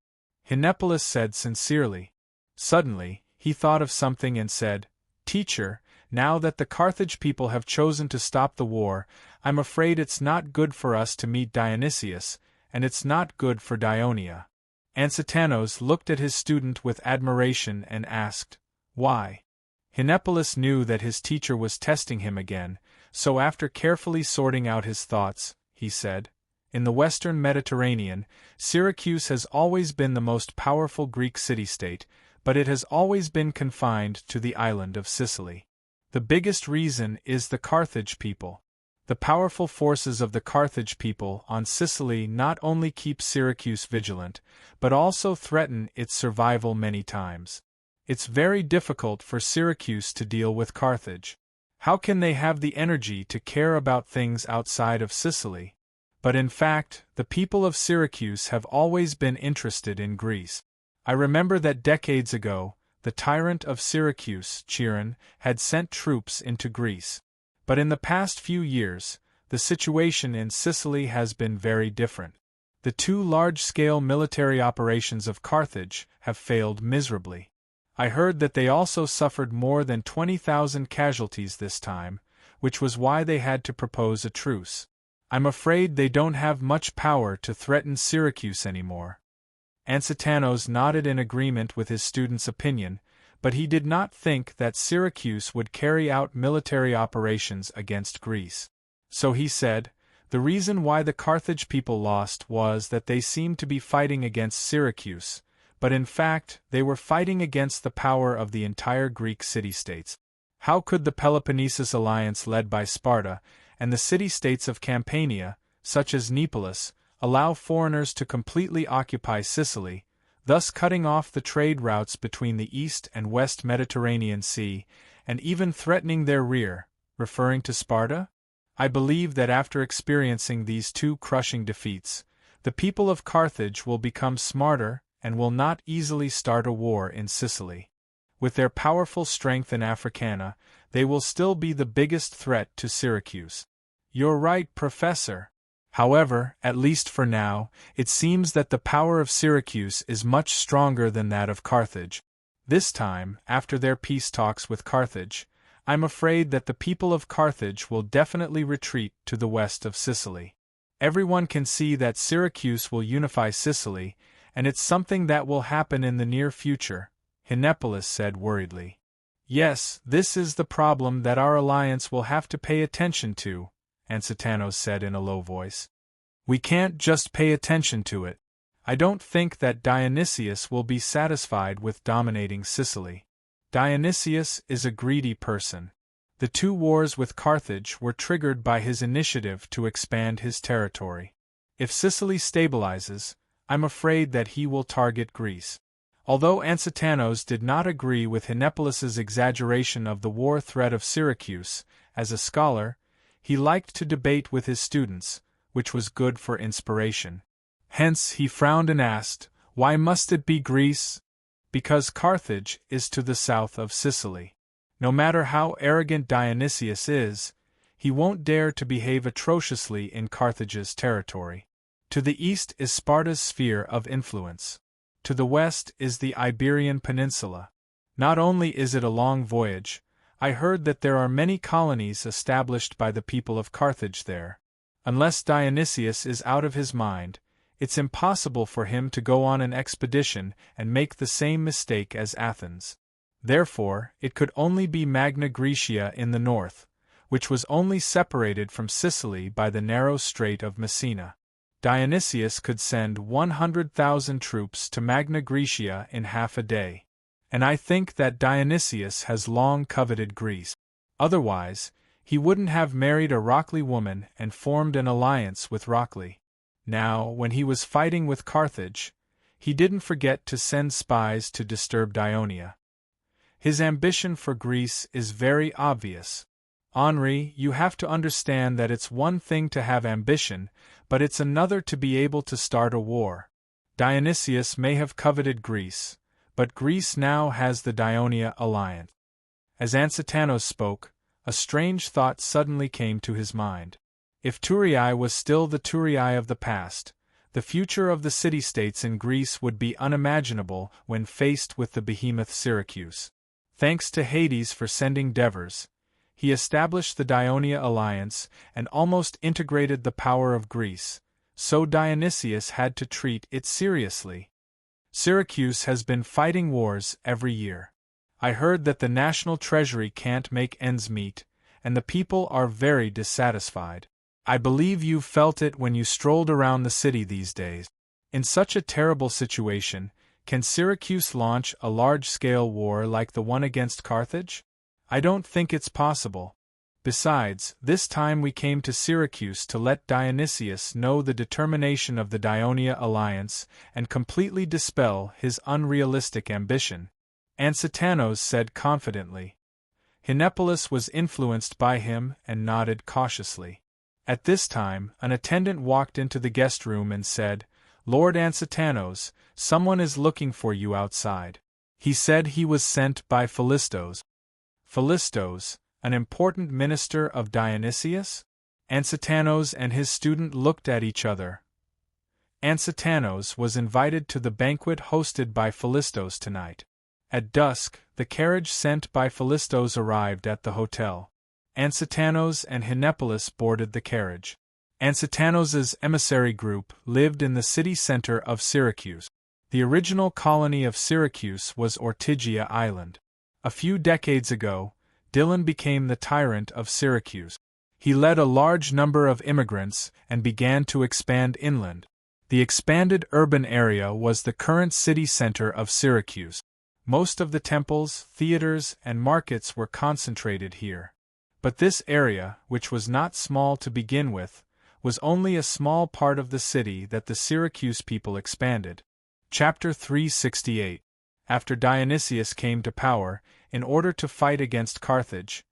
Speaker 1: Hinepolis said sincerely. Suddenly, he thought of something and said, Teacher, now that the Carthage people have chosen to stop the war, I'm afraid it's not good for us to meet Dionysius, and it's not good for Dionia. Ansatanos looked at his student with admiration and asked, Why? Hinepolis knew that his teacher was testing him again, so after carefully sorting out his thoughts, he said, In the western Mediterranean, Syracuse has always been the most powerful Greek city-state, but it has always been confined to the island of Sicily. The biggest reason is the Carthage people. The powerful forces of the Carthage people on Sicily not only keep Syracuse vigilant, but also threaten its survival many times. It's very difficult for Syracuse to deal with Carthage. How can they have the energy to care about things outside of Sicily? But in fact, the people of Syracuse have always been interested in Greece. I remember that decades ago, the tyrant of Syracuse, Chiron, had sent troops into Greece. But in the past few years, the situation in Sicily has been very different. The two large-scale military operations of Carthage have failed miserably. I heard that they also suffered more than 20,000 casualties this time, which was why they had to propose a truce. I'm afraid they don't have much power to threaten Syracuse anymore. Ansatanos nodded in agreement with his student's opinion, but he did not think that Syracuse would carry out military operations against Greece. So he said, the reason why the Carthage people lost was that they seemed to be fighting against Syracuse, but in fact they were fighting against the power of the entire Greek city-states. How could the Peloponnesus alliance led by Sparta and the city-states of Campania, such as Neapolis, allow foreigners to completely occupy Sicily, thus cutting off the trade routes between the East and West Mediterranean Sea, and even threatening their rear, referring to Sparta? I believe that after experiencing these two crushing defeats, the people of Carthage will become smarter and will not easily start a war in Sicily. With their powerful strength in Africana, they will still be the biggest threat to Syracuse. You're right, Professor. However, at least for now, it seems that the power of Syracuse is much stronger than that of Carthage. This time, after their peace talks with Carthage, I'm afraid that the people of Carthage will definitely retreat to the west of Sicily. Everyone can see that Syracuse will unify Sicily, and it's something that will happen in the near future, Hinepolis said worriedly. Yes, this is the problem that our alliance will have to pay attention to, Ansatanos said in a low voice. We can't just pay attention to it. I don't think that Dionysius will be satisfied with dominating Sicily. Dionysius is a greedy person. The two wars with Carthage were triggered by his initiative to expand his territory. If Sicily stabilizes, I'm afraid that he will target Greece. Although Ansatanos did not agree with Hinepolis's exaggeration of the war threat of Syracuse, as a scholar, he liked to debate with his students, which was good for inspiration. Hence he frowned and asked, "Why must it be Greece?" "Because Carthage is to the south of Sicily. No matter how arrogant Dionysius is, he won't dare to behave atrociously in Carthage's territory. To the east is Sparta's sphere of influence. To the west is the Iberian Peninsula. Not only is it a long voyage, I heard that there are many colonies established by the people of Carthage there. Unless Dionysius is out of his mind, it's impossible for him to go on an expedition and make the same mistake as Athens. Therefore, it could only be Magna Graecia in the north, which was only separated from Sicily by the narrow Strait of Messina. Dionysius could send 100,000 troops to Magna Graecia in half a day. And I think that Dionysius has long coveted Greece. Otherwise, he wouldn't have married a Rockley woman and formed an alliance with Rockley. Now, when he was fighting with Carthage, he didn't forget to send spies to disturb Dionia. His ambition for Greece is very obvious. Henri, you have to understand that it's one thing to have ambition, but it's another to be able to start a war. Dionysius may have coveted Greece, but Greece now has the Dionia alliance. As Ansitanos spoke, a strange thought suddenly came to his mind. If Thurii was still the Thurii of the past, the future of the city-states in Greece would be unimaginable when faced with the behemoth Syracuse. Thanks to Hades for sending Devers, he established the Dionia alliance and almost integrated the power of Greece, so Dionysius had to treat it seriously. Syracuse has been fighting wars every year. I heard that the national treasury can't make ends meet, and the people are very dissatisfied. I believe you've felt it when you strolled around the city these days. In such a terrible situation, can Syracuse launch a large-scale war like the one against Carthage? I don't think it's possible. Besides, this time we came to Syracuse to let Dionysius know the determination of the Dionia alliance and completely dispel his unrealistic ambition, Ansitanos said confidently. Hinepolis was influenced by him and nodded cautiously. At this time, an attendant walked into the guest room and said, "Lord Ansitanos, someone is looking for you outside." He said he was sent by Philistos. Philistos, an important minister of Dionysius? Ansitanos and his student looked at each other. Ansitanos was invited to the banquet hosted by Philistos tonight. At dusk, the carriage sent by Philistos arrived at the hotel. Ansitanos and Hinepolis boarded the carriage. Ansitanos's emissary group lived in the city center of Syracuse. The original colony of Syracuse was Ortygia Island. A few decades ago, Dylan became the tyrant of Syracuse. He led a large number of immigrants and began to expand inland. The expanded urban area was the current city center of Syracuse. Most of the temples, theaters, and markets were concentrated here. But this area, which was not small to begin with, was only a small part of the city that the Syracuse people expanded. Chapter 368. After Dionysius came to power, in order to fight against Carthage,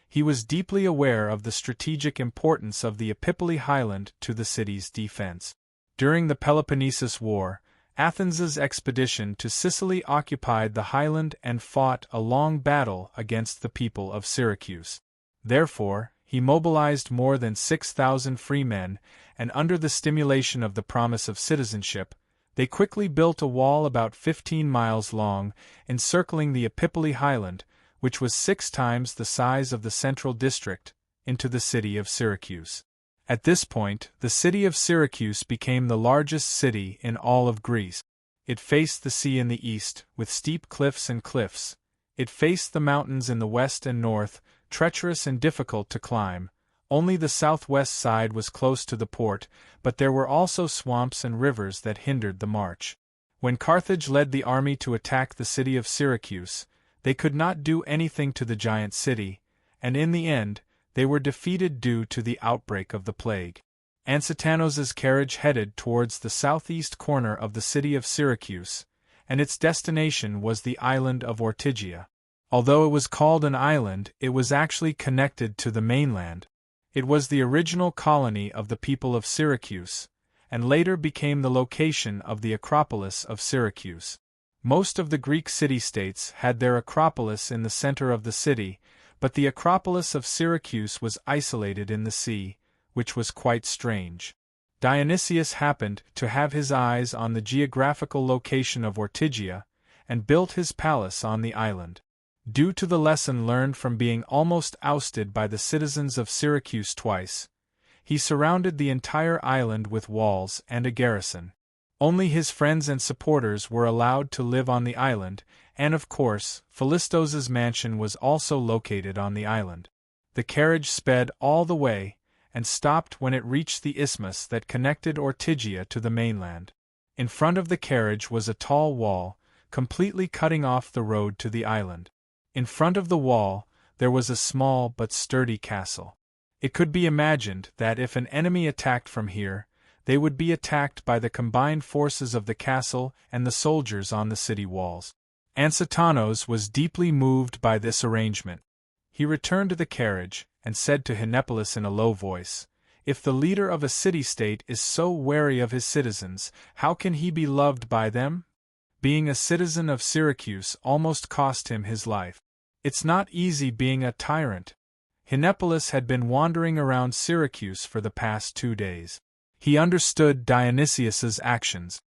Speaker 1: he was deeply aware of the strategic importance of the Epipoli highland to the city's defense. During the Peloponnesus War, Athens's expedition to Sicily occupied the highland and fought a long battle against the people of Syracuse. Therefore, he mobilized more than 6,000 free men, and under the stimulation of the promise of citizenship, they quickly built a wall about 15 miles long, encircling the Epipoli highland, which was 6 times the size of the central district, into the city of Syracuse. At this point, the city of Syracuse became the largest city in all of Greece. It faced the sea in the east, with steep cliffs and cliffs. It faced the mountains in the west and north, treacherous and difficult to climb. Only the southwest side was close to the port, but there were also swamps and rivers that hindered the march. When Carthage led the army to attack the city of Syracuse, they could not do anything to the giant city, and in the end, they were defeated due to the outbreak of the plague. Ansitanos's carriage headed towards the southeast corner of the city of Syracuse, and its destination was the island of Ortygia. Although it was called an island, it was actually connected to the mainland. It was the original colony of the people of Syracuse, and later became the location of the Acropolis of Syracuse. Most of the Greek city-states had their Acropolis in the center of the city, but the Acropolis of Syracuse was isolated in the sea, which was quite strange. Dionysius happened to have his eyes on the geographical location of Ortygia, and built his palace on the island. Due to the lesson learned from being almost ousted by the citizens of Syracuse twice, he surrounded the entire island with walls and a garrison. Only his friends and supporters were allowed to live on the island, and of course, Philistos's mansion was also located on the island. The carriage sped all the way, and stopped when it reached the isthmus that connected Ortygia to the mainland. In front of the carriage was a tall wall, completely cutting off the road to the island. In front of the wall, there was a small but sturdy castle. It could be imagined that if an enemy attacked from here, they would be attacked by the combined forces of the castle and the soldiers on the city walls. Ansitanos was deeply moved by this arrangement. He returned to the carriage, and said to Hinepolis in a low voice, "If the leader of a city-state is so wary of his citizens, how can he be loved by them? Being a citizen of Syracuse almost cost him his life. It's not easy being a tyrant." Hinepolis had been wandering around Syracuse for the past 2 days. He understood Dionysius's actions.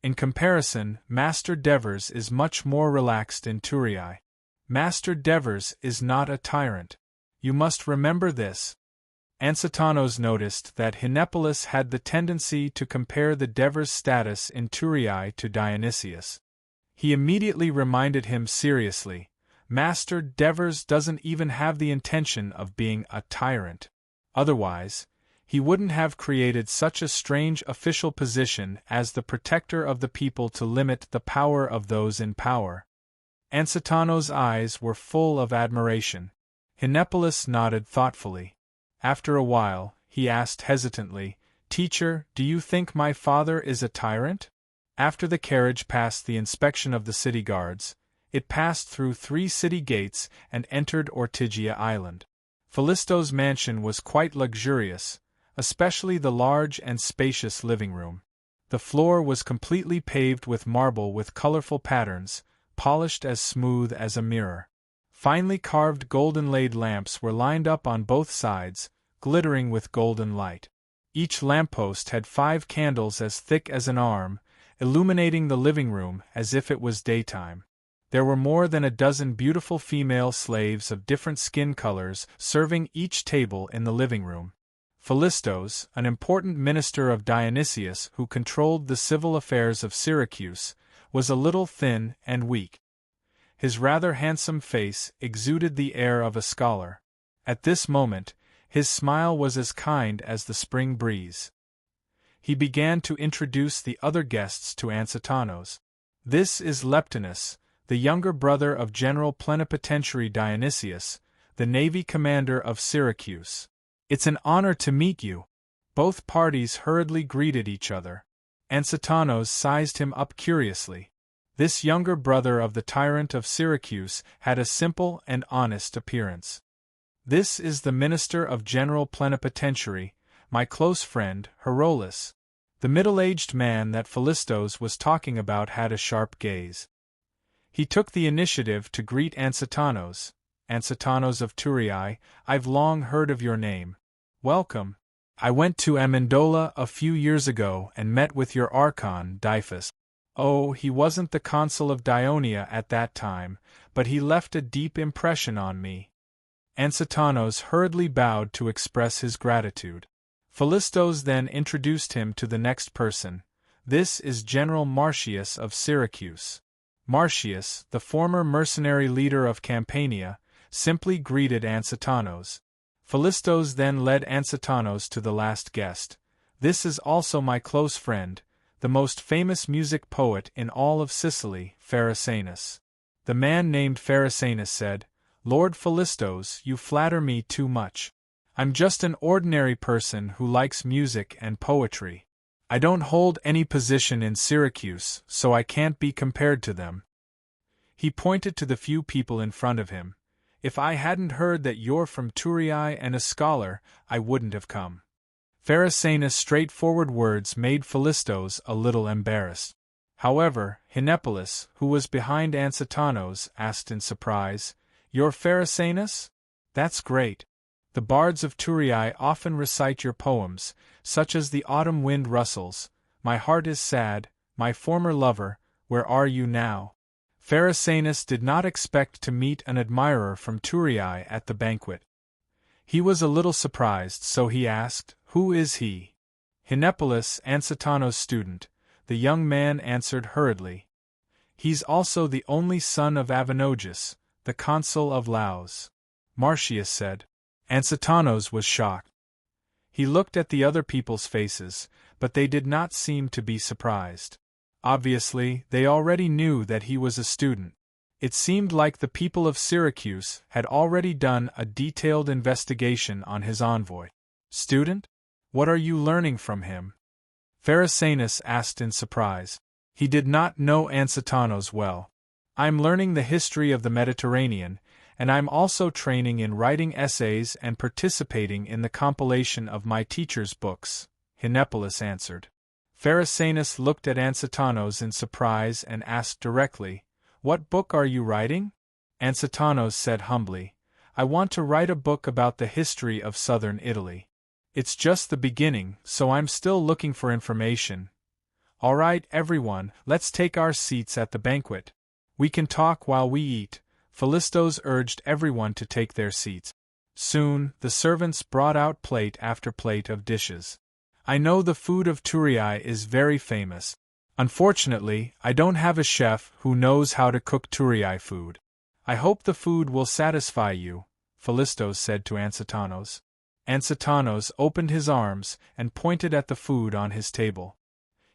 Speaker 1: In comparison, Master Devers is much more relaxed in Thurii. Master Devers is not a tyrant. You must remember this. Ansitanos noticed that Hinepolis had the tendency to compare the Devers' status in Thurii to Dionysius. He immediately reminded him seriously, "Master Devers doesn't even have the intention of being a tyrant. Otherwise, he wouldn't have created such a strange official position as the protector of the people to limit the power of those in power." Ansitanos' eyes were full of admiration. Hinepolis nodded thoughtfully. After a while, he asked hesitantly, "Teacher, do you think my father is a tyrant?" After the carriage passed the inspection of the city guards, it passed through 3 city gates and entered Ortygia Island. Philistos' mansion was quite luxurious, especially the large and spacious living room. The floor was completely paved with marble with colorful patterns, polished as smooth as a mirror. Finely carved golden-laid lamps were lined up on both sides, glittering with golden light. Each lamppost had 5 candles as thick as an arm, illuminating the living room as if it was daytime. There were more than a dozen beautiful female slaves of different skin colors serving each table in the living room. Philistos, an important minister of Dionysius who controlled the civil affairs of Syracuse, was a little thin and weak. His rather handsome face exuded the air of a scholar. At this moment, his smile was as kind as the spring breeze. He began to introduce the other guests to Ansitanos. "This is Leptinus, the younger brother of General Plenipotentiary Dionysius, the navy commander of Syracuse. It's an honor to meet you." Both parties hurriedly greeted each other. Ansitanos sized him up curiously. This younger brother of the tyrant of Syracuse had a simple and honest appearance. "This is the minister of General Plenipotentiary, my close friend, Herolas." The middle-aged man that Philistos was talking about had a sharp gaze. He took the initiative to greet Ansitanos. "Ansitanos of Thurii, I've long heard of your name. Welcome. I went to Amendola a few years ago and met with your archon, Diphas. Oh, he wasn't the consul of Dionia at that time, but he left a deep impression on me." Ansitanos hurriedly bowed to express his gratitude. Philistos then introduced him to the next person. "This is General Marcius of Syracuse." Marcius, the former mercenary leader of Campania, simply greeted Ansitanos. Philistos then led Ansitanos to the last guest. "This is also my close friend, the most famous music poet in all of Sicily, Pharisanus." The man named Pharisanus said, "Lord Philistos, you flatter me too much. I'm just an ordinary person who likes music and poetry. I don't hold any position in Syracuse, so I can't be compared to them." He pointed to the few people in front of him. If I hadn't heard that you're from Turiae and a scholar, I wouldn't have come. Pharisaius' straightforward words made Philistos a little embarrassed. However, Hinepolis, who was behind Ansatanos, asked in surprise, "You're Pharisaius? That's great. The bards of Turiae often recite your poems, such as the autumn wind rustles, my heart is sad, my former lover, where are you now?" Pharisaius did not expect to meet an admirer from Turiae at the banquet. He was a little surprised, so he asked, "Who is he?" "Hinepolis, Ansatanos' student," the young man answered hurriedly. "He's also the only son of Avinogus, the consul of Laos," Marcius said. Ansatanos was shocked. He looked at the other people's faces, but they did not seem to be surprised. Obviously, they already knew that he was a student. It seemed like the people of Syracuse had already done a detailed investigation on his envoy. "Student? What are you learning from him?" Pharisaius asked in surprise. He did not know Ansatanos well. "I'm learning the history of the Mediterranean, and I'm also training in writing essays and participating in the compilation of my teacher's books," Hinepolis answered. Pharisaius looked at Ansatanos in surprise and asked directly, "What book are you writing?" Ansatanos said humbly, "I want to write a book about the history of southern Italy. It's just the beginning, so I'm still looking for information. All right, everyone, let's take our seats at the banquet. We can talk while we eat." Philistos urged everyone to take their seats. Soon, the servants brought out plate after plate of dishes. "I know the food of Turiae is very famous. Unfortunately, I don't have a chef who knows how to cook Turiae food. I hope the food will satisfy you," Philistos said to Ansatanos. Ansatanos opened his arms and pointed at the food on his table.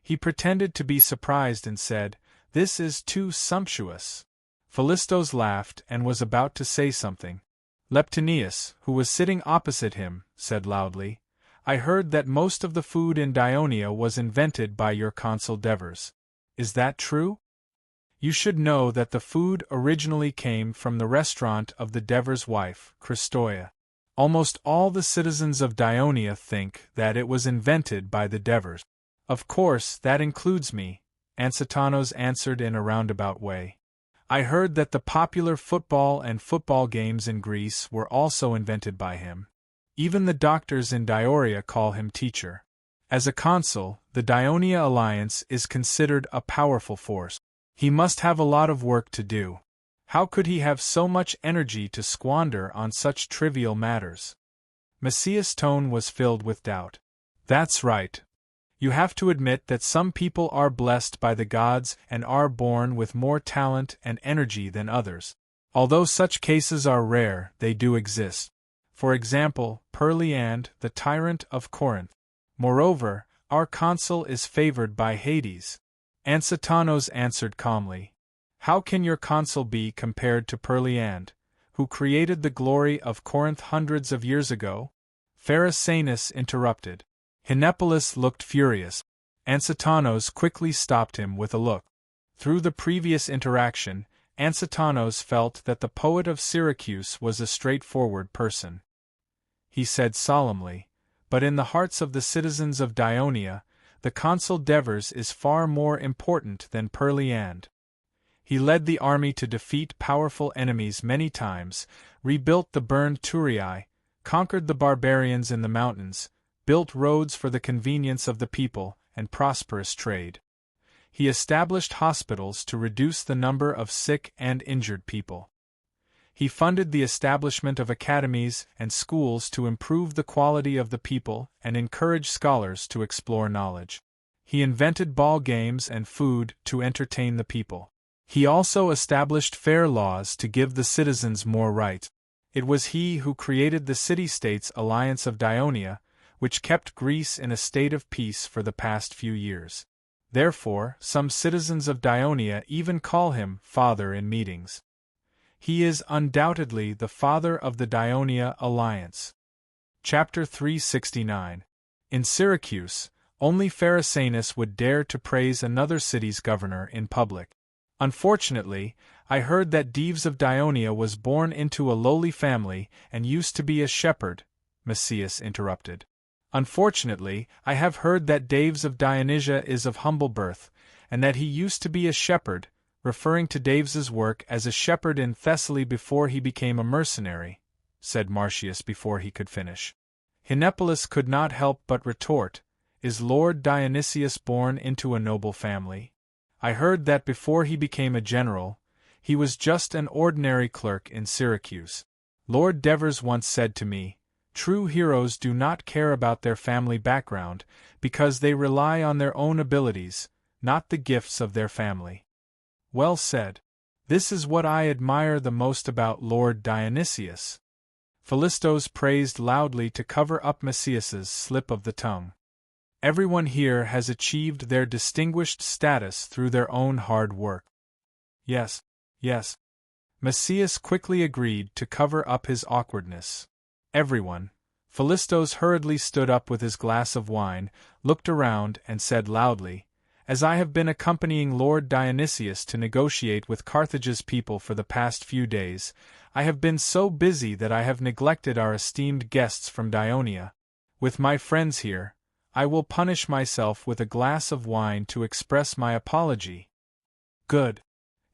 Speaker 1: He pretended to be surprised and said, "This is too sumptuous." Philistos laughed and was about to say something. Leptinius, who was sitting opposite him, said loudly, "I heard that most of the food in Dionia was invented by your consul Devers. Is that true?" "You should know that the food originally came from the restaurant of the Devers' wife, Christoia. Almost all the citizens of Dionia think that it was invented by the Devers." "Of course, that includes me," Ansatanos answered in a roundabout way. "I heard that the popular football and football games in Greece were also invented by him. Even the doctors in Dioria call him teacher. As a consul, the Dionia alliance is considered a powerful force. He must have a lot of work to do. How could he have so much energy to squander on such trivial matters?" Messias' tone was filled with doubt. "That's right. You have to admit that some people are blessed by the gods and are born with more talent and energy than others. Although such cases are rare, they do exist. For example, Perleand, the tyrant of Corinth. Moreover, our consul is favored by Hades." Ansatanos answered calmly, "How can your consul be compared to Perleand, who created the glory of Corinth hundreds of years ago?" Pharisaius interrupted. Hinepolis looked furious. Ansatanos quickly stopped him with a look. Through the previous interaction, Ansatanos felt that the poet of Syracuse was a straightforward person. He said solemnly, "But in the hearts of the citizens of Dionia, the consul Devers is far more important than Perleand. He led the army to defeat powerful enemies many times, rebuilt the burned Turiae, conquered the barbarians in the mountains, built roads for the convenience of the people and prosperous trade. He established hospitals to reduce the number of sick and injured people. He funded the establishment of academies and schools to improve the quality of the people and encourage scholars to explore knowledge. He invented ball games and food to entertain the people. He also established fair laws to give the citizens more rights. It was he who created the city-states alliance of Dionia, which kept Greece in a state of peace for the past few years. Therefore, some citizens of Dionia even call him Father in meetings. He is undoubtedly the father of the Dionia alliance." Chapter 369. In Syracuse, only Pharisaius would dare to praise another city's governor in public. Unfortunately, I heard that Dives of Dionia was born into a lowly family and used to be a shepherd, Macias interrupted. Unfortunately, I have heard that Dives of Dionysia is of humble birth, and that he used to be a shepherd, referring to Daves's work as a shepherd in Thessaly before he became a mercenary, said Marcius before he could finish. Hinepolis could not help but retort, Is Lord Dionysius born into a noble family? I heard that before he became a general, he was just an ordinary clerk in Syracuse. Lord Devers once said to me, True heroes do not care about their family background, because they rely on their own abilities, not the gifts of their family. Well said. This is what I admire the most about Lord Dionysius. Philistos praised loudly to cover up Macias's slip of the tongue. Everyone here has achieved their distinguished status through their own hard work. Yes, yes. Macias quickly agreed to cover up his awkwardness. Everyone. Philistos hurriedly stood up with his glass of wine, looked around, and said loudly, As I have been accompanying Lord Dionysius to negotiate with Carthage's people for the past few days, I have been so busy that I have neglected our esteemed guests from Dionia. With my friends here, I will punish myself with a glass of wine to express my apology. Good.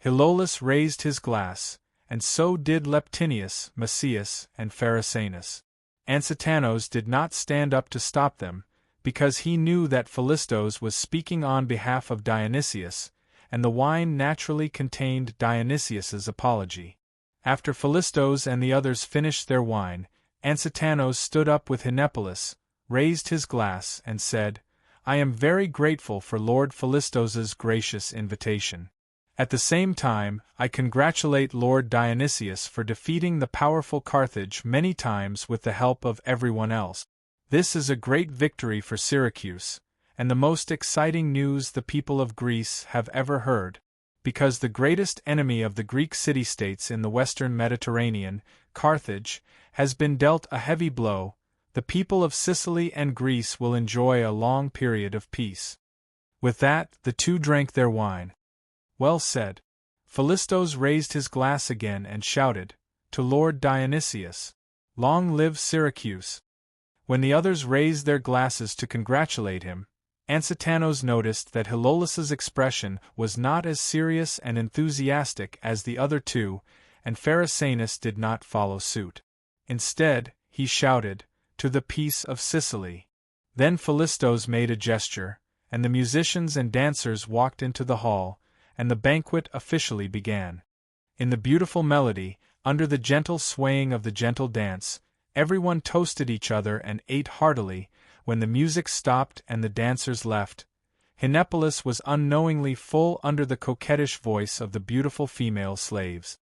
Speaker 1: Hilolus raised his glass, and so did Leptinius, Macias, and Pharisanus. Ansitanos did not stand up to stop them, because he knew that Philistos was speaking on behalf of Dionysius, and the wine naturally contained Dionysius's apology. After Philistos and the others finished their wine, Ansitanos stood up with Hinepolis, raised his glass, and said, I am very grateful for Lord Philistos's gracious invitation. At the same time, I congratulate Lord Dionysius for defeating the powerful Carthage many times with the help of everyone else. This is a great victory for Syracuse, and the most exciting news the people of Greece have ever heard, because the greatest enemy of the Greek city-states in the western Mediterranean, Carthage, has been dealt a heavy blow. The people of Sicily and Greece will enjoy a long period of peace. With that, the two drank their wine. Well said. Philistos raised his glass again and shouted, To Lord Dionysius. Long live Syracuse. When the others raised their glasses to congratulate him, Ansitanos noticed that Hilolus's expression was not as serious and enthusiastic as the other two, and Pharisanus did not follow suit. Instead, he shouted, To the peace of Sicily. Then Philistos made a gesture, and the musicians and dancers walked into the hall, and the banquet officially began. In the beautiful melody, under the gentle swaying of the gentle dance, everyone toasted each other and ate heartily. When the music stopped and the dancers left, Hinepolis was unknowingly full under the coquettish voice of the beautiful female slaves.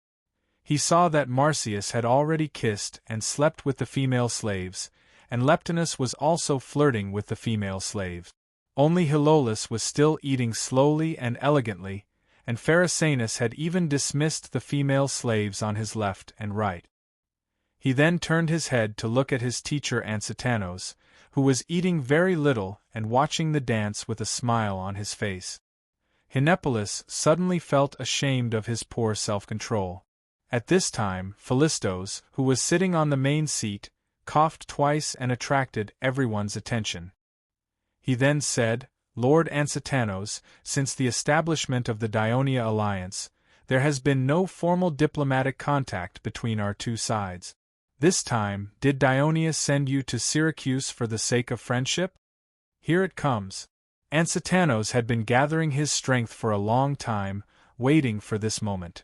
Speaker 1: He saw that Marcius had already kissed and slept with the female slaves, and Leptinus was also flirting with the female slaves. Only Hilolus was still eating slowly and elegantly, and Pharisanus had even dismissed the female slaves on his left and right. He then turned his head to look at his teacher Ansitanos, who was eating very little and watching the dance with a smile on his face. Hinepolis suddenly felt ashamed of his poor self-control. At this time, Philistos, who was sitting on the main seat, coughed twice and attracted everyone's attention. He then said, Lord Ansitanos, since the establishment of the Dionia alliance, there has been no formal diplomatic contact between our two sides. This time, did Dionia send you to Syracuse for the sake of friendship? Here it comes. Ansitanos had been gathering his strength for a long time, waiting for this moment.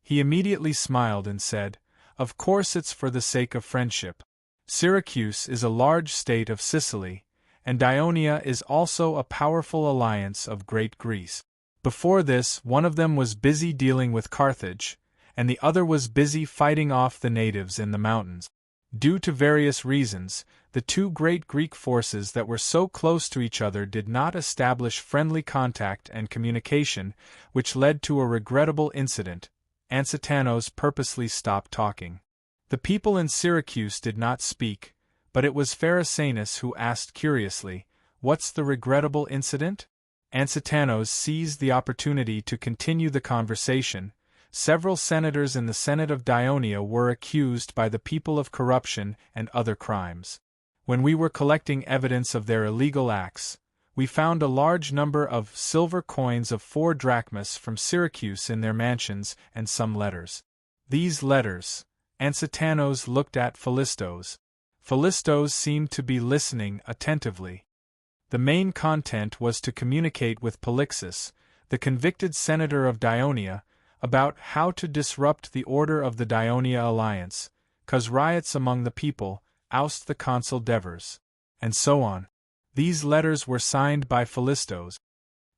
Speaker 1: He immediately smiled and said, Of course it's for the sake of friendship. Syracuse is a large state of Sicily, and Dionia is also a powerful alliance of Great Greece. Before this, one of them was busy dealing with Carthage, and the other was busy fighting off the natives in the mountains. Due to various reasons, the two great Greek forces that were so close to each other did not establish friendly contact and communication, which led to a regrettable incident. Ansitanos purposely stopped talking. The people in Syracuse did not speak, but it was Pharisanus who asked curiously, What's the regrettable incident? Ansitanos seized the opportunity to continue the conversation, Several senators in the Senate of Dionia were accused by the people of corruption and other crimes. When we were collecting evidence of their illegal acts, we found a large number of silver coins of 4 drachmas from Syracuse in their mansions and some letters. These letters, Ansitanos looked at Philistos. Philistos seemed to be listening attentively. The main content was to communicate with Polixus, the convicted senator of Dionia, about how to disrupt the order of the Dionia alliance, cause riots among the people, oust the consul Devers, and so on. These letters were signed by Philistos.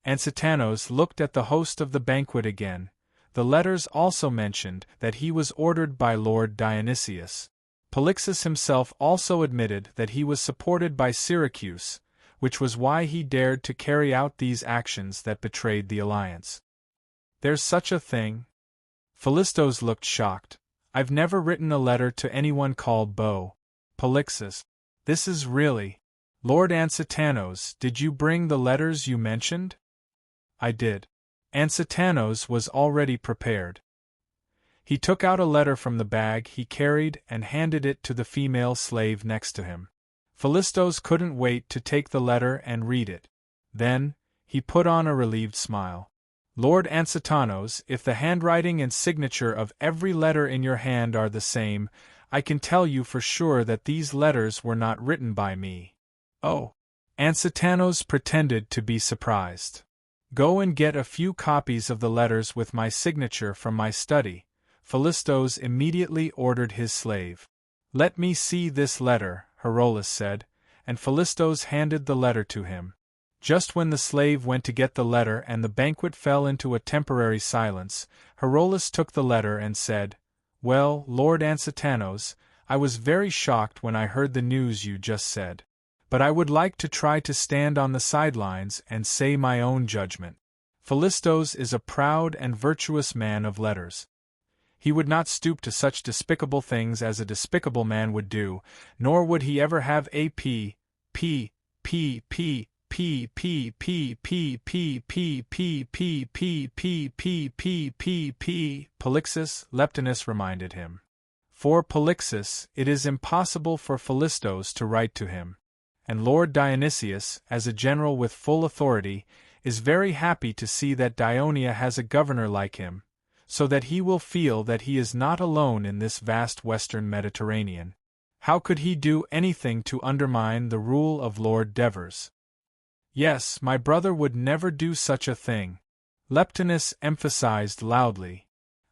Speaker 1: Ansitanos looked at the host of the banquet again. The letters also mentioned that he was ordered by Lord Dionysius. Polixus himself also admitted that he was supported by Syracuse, which was why he dared to carry out these actions that betrayed the alliance. There's such a thing? Philistos looked shocked. I've never written a letter to anyone called Bo. Polixus. This is really... Lord Ansitanos, did you bring the letters you mentioned? I did. Ansitanos was already prepared. He took out a letter from the bag he carried and handed it to the female slave next to him. Philistos couldn't wait to take the letter and read it. Then, he put on a relieved smile. Lord Ansitanos, if the handwriting and signature of every letter in your hand are the same, I can tell you for sure that these letters were not written by me. Oh. Ansitanos pretended to be surprised. Go and get a few copies of the letters with my signature from my study, Philistos immediately ordered his slave. Let me see this letter, Herolas said, and Philistos handed the letter to him. Just when the slave went to get the letter and the banquet fell into a temporary silence, Herolas took the letter and said, Well, Lord Ansitanos, I was very shocked when I heard the news you just said. But I would like to try to stand on the sidelines and say my own judgment. Philistos is a proud and virtuous man of letters. He would not stoop to such despicable things as a despicable man would do, nor would he ever have a Polixus, Leptinus reminded him. For Polixus, it is impossible for Philistos to write to him. And Lord Dionysius, as a general with full authority, is very happy to see that Dionia has a governor like him, so that he will feel that he is not alone in this vast western Mediterranean. How could he do anything to undermine the rule of Lord Devers? Yes, my brother would never do such a thing. Leptinus emphasized loudly.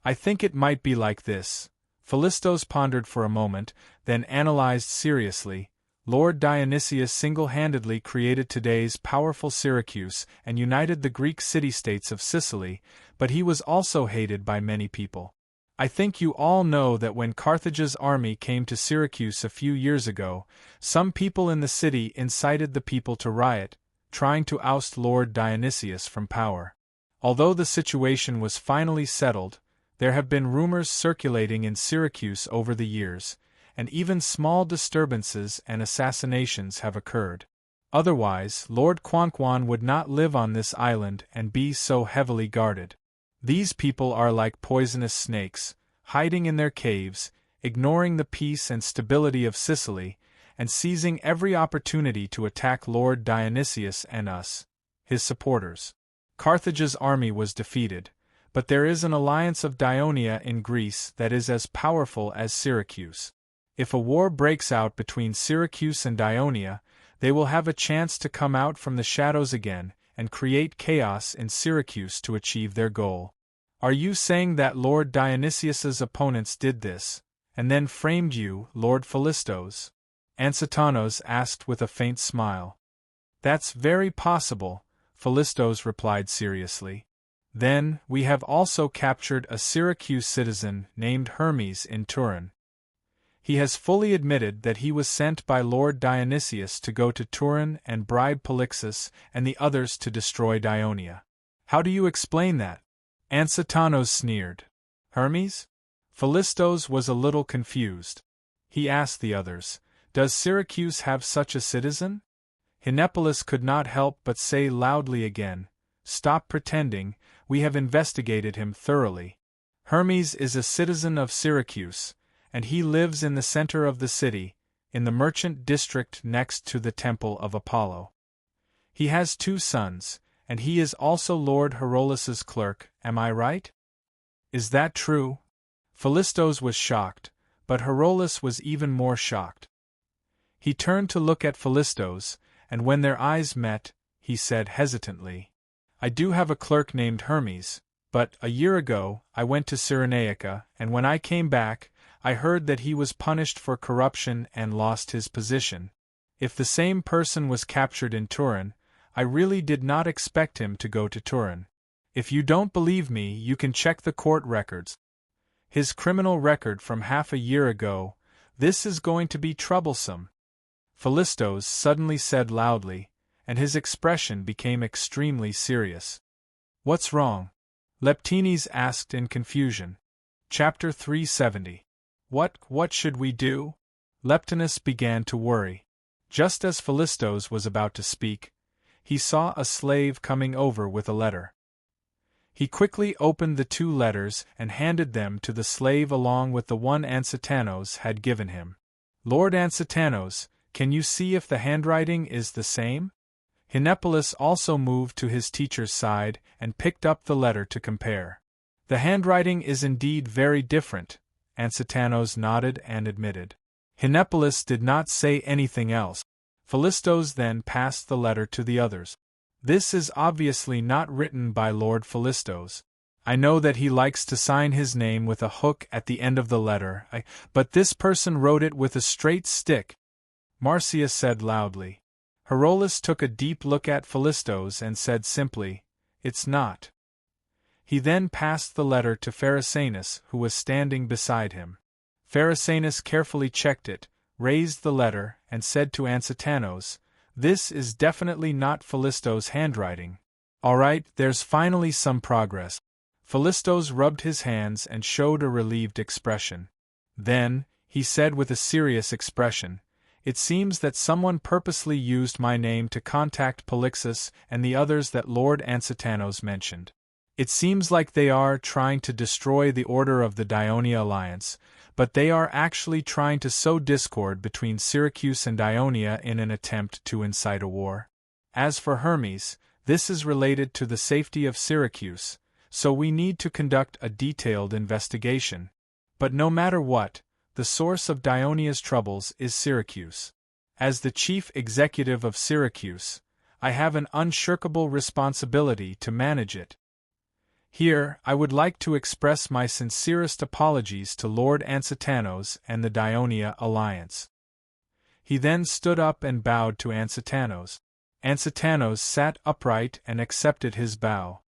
Speaker 1: I think it might be like this. Philistos pondered for a moment, then analyzed seriously. Lord Dionysius single-handedly created today's powerful Syracuse and united the Greek city-states of Sicily, but he was also hated by many people. I think you all know that when Carthage's army came to Syracuse a few years ago, some people in the city incited the people to riot, trying to oust Lord Dionysius from power. Although the situation was finally settled, there have been rumors circulating in Syracuse over the years, and even small disturbances and assassinations have occurred. Otherwise, Lord Quanquan would not live on this island and be so heavily guarded. These people are like poisonous snakes, hiding in their caves, ignoring the peace and stability of Sicily, and seizing every opportunity to attack Lord Dionysius and us, his supporters. Carthage's army was defeated, but there is an alliance of Dionia in Greece that is as powerful as Syracuse. If a war breaks out between Syracuse and Dionia, they will have a chance to come out from the shadows again and create chaos in Syracuse to achieve their goal. Are you saying that Lord Dionysius's opponents did this, and then framed you, Lord Philistos? Ansitanos asked with a faint smile. That's very possible, Philistos replied seriously. Then, we have also captured a Syracuse citizen named Hermes in Turin. He has fully admitted that he was sent by Lord Dionysius to go to Turin and bribe Polixus and the others to destroy Dionia. How do you explain that? Ansitanos sneered. Hermes? Philistos was a little confused. He asked the others, Does Syracuse have such a citizen? Hinepolis could not help but say loudly again, Stop pretending, we have investigated him thoroughly. Hermes is a citizen of Syracuse, and he lives in the center of the city, in the merchant district next to the Temple of Apollo. He has 2 sons, and he is also Lord Herolus's clerk, am I right? Is that true? Philistos was shocked, but Herolus was even more shocked. He turned to look at Philistos, and when their eyes met, he said hesitantly, I do have a clerk named Hermes, but, a year ago, I went to Cyrenaica, and when I came back, I heard that he was punished for corruption and lost his position. If the same person was captured in Turin, I really did not expect him to go to Turin. If you don't believe me, you can check the court records. His criminal record from half a year ago. This is going to be troublesome. Philistos suddenly said loudly, and his expression became extremely serious. What's wrong? Leptines asked in confusion. Chapter 370. What should we do? Leptinus began to worry. Just as Philistos was about to speak, he saw a slave coming over with a letter. He quickly opened the 2 letters and handed them to the slave along with the one Ansitanos had given him. Lord Ansitanos, can you see if the handwriting is the same? Hinepolis also moved to his teacher's side and picked up the letter to compare. The handwriting is indeed very different, Ansitanos nodded and admitted. Hinepolis did not say anything else. Philistos then passed the letter to the others. This is obviously not written by Lord Philistos. I know that he likes to sign his name with a hook at the end of the letter, but this person wrote it with a straight stick, Marcia said loudly. Herolus took a deep look at Philistos and said simply, It's not. He then passed the letter to Pharisanus, who was standing beside him. Pharisanus carefully checked it, raised the letter, and said to Ansitanos, This is definitely not Philistos' handwriting. All right, there's finally some progress. Philistos rubbed his hands and showed a relieved expression. Then, he said with a serious expression, It seems that someone purposely used my name to contact Polixus and the others that Lord Ansitanos mentioned. It seems like they are trying to destroy the order of the Dionia alliance, but they are actually trying to sow discord between Syracuse and Dionia in an attempt to incite a war. As for Hermes, this is related to the safety of Syracuse, so we need to conduct a detailed investigation. But no matter what, the source of Dionia's troubles is Syracuse. As the chief executive of Syracuse, I have an unshirkable responsibility to manage it. Here, I would like to express my sincerest apologies to Lord Ansitanos and the Dionia alliance. He then stood up and bowed to Ansitanos. Ansitanos sat upright and accepted his bow.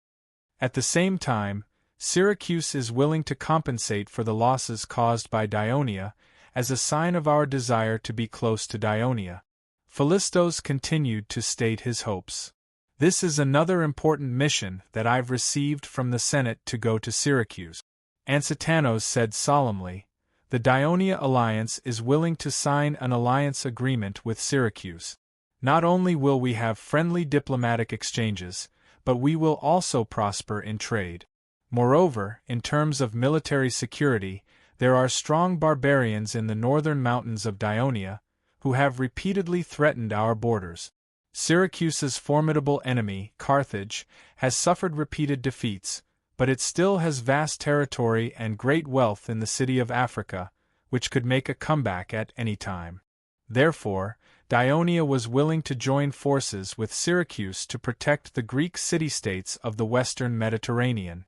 Speaker 1: At the same time, Syracuse is willing to compensate for the losses caused by Dionia, as a sign of our desire to be close to Dionia. Philistos continued to state his hopes. This is another important mission that I've received from the Senate to go to Syracuse. Ansitanos said solemnly, The Dionia alliance is willing to sign an alliance agreement with Syracuse. Not only will we have friendly diplomatic exchanges, but we will also prosper in trade. Moreover, in terms of military security, there are strong barbarians in the northern mountains of Dionia, who have repeatedly threatened our borders. Syracuse's formidable enemy, Carthage, has suffered repeated defeats, but it still has vast territory and great wealth in the city of Africa, which could make a comeback at any time. Therefore, Dionia was willing to join forces with Syracuse to protect the Greek city-states of the western Mediterranean.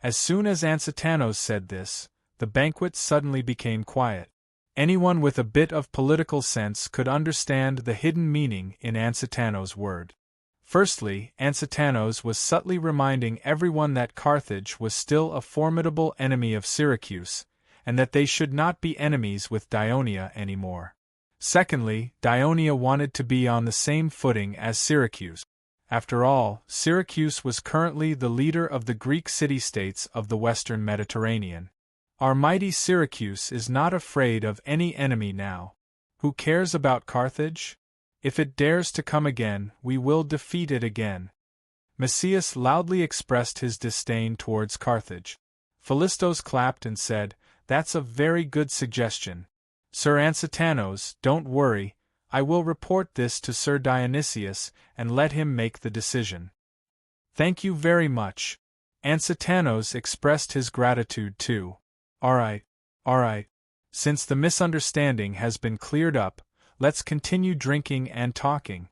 Speaker 1: As soon as Ansitanos said this, the banquet suddenly became quiet. Anyone with a bit of political sense could understand the hidden meaning in Ansitanos' word. Firstly, Ansitanos was subtly reminding everyone that Carthage was still a formidable enemy of Syracuse, and that they should not be enemies with Dionia anymore. Secondly, Dionia wanted to be on the same footing as Syracuse. After all, Syracuse was currently the leader of the Greek city-states of the western Mediterranean. Our mighty Syracuse is not afraid of any enemy now. Who cares about Carthage? If it dares to come again, we will defeat it again. Messias loudly expressed his disdain towards Carthage. Philistos clapped and said, "That's a very good suggestion. Sir Ansitanos, don't worry, I will report this to Sir Dionysius and let him make the decision." "Thank you very much." Ansitanos expressed his gratitude too. All right. Since the misunderstanding has been cleared up, let's continue drinking and talking.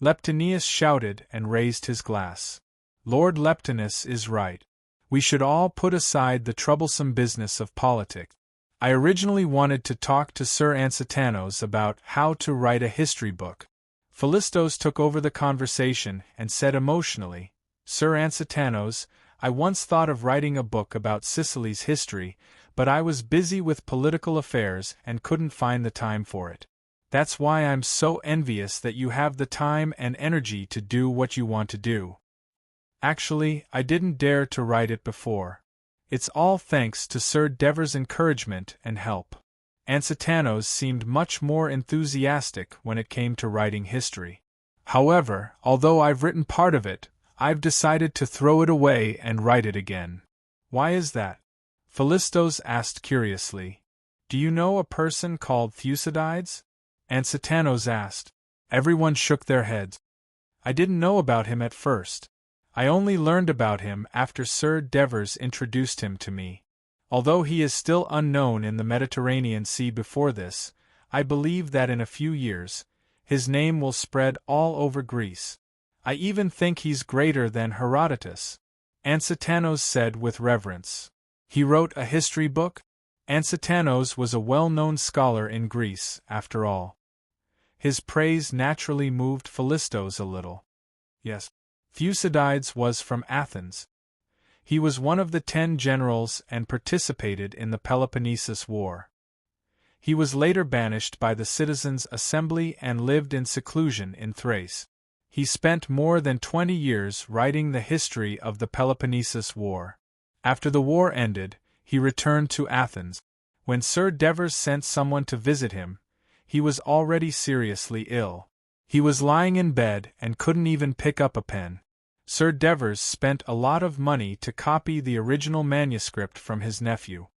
Speaker 1: Leptinius shouted and raised his glass. Lord Leptinus is right. We should all put aside the troublesome business of politics. I originally wanted to talk to Sir Ansitanos about how to write a history book. Philistos took over the conversation and said emotionally, "Sir Ansitanos, I once thought of writing a book about Sicily's history, but I was busy with political affairs and couldn't find the time for it. That's why I'm so envious that you have the time and energy to do what you want to do. Actually, I didn't dare to write it before. It's all thanks to Sir Dever's encouragement and help." Ansitanos seemed much more enthusiastic when it came to writing history. "However, although I've written part of it, I've decided to throw it away and write it again." "Why is that?" Philistos asked curiously. "Do you know a person called Thucydides?" Ansitanos asked. Everyone shook their heads. "I didn't know about him at first. I only learned about him after Sir Devers introduced him to me. Although he is still unknown in the Mediterranean Sea before this, I believe that in a few years, his name will spread all over Greece. I even think he's greater than Herodotus," Ansitanos said with reverence. "He wrote a history book?" Ansitanos was a well-known scholar in Greece, after all. His praise naturally moved Philistos a little. "Yes. Thucydides was from Athens. He was one of the 10 generals and participated in the Peloponnesus War. He was later banished by the citizens' assembly and lived in seclusion in Thrace. He spent more than 20 years writing the history of the Peloponnesus War. After the war ended, he returned to Athens. When Sir Devers sent someone to visit him, he was already seriously ill. He was lying in bed and couldn't even pick up a pen. Sir Devers spent a lot of money to copy the original manuscript from his nephew.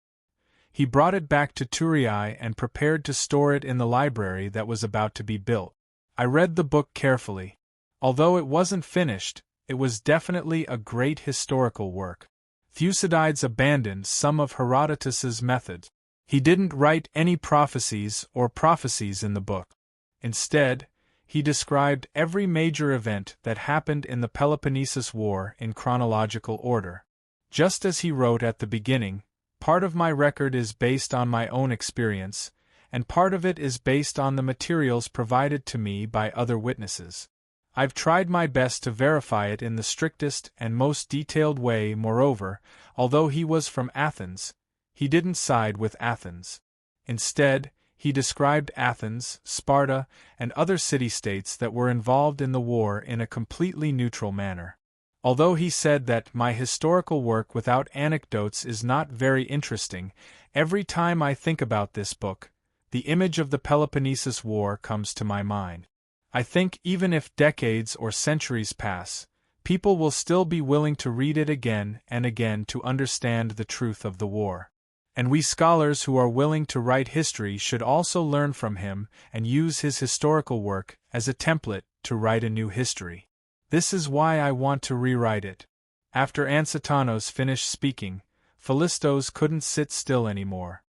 Speaker 1: He brought it back to Thurii and prepared to store it in the library that was about to be built. I read the book carefully. Although it wasn't finished, it was definitely a great historical work. Thucydides abandoned some of Herodotus's methods. He didn't write any prophecies in the book. Instead, he described every major event that happened in the Peloponnesus War in chronological order. Just as he wrote at the beginning, part of my record is based on my own experience, and part of it is based on the materials provided to me by other witnesses. I've tried my best to verify it in the strictest and most detailed way. Moreover, although he was from Athens, he didn't side with Athens. Instead, he described Athens, Sparta, and other city-states that were involved in the war in a completely neutral manner. Although he said that my historical work without anecdotes is not very interesting, every time I think about this book, the image of the Peloponnesus War comes to my mind. I think even if decades or centuries pass, people will still be willing to read it again and again to understand the truth of the war. And we scholars who are willing to write history should also learn from him and use his historical work as a template to write a new history. This is why I want to rewrite it. After Ansitanos finished speaking, Philistos couldn't sit still anymore.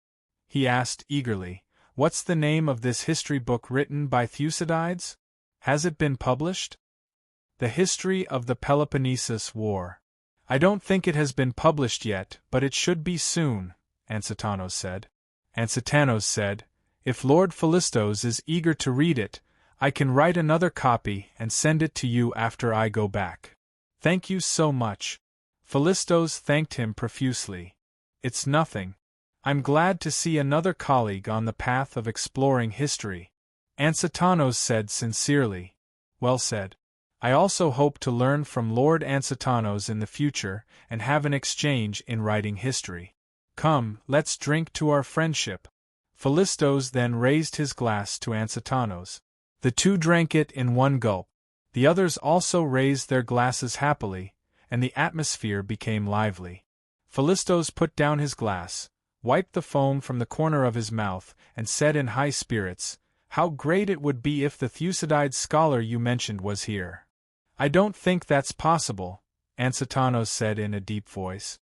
Speaker 1: He asked eagerly, "What's the name of this history book written by Thucydides? Has it been published?" "The History of the Peloponnesus War. I don't think it has been published yet, but it should be soon," Ansitanos said. Ansitanos said, "If Lord Philistos is eager to read it, I can write another copy and send it to you after I go back." "Thank you so much." Philistos thanked him profusely. "It's nothing. I'm glad to see another colleague on the path of exploring history," Ansitanos said sincerely. "Well said. I also hope to learn from Lord Ansitanos in the future and have an exchange in writing history. Come, let's drink to our friendship." Philistos then raised his glass to Ansitanos. The two drank it in one gulp. The others also raised their glasses happily, and the atmosphere became lively. Philistos put down his glass, wiped the foam from the corner of his mouth, and said in high spirits, "How great it would be if the Thucydide scholar you mentioned was here." "I don't think that's possible," Ansatanos said in a deep voice.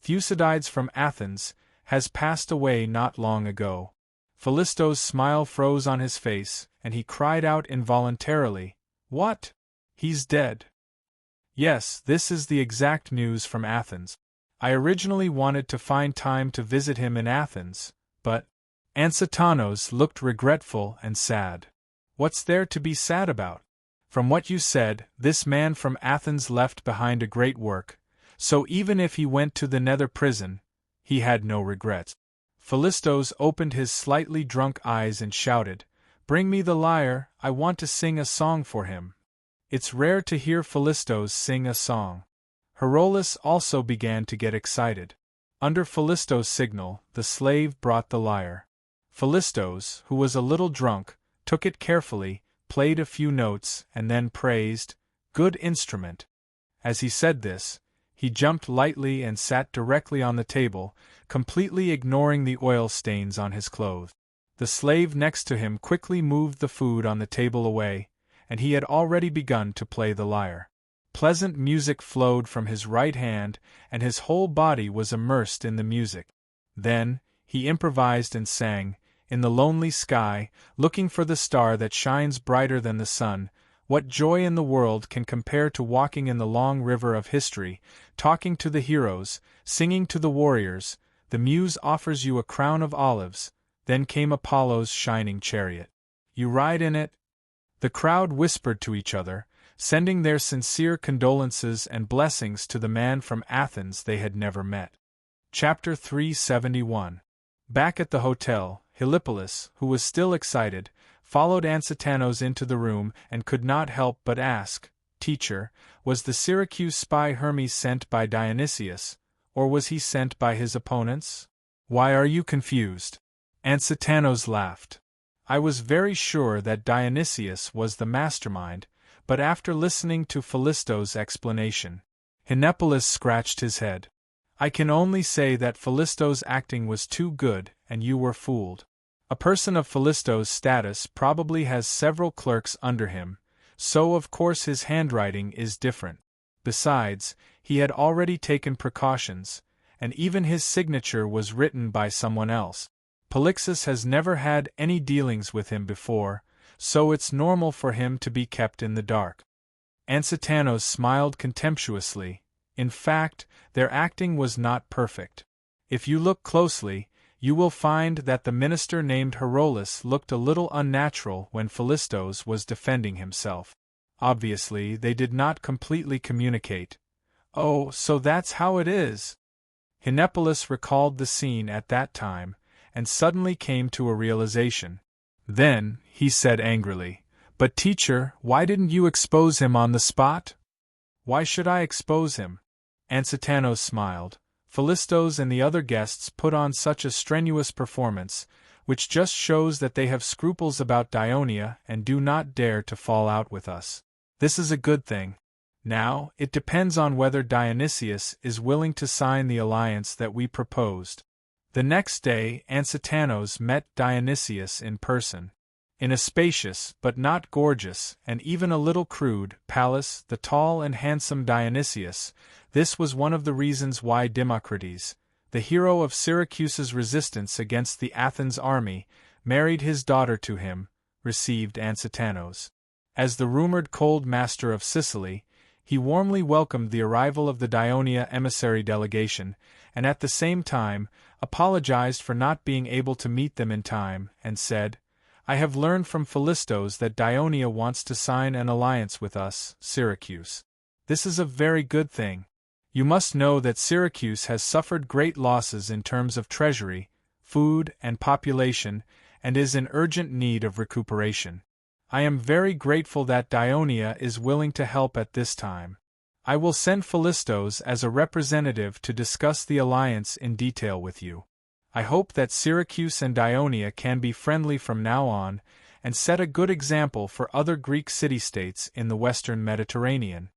Speaker 1: Thucydides from Athens has passed away not long ago. Philistos' smile froze on his face, and he cried out involuntarily, "What? He's dead?" "Yes, this is the exact news from Athens. I originally wanted to find time to visit him in Athens, but—" Ansatanos looked regretful and sad. "What's there to be sad about? From what you said, this man from Athens left behind a great work, so even if he went to the nether prison, he had no regrets." Philistos opened his slightly drunk eyes and shouted, "Bring me the lyre, I want to sing a song for him." It's rare to hear Philistos sing a song. Herolas also began to get excited. Under Philistos' signal, the slave brought the lyre. Philistos, who was a little drunk, took it carefully, played a few notes, and then praised, "Good instrument." As he said this, he jumped lightly and sat directly on the table, completely ignoring the oil stains on his clothes. The slave next to him quickly moved the food on the table away, and he had already begun to play the lyre. Pleasant music flowed from his right hand, and his whole body was immersed in the music. Then, he improvised and sang, "In the lonely sky, looking for the star that shines brighter than the sun, what joy in the world can compare to walking in the long river of history, talking to the heroes, singing to the warriors, the muse offers you a crown of olives, then came Apollo's shining chariot. You ride in it." The crowd whispered to each other, sending their sincere condolences and blessings to the man from Athens they had never met. Chapter 371. Back at the hotel, Hilipolis, who was still excited, followed Ansatanos into the room and could not help but ask, "Teacher, was the Syracuse spy Hermes sent by Dionysius, or was he sent by his opponents? Why are you confused?" Ansatanos laughed. "I was very sure that Dionysius was the mastermind, but after listening to Philistos' explanation..." Hilipolis scratched his head. "I can only say that Philistos' acting was too good, and you were fooled. A person of Philistos' status probably has several clerks under him, so of course his handwriting is different. Besides, he had already taken precautions, and even his signature was written by someone else. Polixus has never had any dealings with him before, so it's normal for him to be kept in the dark." Ansatanos smiled contemptuously. In fact, their acting was not perfect. If you look closely, you will find that the minister named Herolas looked a little unnatural when Philistos was defending himself. Obviously, they did not completely communicate. "Oh, so that's how it is." Hilipolis recalled the scene at that time, and suddenly came to a realization. Then, he said angrily, "But teacher, why didn't you expose him on the spot?" "Why should I expose him?" Ansatanos smiled. "Philistos and the other guests put on such a strenuous performance, which just shows that they have scruples about Dionia and do not dare to fall out with us. This is a good thing. Now, it depends on whether Dionysius is willing to sign the alliance that we proposed." The next day, Ansatanos met Dionysius in person. In a spacious, but not gorgeous, and even a little crude, palace, the tall and handsome Dionysius, this was one of the reasons why Democritus, the hero of Syracuse's resistance against the Athens army, married his daughter to him, received Ansatanos. As the rumored cold master of Sicily, he warmly welcomed the arrival of the Dionia emissary delegation, and at the same time, apologized for not being able to meet them in time, and said, "I have learned from Philistos that Dionia wants to sign an alliance with us, Syracuse. This is a very good thing. You must know that Syracuse has suffered great losses in terms of treasury, food, and population, and is in urgent need of recuperation. I am very grateful that Dionia is willing to help at this time. I will send Philistos as a representative to discuss the alliance in detail with you. I hope that Syracuse and Dionia can be friendly from now on, and set a good example for other Greek city-states in the western Mediterranean."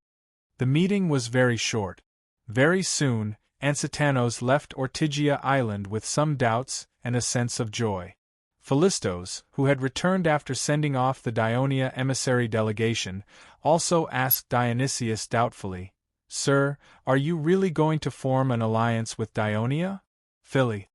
Speaker 1: The meeting was very short. Very soon, Ansitanos left Ortygia Island with some doubts and a sense of joy. Philistos, who had returned after sending off the Dionia emissary delegation, also asked Dionysius doubtfully, "Sir, are you really going to form an alliance with Dionia?" Phili.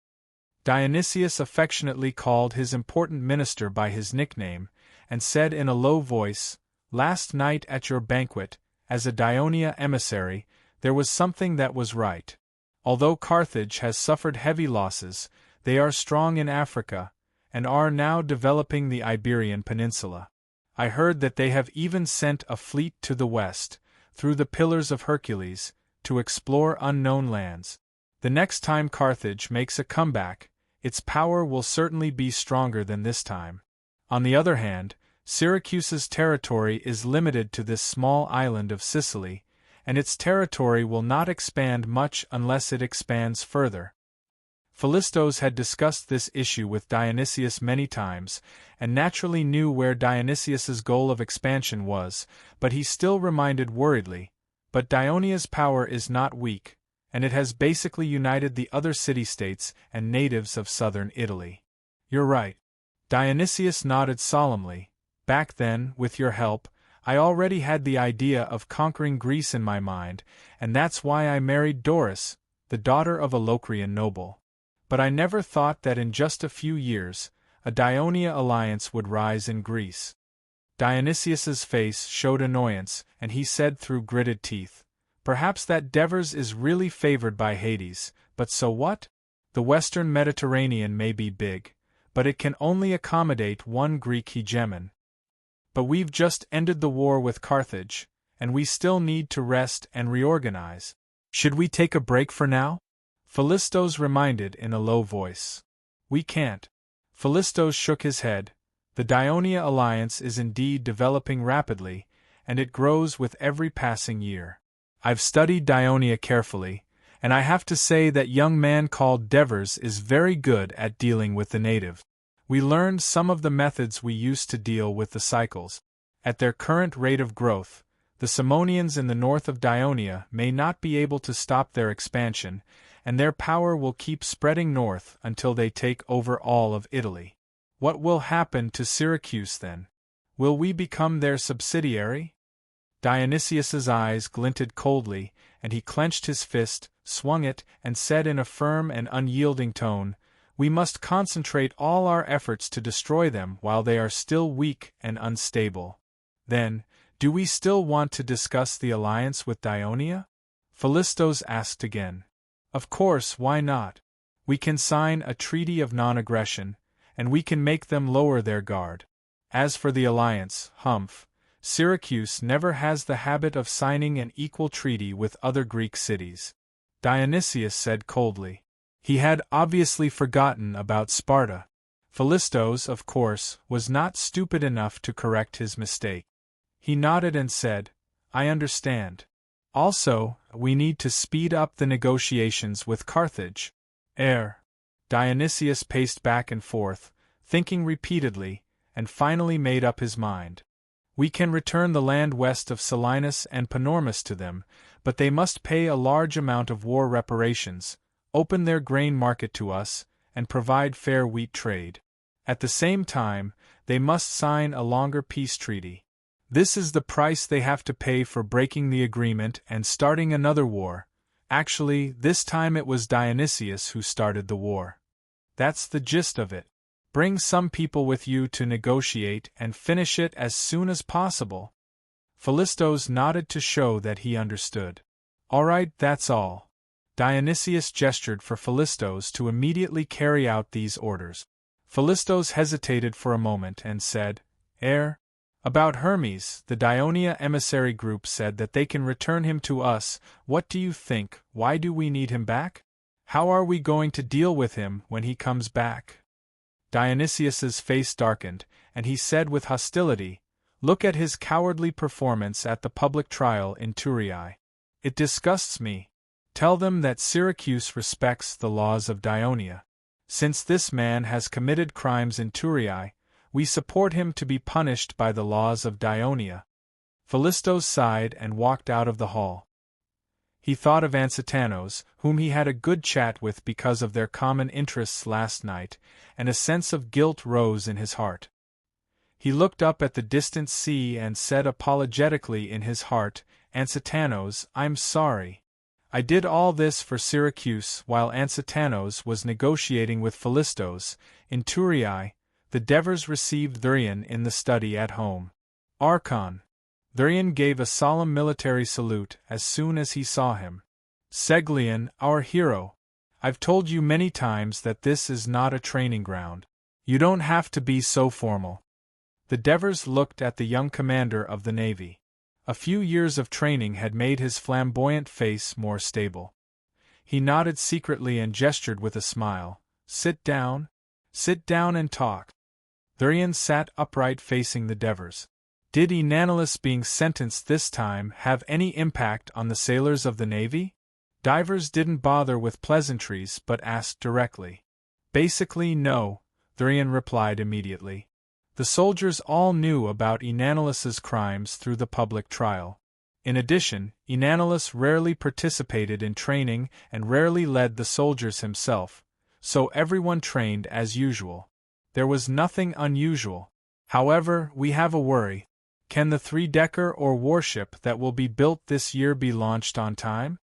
Speaker 1: Dionysius affectionately called his important minister by his nickname, and said in a low voice, "Last night at your banquet, as a Dionia emissary, there was something that was right. Although Carthage has suffered heavy losses, they are strong in Africa, and are now developing the Iberian Peninsula. I heard that they have even sent a fleet to the west, through the Pillars of Hercules, to explore unknown lands. The next time Carthage makes a comeback, its power will certainly be stronger than this time. On the other hand, Syracuse's territory is limited to this small island of Sicily, and its territory will not expand much unless it expands further." Philistos had discussed this issue with Dionysius many times, and naturally knew where Dionysius's goal of expansion was, but he still reminded worriedly, "But Dionia's power is not weak, and it has basically united the other city-states and natives of southern Italy." "You're right." Dionysius nodded solemnly. "Back then, with your help, I already had the idea of conquering Greece in my mind, and that's why I married Doris, the daughter of a Locrian noble. But I never thought that in just a few years, a Dionia alliance would rise in Greece." Dionysius's face showed annoyance, and he said through gritted teeth, "Perhaps that Devers is really favored by Hades, but so what? The western Mediterranean may be big, but it can only accommodate one Greek hegemon. But we've just ended the war with Carthage, and we still need to rest and reorganize. Should we take a break for now?" Philistos reminded in a low voice. "We can't." Philistos shook his head. "The Dionia alliance is indeed developing rapidly, and it grows with every passing year. I've studied Dionia carefully, and I have to say that young man called Devers is very good at dealing with the natives. We learned some of the methods we used to deal with the cycles. At their current rate of growth, the Simonians in the north of Dionia may not be able to stop their expansion, and their power will keep spreading north until they take over all of Italy. What will happen to Syracuse then? Will we become their subsidiary?" Dionysius's eyes glinted coldly, and he clenched his fist, swung it, and said in a firm and unyielding tone, "We must concentrate all our efforts to destroy them while they are still weak and unstable." "Then, do we still want to discuss the alliance with Dionia?" Philistos asked again. "Of course, why not? We can sign a treaty of non-aggression, and we can make them lower their guard. As for the alliance, Syracuse never has the habit of signing an equal treaty with other Greek cities," Dionysius said coldly. He had obviously forgotten about Sparta. Philistos, of course, was not stupid enough to correct his mistake. He nodded and said, "I understand. Also, we need to speed up the negotiations with Carthage." Dionysius paced back and forth, thinking repeatedly, and finally made up his mind. "We can return the land west of Selinus and Panormus to them, but they must pay a large amount of war reparations, open their grain market to us, and provide fair wheat trade. At the same time, they must sign a longer peace treaty. This is the price they have to pay for breaking the agreement and starting another war. Actually, this time it was Dionysius who started the war. That's the gist of it. Bring some people with you to negotiate and finish it as soon as possible." Philistos nodded to show that he understood. "All right, that's all." Dionysius gestured for Philistos to immediately carry out these orders. Philistos hesitated for a moment and said, About Hermes, the Dionia emissary group said that they can return him to us. What do you think? Why do we need him back? How are we going to deal with him when he comes back?" Dionysius's face darkened, and he said with hostility, "Look at his cowardly performance at the public trial in Thurii. It disgusts me. Tell them that Syracuse respects the laws of Dionia. Since this man has committed crimes in Thurii, we support him to be punished by the laws of Dionia." Philistos sighed and walked out of the hall. He thought of Ansitanos, whom he had a good chat with because of their common interests last night, and a sense of guilt rose in his heart. He looked up at the distant sea and said apologetically in his heart, "Ansitanos, I'm sorry. I did all this for Syracuse while Ansitanos was negotiating with Philistos. In Thurii, the Devers received Thurian in the study at home. Archon." Thurian gave a solemn military salute as soon as he saw him. "Seglian, our hero. I've told you many times that this is not a training ground. You don't have to be so formal." The Devers looked at the young commander of the Navy. A few years of training had made his flamboyant face more stable. He nodded secretly and gestured with a smile. Sit down and talk." Thurian sat upright facing the Devers. Did Enanilus being sentenced this time have any impact on the sailors of the Navy? Divers didn't bother with pleasantries but asked directly. "Basically, no," Thurian replied immediately. "The soldiers all knew about Enanilus's crimes through the public trial. In addition, Enanilus rarely participated in training and rarely led the soldiers himself, so everyone trained as usual. There was nothing unusual. However, we have a worry. Can the 3-decker or warship that will be built this year be launched on time?"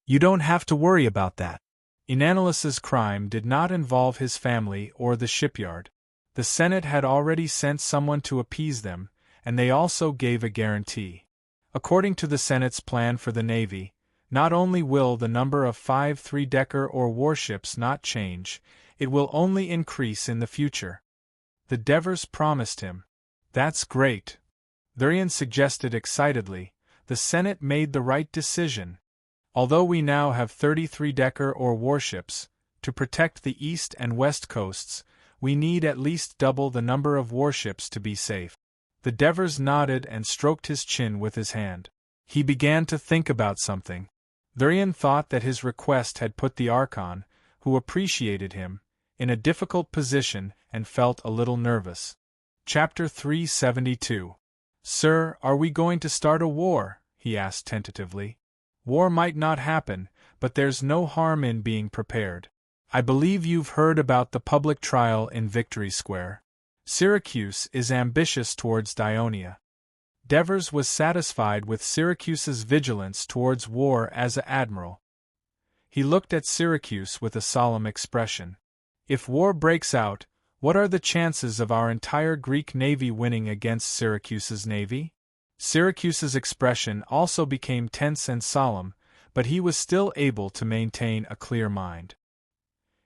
Speaker 1: "You don't have to worry about that." Enanilus's crime did not involve his family or the shipyard. The Senate had already sent someone to appease them, and they also gave a guarantee. According to the Senate's plan for the Navy, not only will the number of 5 3-decker or warships not change, it will only increase in the future. The Devers promised him. "That's great," Thurian suggested excitedly. "The Senate made the right decision. Although we now have 30 3-decker or warships, to protect the east and west coasts, we need at least double the number of warships to be safe." The Devers nodded and stroked his chin with his hand. He began to think about something. Thurian thought that his request had put the Archon, who appreciated him, in a difficult position and felt a little nervous. Chapter 372. "Sir, are we going to start a war?" he asked tentatively. "War might not happen, but there's no harm in being prepared. I believe you've heard about the public trial in Victory Square. Syracuse is ambitious towards Dionia." Devers was satisfied with Syracuse's vigilance towards war as an admiral. He looked at Syracuse with a solemn expression. "If war breaks out, what are the chances of our entire Greek navy winning against Syracuse's navy?" Syracuse's expression also became tense and solemn, but he was still able to maintain a clear mind.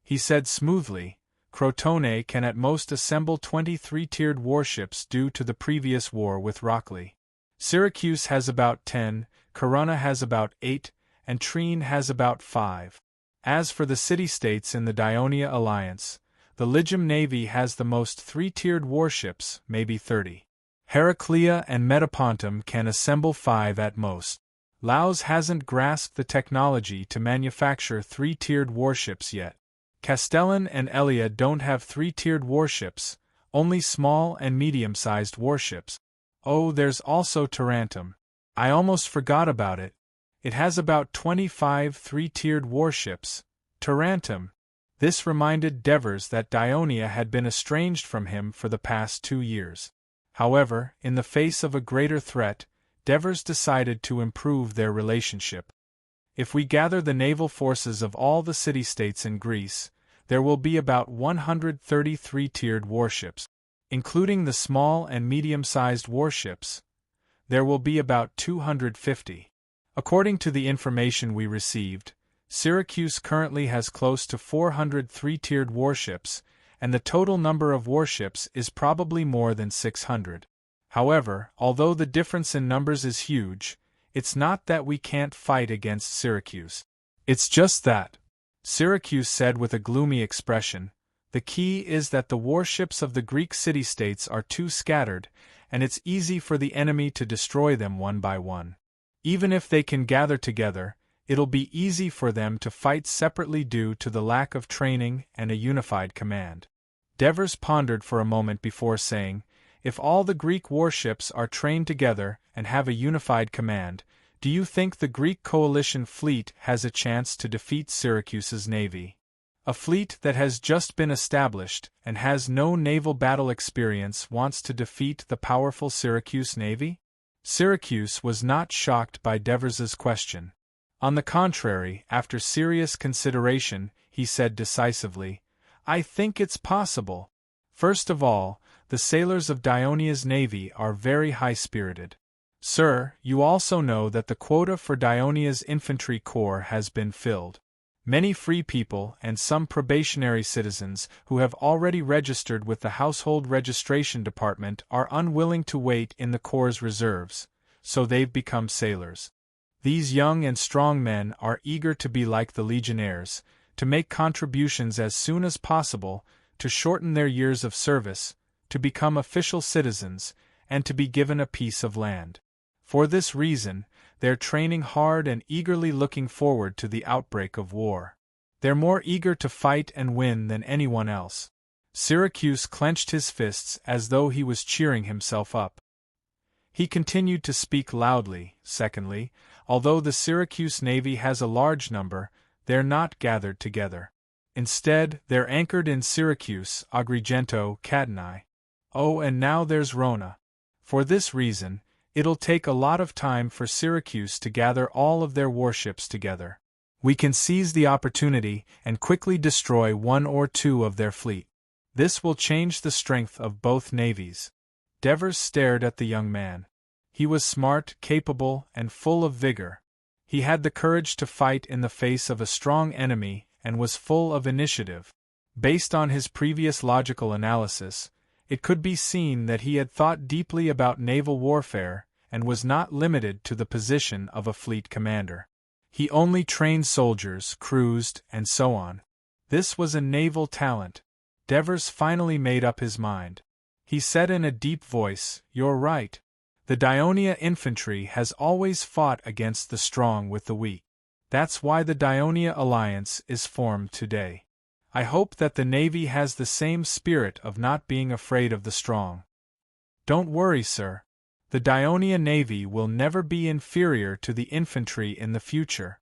Speaker 1: He said smoothly, "Crotone can at most assemble 23-tiered warships due to the previous war with Rockley. Syracuse has about 10, Corunna has about 8, and Trine has about 5. As for the city-states in the Dionia alliance, the Lygium navy has the most 3-tiered warships, maybe 30. Heraclea and Metapontum can assemble 5 at most. Laos hasn't grasped the technology to manufacture 3-tiered warships yet. Castellan and Elia don't have 3-tiered warships, only small and medium-sized warships. Oh, there's also Tarentum. I almost forgot about it. It has about 25 3-tiered warships. Tarentum." This reminded Devers that Dionia had been estranged from him for the past 2 years. However, in the face of a greater threat, Devers decided to improve their relationship. "If we gather the naval forces of all the city-states in Greece, there will be about 130 3-tiered warships. Including the small and medium-sized warships, there will be about 250. According to the information we received, Syracuse currently has close to 400 3-tiered warships, and the total number of warships is probably more than 600. However, although the difference in numbers is huge, it's not that we can't fight against Syracuse. It's just that," Syracuse said with a gloomy expression, "the key is that the warships of the Greek city-states are too scattered, and it's easy for the enemy to destroy them one by one. Even if they can gather together, it'll be easy for them to fight separately due to the lack of training and a unified command." Devers pondered for a moment before saying, If all the Greek warships are trained together and have a unified command, do you think the Greek coalition fleet has a chance to defeat Syracuse's navy? A fleet that has just been established and has no naval battle experience wants to defeat the powerful Syracuse navy? Syracuse was not shocked by Devers's question. On the contrary, after serious consideration, he said decisively, "I think it's possible. First of all, the sailors of Dionia's navy are very high-spirited. Sir, you also know that the quota for Dionia's infantry corps has been filled. Many free people and some probationary citizens who have already registered with the Household Registration Department are unwilling to wait in the corps' reserves, so they've become sailors. These young and strong men are eager to be like the legionnaires, to make contributions as soon as possible, to shorten their years of service, to become official citizens, and to be given a piece of land. For this reason, they're training hard and eagerly looking forward to the outbreak of war. They're more eager to fight and win than anyone else." Syracuse clenched his fists as though he was cheering himself up. He continued to speak loudly. Secondly, although the Syracuse navy has a large number, they're not gathered together. Instead, they're anchored in Syracuse, Agrigento, Catanai. Oh, and now there's Rona. For this reason, it'll take a lot of time for Syracuse to gather all of their warships together. We can seize the opportunity and quickly destroy one or two of their fleet. This will change the strength of both navies. Devers stared at the young man. He was smart, capable, and full of vigor. He had the courage to fight in the face of a strong enemy and was full of initiative. Based on his previous logical analysis, it could be seen that he had thought deeply about naval warfare and was not limited to the position of a fleet commander. He only trained soldiers, cruised, and so on. This was a naval talent. Devers finally made up his mind. He said in a deep voice, "You're right. The Dionia infantry has always fought against the strong with the weak. That's why the Dionia alliance is formed today. I hope that the Navy has the same spirit of not being afraid of the strong. Don't worry, sir. The Dionia Navy will never be inferior to the infantry in the future."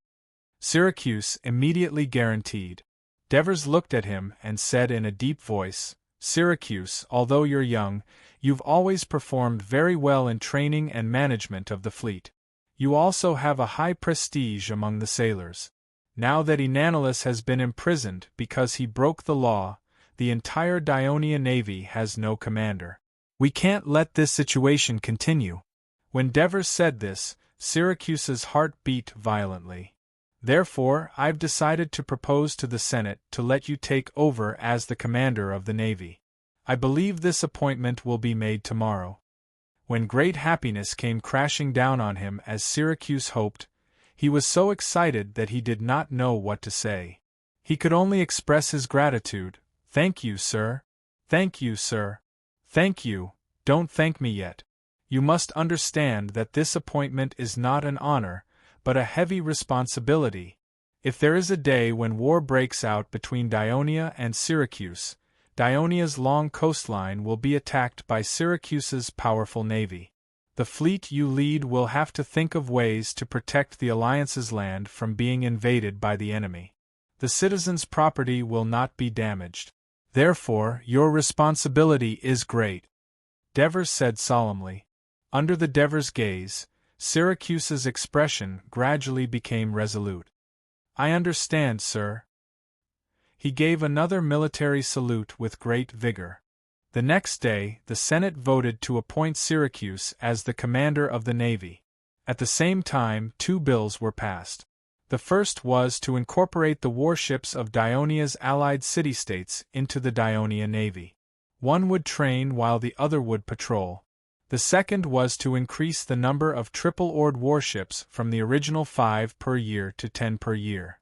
Speaker 1: Syracuse immediately guaranteed. Devers looked at him and said in a deep voice, "Syracuse, although you're young, you've always performed very well in training and management of the fleet. You also have a high prestige among the sailors. Now that Enanolus has been imprisoned because he broke the law, the entire Dionia navy has no commander. We can't let this situation continue." When Devers said this, Syracuse's heart beat violently. "Therefore, I've decided to propose to the Senate to let you take over as the commander of the navy. I believe this appointment will be made tomorrow." When great happiness came crashing down on him as Syracuse hoped, he was so excited that he did not know what to say. He could only express his gratitude. "Thank you, sir. Thank you, sir. Thank you. Don't thank me yet. You must understand that this appointment is not an honor, but a heavy responsibility. If there is a day when war breaks out between Dionia and Syracuse, Dionia's long coastline will be attacked by Syracuse's powerful navy. The fleet you lead will have to think of ways to protect the Alliance's land from being invaded by the enemy. The citizens' property will not be damaged. Therefore, your responsibility is great," Devers said solemnly. Under the Devers' gaze, Syracuse's expression gradually became resolute. "I understand, sir." He gave another military salute with great vigor. The next day, the Senate voted to appoint Syracuse as the commander of the navy. At the same time, two bills were passed. The first was to incorporate the warships of Dionia's allied city-states into the Dionia navy. One would train while the other would patrol. The second was to increase the number of triple-oared warships from the original 5 per year to 10 per year.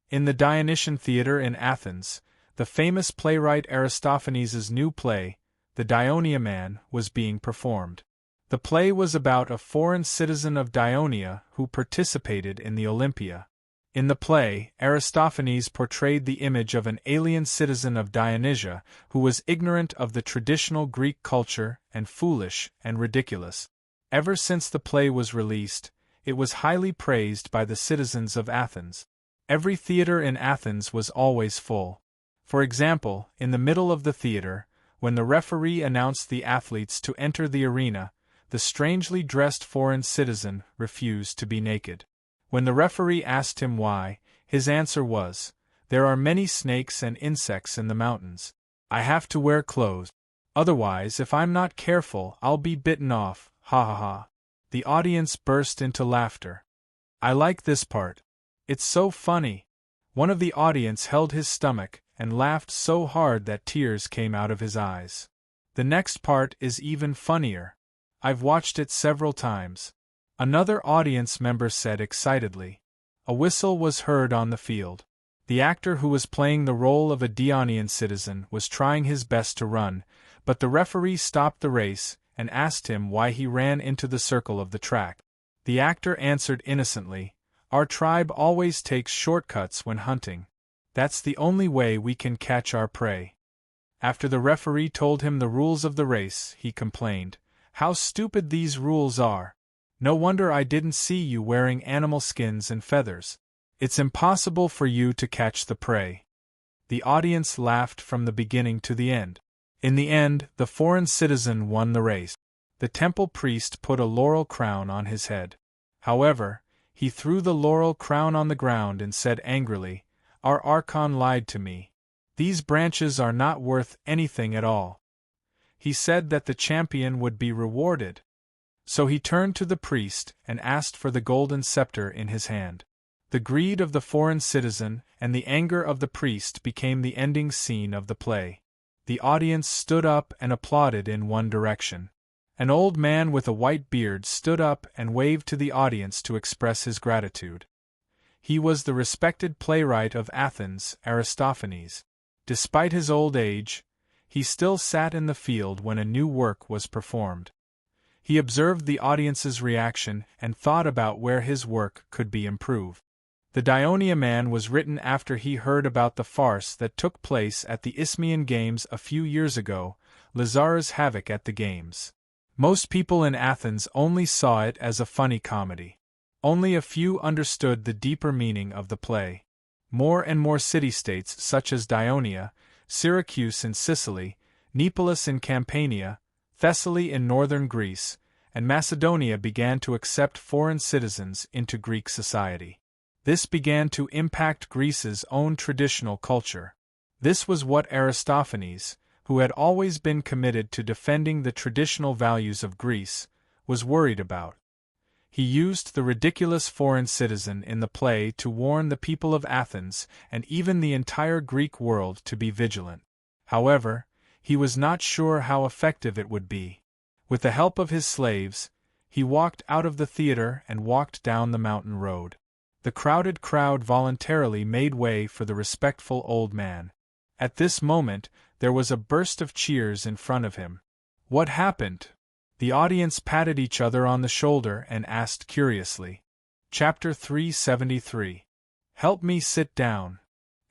Speaker 1: In the Dionysian Theatre in Athens, the famous playwright Aristophanes' new play, The Dionia Man, was being performed. The play was about a foreign citizen of Dionia who participated in the Olympia. In the play, Aristophanes portrayed the image of an alien citizen of Dionysia who was ignorant of the traditional Greek culture and foolish and ridiculous. Ever since the play was released, it was highly praised by the citizens of Athens. Every theater in Athens was always full. For example, in the middle of the theater, when the referee announced the athletes to enter the arena, the strangely dressed foreign citizen refused to be naked. When the referee asked him why, his answer was, "There are many snakes and insects in the mountains. I have to wear clothes. Otherwise, if I'm not careful, I'll be bitten off, ha ha ha." The audience burst into laughter. I like this part. It's so funny. One of the audience held his stomach and laughed so hard that tears came out of his eyes. The next part is even funnier. I've watched it several times. Another audience member said excitedly. A whistle was heard on the field. The actor who was playing the role of a Dionysian citizen was trying his best to run, but the referee stopped the race and asked him why he ran into the circle of the track. The actor answered innocently, "Our tribe always takes shortcuts when hunting. That's the only way we can catch our prey." After the referee told him the rules of the race, he complained, "How stupid these rules are! No wonder I didn't see you wearing animal skins and feathers. It's impossible for you to catch the prey." The audience laughed from the beginning to the end. In the end, the foreign citizen won the race. The temple priest put a laurel crown on his head. However, he threw the laurel crown on the ground and said angrily, "Our archon lied to me. These branches are not worth anything at all." He said that the champion would be rewarded. So he turned to the priest and asked for the golden scepter in his hand. The greed of the foreign citizen and the anger of the priest became the ending scene of the play. The audience stood up and applauded in one direction. An old man with a white beard stood up and waved to the audience to express his gratitude. He was the respected playwright of Athens, Aristophanes. Despite his old age, he still sat in the field when a new work was performed. He observed the audience's reaction and thought about where his work could be improved. The Dionysia Man was written after he heard about the farce that took place at the Isthmian Games a few years ago, Lazarus' Havoc at the Games. Most people in Athens only saw it as a funny comedy. Only a few understood the deeper meaning of the play. More and more city-states such as Dionia, Syracuse in Sicily, Neapolis in Campania, Thessaly in northern Greece, and Macedonia began to accept foreign citizens into Greek society. This began to impact Greece's own traditional culture. This was what Aristophanes, who had always been committed to defending the traditional values of Greece, was worried about. He used the ridiculous foreign citizen in the play to warn the people of Athens and even the entire Greek world to be vigilant. However, he was not sure how effective it would be. With the help of his slaves, he walked out of the theater and walked down the mountain road. The crowded crowd voluntarily made way for the respectful old man. At this moment, there was a burst of cheers in front of him. What happened? The audience patted each other on the shoulder and asked curiously. Chapter 373. Help me sit down.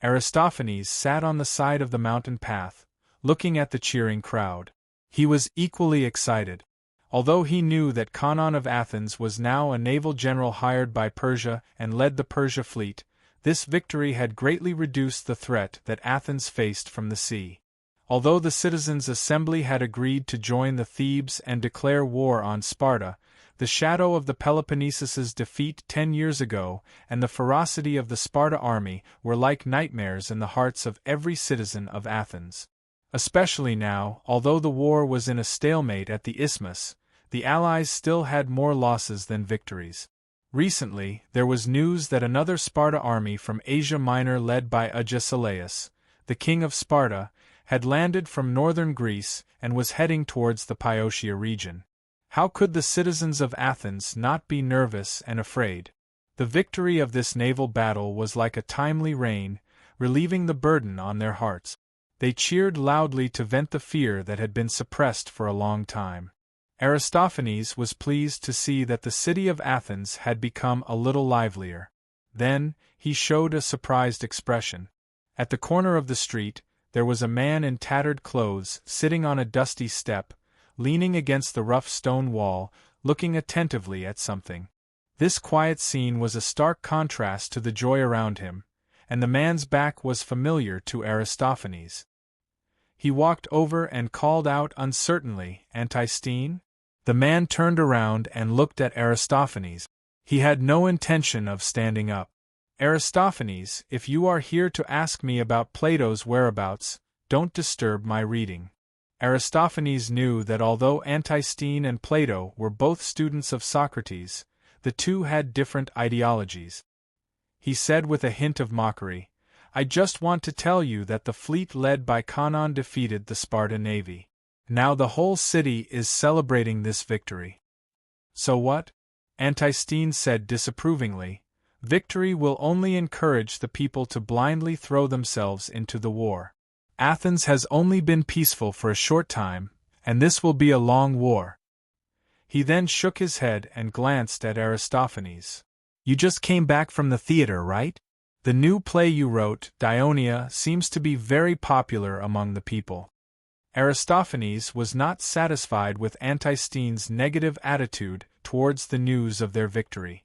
Speaker 1: Aristophanes sat on the side of the mountain path, looking at the cheering crowd. He was equally excited. Although he knew that Conon of Athens was now a naval general hired by Persia and led the Persia fleet, this victory had greatly reduced the threat that Athens faced from the sea. Although the citizens' assembly had agreed to join the Thebes and declare war on Sparta, the shadow of the Peloponnesos's defeat 10 years ago and the ferocity of the Sparta army were like nightmares in the hearts of every citizen of Athens. Especially now, although the war was in a stalemate at the Isthmus, the Allies still had more losses than victories. Recently, there was news that another Sparta army from Asia Minor led by Agesilaus, the king of Sparta, had landed from northern Greece and was heading towards the Boeotia region. How could the citizens of Athens not be nervous and afraid? The victory of this naval battle was like a timely rain, relieving the burden on their hearts. They cheered loudly to vent the fear that had been suppressed for a long time. Aristophanes was pleased to see that the city of Athens had become a little livelier. Then, he showed a surprised expression. At the corner of the street, there was a man in tattered clothes sitting on a dusty step, leaning against the rough stone wall, looking attentively at something. This quiet scene was a stark contrast to the joy around him, and the man's back was familiar to Aristophanes. He walked over and called out uncertainly, "Anti-Stene?" The man turned around and looked at Aristophanes. He had no intention of standing up. "Aristophanes, if you are here to ask me about Plato's whereabouts, don't disturb my reading." Aristophanes knew that although Anti-Stene and Plato were both students of Socrates, the two had different ideologies. He said with a hint of mockery, "I just want to tell you that the fleet led by Canon defeated the Sparta navy. Now the whole city is celebrating this victory." "So what?" Anti-Stene said disapprovingly. "Victory will only encourage the people to blindly throw themselves into the war. Athens has only been peaceful for a short time, and this will be a long war." He then shook his head and glanced at Aristophanes. "You just came back from the theater, right? The new play you wrote, Dionia, seems to be very popular among the people." Aristophanes was not satisfied with Anti-Stene's negative attitude towards the news of their victory.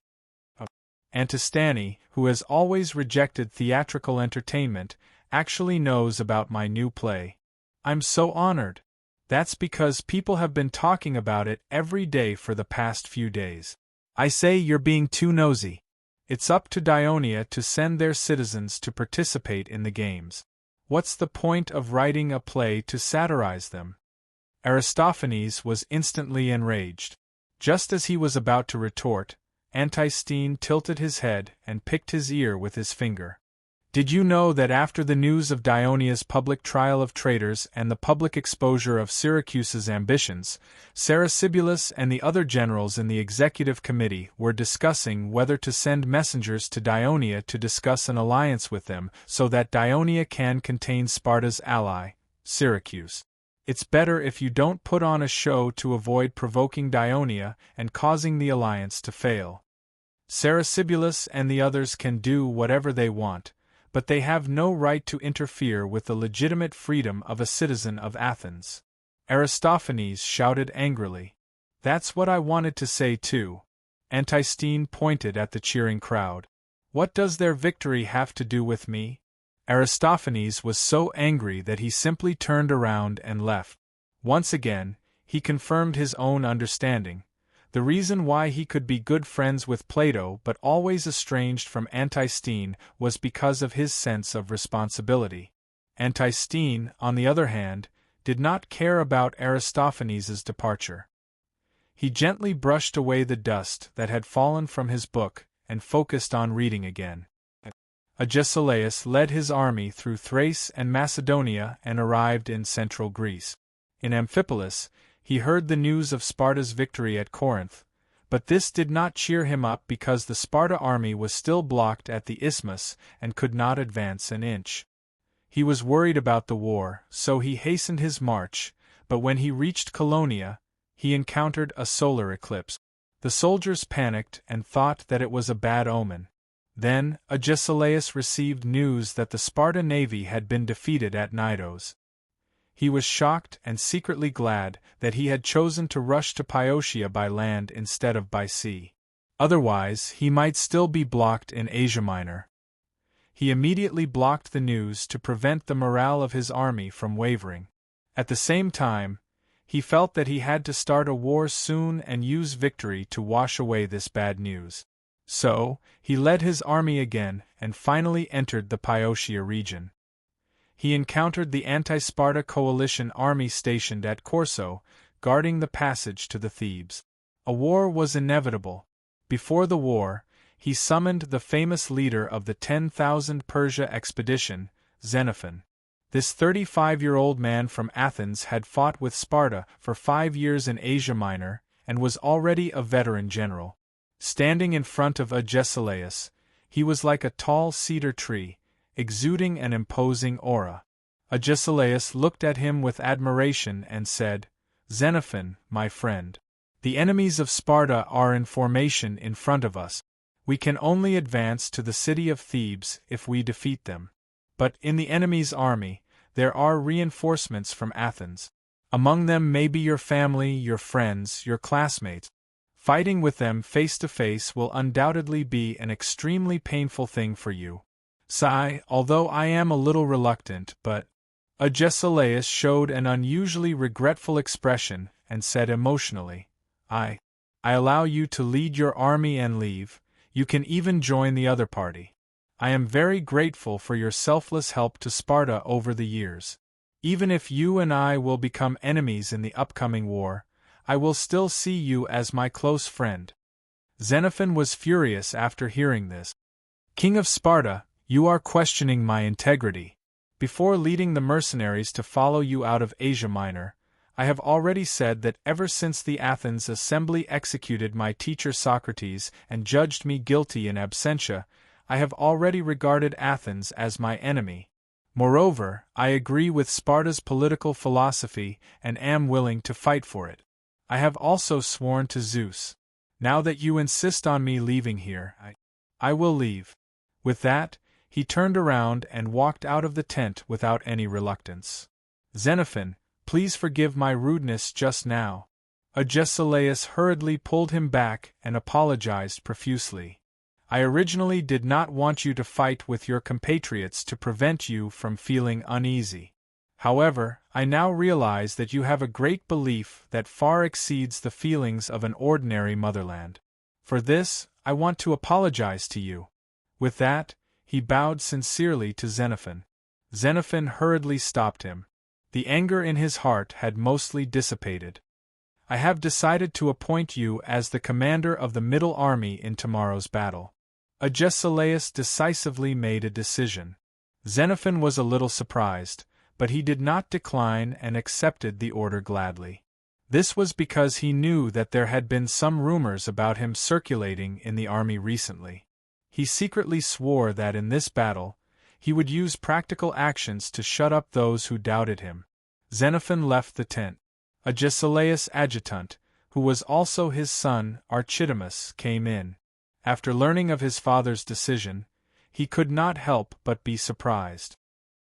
Speaker 1: "Antisthene, who has always rejected theatrical entertainment, actually knows about my new play. I'm so honored. That's because people have been talking about it every day for the past few days. I say you're being too nosy. It's up to Dionia to send their citizens to participate in the games. What's the point of writing a play to satirize them?" Aristophanes was instantly enraged. Just as he was about to retort, Anti-Stene tilted his head and picked his ear with his finger. "Did you know that after the news of Dionia's public trial of traitors and the public exposure of Syracuse's ambitions, Ceresibulus and the other generals in the executive committee were discussing whether to send messengers to Dionia to discuss an alliance with them so that Dionia can contain Sparta's ally, Syracuse? It's better if you don't put on a show to avoid provoking Dionia and causing the alliance to fail. Ceresibulus and the others can do whatever they want, but they have no right to interfere with the legitimate freedom of a citizen of Athens." Aristophanes shouted angrily. "That's what I wanted to say too." Anti-Stene pointed at the cheering crowd. "What does their victory have to do with me?" Aristophanes was so angry that he simply turned around and left. Once again, he confirmed his own understanding. The reason why he could be good friends with Plato but always estranged from Anti-Stene was because of his sense of responsibility. Anti-Stene, on the other hand, did not care about Aristophanes' departure. He gently brushed away the dust that had fallen from his book and focused on reading again. Agesilaus led his army through Thrace and Macedonia and arrived in central Greece. In Amphipolis, he heard the news of Sparta's victory at Corinth, but this did not cheer him up because the Sparta army was still blocked at the isthmus and could not advance an inch. He was worried about the war, so he hastened his march, but when he reached Colonia, he encountered a solar eclipse. The soldiers panicked and thought that it was a bad omen. Then, Agesilaus received news that the Sparta navy had been defeated at Knidos. He was shocked and secretly glad that he had chosen to rush to Piotia by land instead of by sea. Otherwise, he might still be blocked in Asia Minor. He immediately blocked the news to prevent the morale of his army from wavering. At the same time, he felt that he had to start a war soon and use victory to wash away this bad news. So, he led his army again and finally entered the Piotia region. He encountered the anti-Sparta coalition army stationed at Corso, guarding the passage to the Thebes. A war was inevitable. Before the war, he summoned the famous leader of the 10,000 Persia expedition, Xenophon. This 35-year-old man from Athens had fought with Sparta for 5 years in Asia Minor and was already a veteran general. Standing in front of Agesilaus, he was like a tall cedar tree, exuding an imposing aura. Agesilaus looked at him with admiration and said, "Xenophon, my friend, the enemies of Sparta are in formation in front of us. We can only advance to the city of Thebes if we defeat them. But in the enemy's army, there are reinforcements from Athens. Among them may be your family, your friends, your classmates. Fighting with them face to face will undoubtedly be an extremely painful thing for you. Sigh, although I am a little reluctant, but... Agesilaus showed an unusually regretful expression and said emotionally, I allow you to lead your army and leave. You can even join the other party. I am very grateful for your selfless help to Sparta over the years. Even if you and I will become enemies in the upcoming war, I will still see you as my close friend. Xenophon was furious after hearing this. King of Sparta, you are questioning my integrity. Before leading the mercenaries to follow you out of Asia Minor, I have already said that ever since the Athens assembly executed my teacher Socrates and judged me guilty in absentia, I have already regarded Athens as my enemy. Moreover, I agree with Sparta's political philosophy and am willing to fight for it. I have also sworn to Zeus. Now that you insist on me leaving here, I will leave. With that, he turned around and walked out of the tent without any reluctance. Xenophon, please forgive my rudeness just now. Agesilaus hurriedly pulled him back and apologized profusely. I originally did not want you to fight with your compatriots to prevent you from feeling uneasy. However, I now realize that you have a great belief that far exceeds the feelings of an ordinary motherland. For this, I want to apologize to you. With that, he bowed sincerely to Xenophon. Xenophon hurriedly stopped him. The anger in his heart had mostly dissipated. I have decided to appoint you as the commander of the middle army in tomorrow's battle. Agesilaus decisively made a decision. Xenophon was a little surprised, but he did not decline and accepted the order gladly. This was because he knew that there had been some rumors about him circulating in the army recently. He secretly swore that in this battle, he would use practical actions to shut up those who doubted him. Xenophon left the tent. Agesilaus' adjutant, who was also his son Archidamus, came in. After learning of his father's decision, he could not help but be surprised.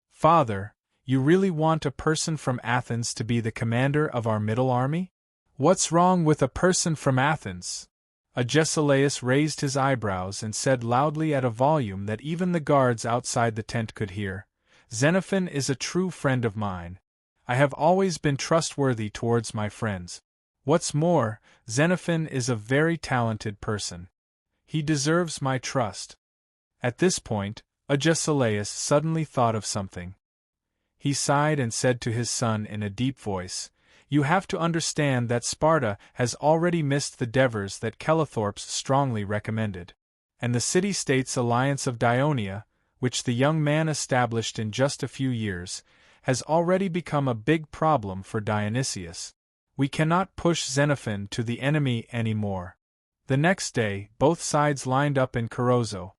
Speaker 1: Father, you really want a person from Athens to be the commander of our middle army? What's wrong with a person from Athens? Agesilaus raised his eyebrows and said loudly at a volume that even the guards outside the tent could hear, Xenophon is a true friend of mine. I have always been trustworthy towards my friends. What's more, Xenophon is a very talented person. He deserves my trust. At this point, Agesilaus suddenly thought of something. He sighed and said to his son in a deep voice, You have to understand that Sparta has already missed the Devers that Calithorpes strongly recommended. And the city-states alliance of Dionia, which the young man established in just a few years, has already become a big problem for Dionysius. We cannot push Xenophon to the enemy anymore. The next day, both sides lined up in Carozo.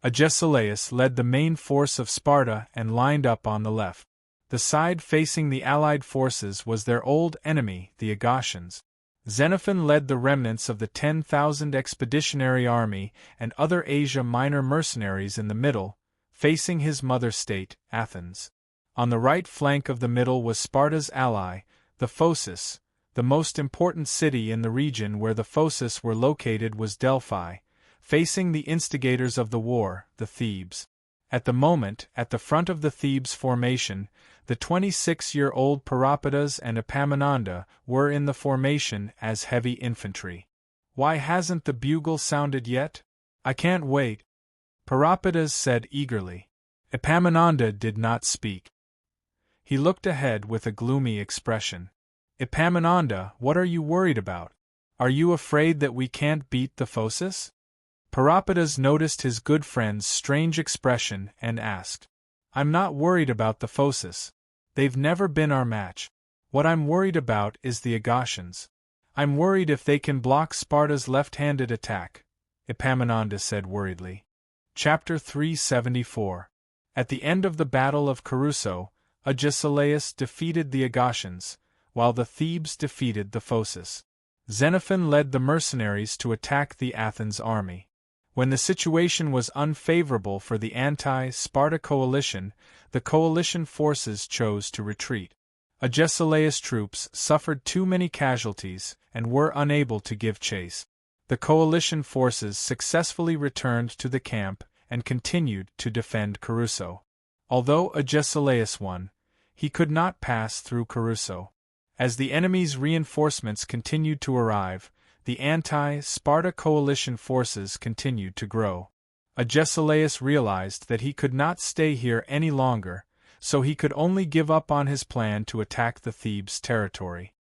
Speaker 1: Agesilaus led the main force of Sparta and lined up on the left. The side facing the allied forces was their old enemy, the Aegatians. Xenophon led the remnants of the 10,000 expeditionary army and other Asia Minor mercenaries in the middle, facing his mother state, Athens. On the right flank of the middle was Sparta's ally, the Phocis. The most important city in the region where the Phocis were located was Delphi, facing the instigators of the war, the Thebes. At the moment, at the front of the Thebes formation, the 26-year-old Peropidas and Epaminonda were in the formation as heavy infantry. Why hasn't the bugle sounded yet? I can't wait, Peropidas said eagerly. Epaminonda did not speak. He looked ahead with a gloomy expression. Epaminonda, what are you worried about? Are you afraid that we can't beat the Phocis? Peropidas noticed his good friend's strange expression and asked. I'm not worried about the Phocis. They've never been our match. What I'm worried about is the Aegatians. I'm worried if they can block Sparta's left-handed attack, Epaminondas said worriedly. Chapter 374. At the end of the Battle of Caruso, Agesilaus defeated the Aegatians, while the Thebes defeated the Phocis. Xenophon led the mercenaries to attack the Athens army. When the situation was unfavorable for the anti-Sparta coalition, the coalition forces chose to retreat. Agesilaus' troops suffered too many casualties and were unable to give chase. The coalition forces successfully returned to the camp and continued to defend Caruso. Although Agesilaus won, he could not pass through Caruso. As the enemy's reinforcements continued to arrive, the anti-Sparta coalition forces continued to grow. Agesilaus realized that he could not stay here any longer, so he could only give up on his plan to attack the Thebes territory.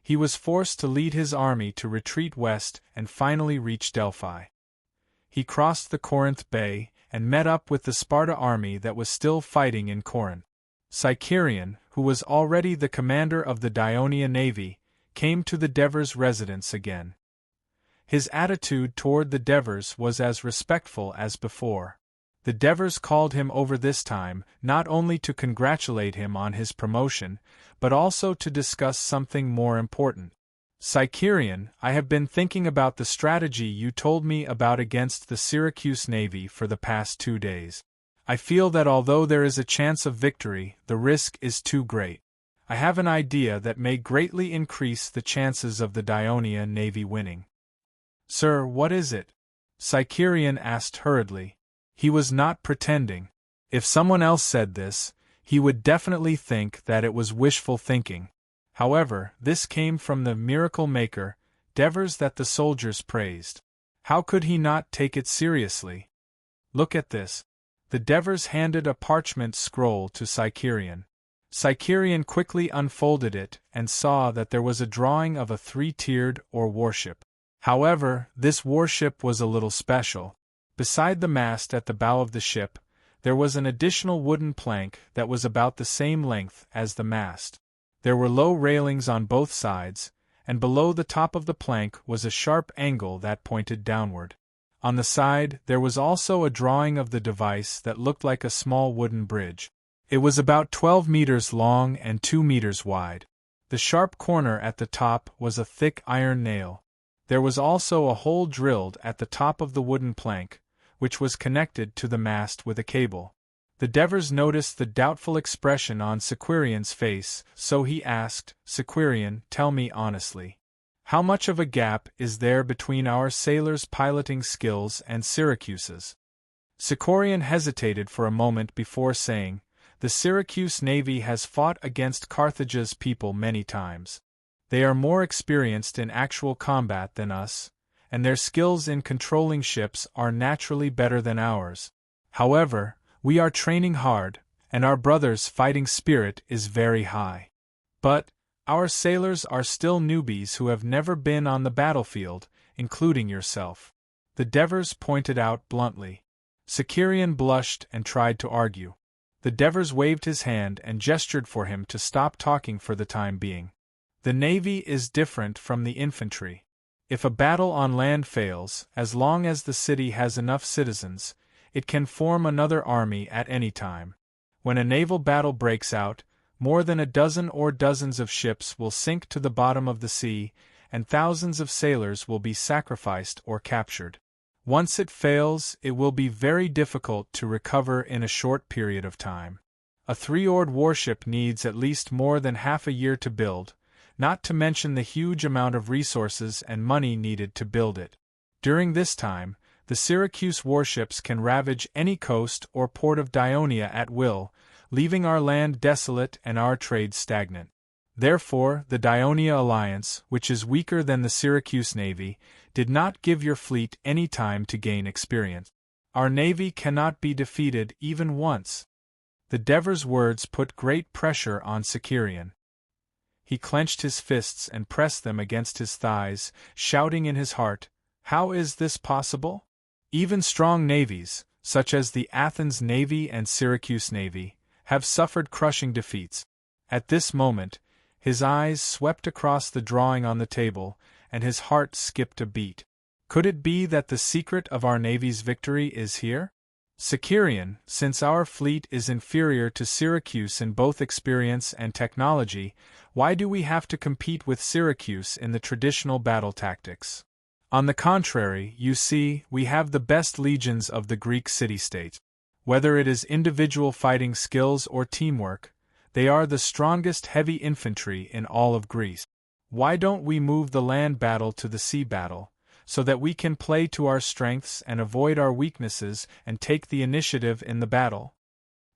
Speaker 1: He was forced to lead his army to retreat west and finally reach Delphi. He crossed the Corinth Bay and met up with the Sparta army that was still fighting in Corinth. Sicerion, who was already the commander of the Dionia navy, came to the Devers' residence again. His attitude toward the Devers was as respectful as before. The Devers called him over this time not only to congratulate him on his promotion, but also to discuss something more important. Sicerion, I have been thinking about the strategy you told me about against the Syracuse Navy for the past 2 days. I feel that although there is a chance of victory, the risk is too great. I have an idea that may greatly increase the chances of the Dionia Navy winning. Sir, what is it? Sicerion asked hurriedly. He was not pretending. If someone else said this, he would definitely think that it was wishful thinking. However, this came from the miracle maker, Devers, that the soldiers praised. How could he not take it seriously? Look at this. The Devers handed a parchment scroll to Sicerion. Sicerion quickly unfolded it and saw that there was a drawing of a 3-tiered or warship. However, this warship was a little special. Beside the mast at the bow of the ship, there was an additional wooden plank that was about the same length as the mast. There were low railings on both sides, and below the top of the plank was a sharp angle that pointed downward. On the side, there was also a drawing of the device that looked like a small wooden bridge. It was about 12 meters long and 2 meters wide. The sharp corner at the top was a thick iron nail. There was also a hole drilled at the top of the wooden plank, which was connected to the mast with a cable. The Devers noticed the doubtful expression on Sicierion's face, so he asked, "Sicerion, tell me honestly. How much of a gap is there between our sailors' piloting skills and Syracuse's?" Sicerion hesitated for a moment before saying, "The Syracuse Navy has fought against Carthage's people many times. They are more experienced in actual combat than us, and their skills in controlling ships are naturally better than ours. However, we are training hard, and our brothers' fighting spirit is very high. But our sailors are still newbies who have never been on the battlefield, including yourself." The Devers pointed out bluntly. Sicerion blushed and tried to argue. The Devers waved his hand and gestured for him to stop talking for the time being. "The Navy is different from the infantry. If a battle on land fails, as long as the city has enough citizens, it can form another army at any time. When a naval battle breaks out, more than a dozen or dozens of ships will sink to the bottom of the sea, and thousands of sailors will be sacrificed or captured. Once it fails, it will be very difficult to recover in a short period of time. A 3-oared warship needs at least more than half a year to build, not to mention the huge amount of resources and money needed to build it. During this time, the Syracuse warships can ravage any coast or port of Dionia at will, leaving our land desolate and our trade stagnant. Therefore, the Dionia alliance, which is weaker than the Syracuse navy, did not give your fleet any time to gain experience. Our navy cannot be defeated even once." The Devers' words put great pressure on Sicerion. He clenched his fists and pressed them against his thighs, shouting in his heart, "How is this possible? Even strong navies, such as the Athens Navy and Syracuse Navy, have suffered crushing defeats." At this moment, his eyes swept across the drawing on the table, and his heart skipped a beat. Could it be that the secret of our navy's victory is here? "Sicerion, since our fleet is inferior to Syracuse in both experience and technology, why do we have to compete with Syracuse in the traditional battle tactics? On the contrary, you see, we have the best legions of the Greek city-state. Whether it is individual fighting skills or teamwork, they are the strongest heavy infantry in all of Greece. Why don't we move the land battle to the sea battle, so that we can play to our strengths and avoid our weaknesses and take the initiative in the battle?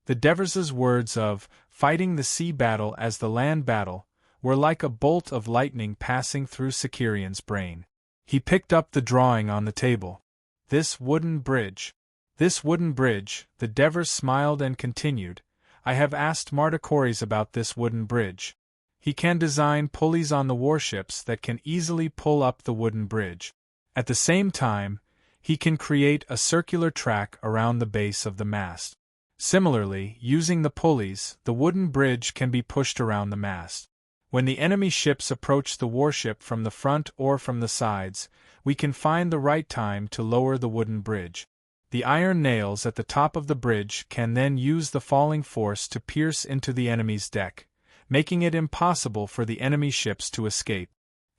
Speaker 1: The Devers' words of fighting the sea battle as the land battle were like a bolt of lightning passing through Sicarian's brain. He picked up the drawing on the table. This wooden bridge, the Devers smiled and continued, I have asked Martikoris about this wooden bridge. He can design pulleys on the warships that can easily pull up the wooden bridge. At the same time, he can create a circular track around the base of the mast. Similarly, using the pulleys, the wooden bridge can be pushed around the mast. When the enemy ships approach the warship from the front or from the sides, we can find the right time to lower the wooden bridge. The iron nails at the top of the bridge can then use the falling force to pierce into the enemy's deck, making it impossible for the enemy ships to escape.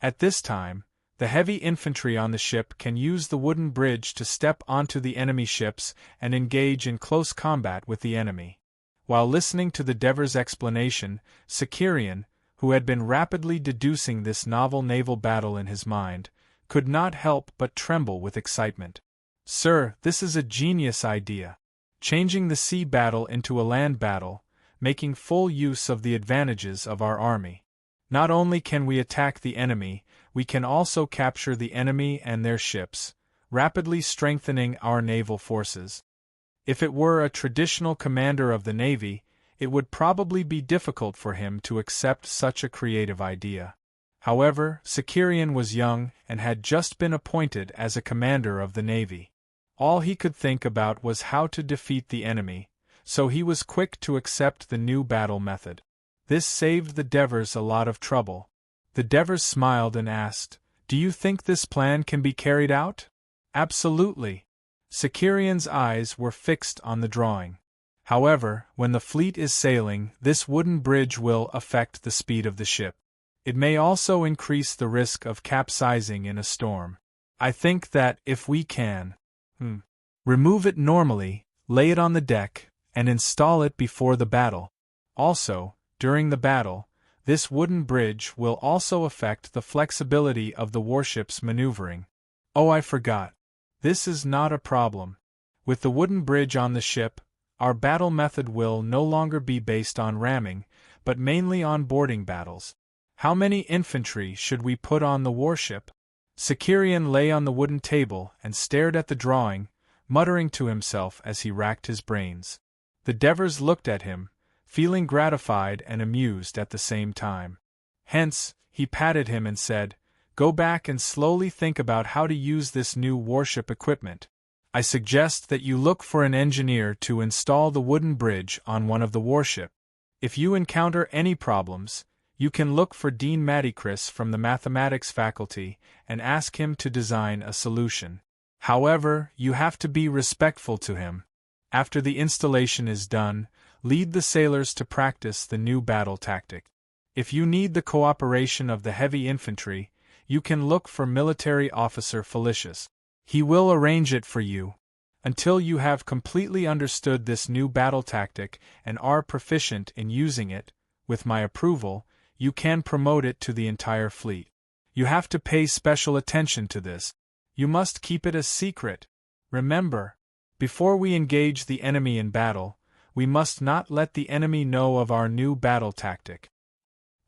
Speaker 1: At this time, the heavy infantry on the ship can use the wooden bridge to step onto the enemy ships and engage in close combat with the enemy. While listening to the Devers' explanation, Sicarian, who had been rapidly deducing this novel naval battle in his mind, could not help but tremble with excitement. Sir, this is a genius idea. Changing the sea battle into a land battle, making full use of the advantages of our army. Not only can we attack the enemy, we can also capture the enemy and their ships, rapidly strengthening our naval forces. If it were a traditional commander of the navy, it would probably be difficult for him to accept such a creative idea. However, Sicarian was young and had just been appointed as a commander of the navy. All he could think about was how to defeat the enemy, so he was quick to accept the new battle method. This saved the Devers a lot of trouble. The Devers smiled and asked, "Do you think this plan can be carried out?" "Absolutely." Sicarian's eyes were fixed on the drawing. However, when the fleet is sailing, this wooden bridge will affect the speed of the ship. It may also increase the risk of capsizing in a storm. I think that if we can remove it normally, lay it on the deck, and install it before the battle. Also, during the battle, this wooden bridge will also affect the flexibility of the warship's maneuvering. Oh, I forgot. This is not a problem. With the wooden bridge on the ship, our battle method will no longer be based on ramming, but mainly on boarding battles. How many infantry should we put on the warship? Sicarian lay on the wooden table and stared at the drawing, muttering to himself as he racked his brains. The Devers looked at him, feeling gratified and amused at the same time. Hence, he patted him and said, "Go back and slowly think about how to use this new warship equipment. I suggest that you look for an engineer to install the wooden bridge on one of the warship. If you encounter any problems, you can look for Dean Maticris from the mathematics faculty and ask him to design a solution. However, you have to be respectful to him. After the installation is done, lead the sailors to practice the new battle tactic. If you need the cooperation of the heavy infantry, you can look for military officer Felicius. He will arrange it for you. Until you have completely understood this new battle tactic and are proficient in using it, with my approval, you can promote it to the entire fleet. You have to pay special attention to this. You must keep it a secret. Remember, before we engage the enemy in battle, we must not let the enemy know of our new battle tactic."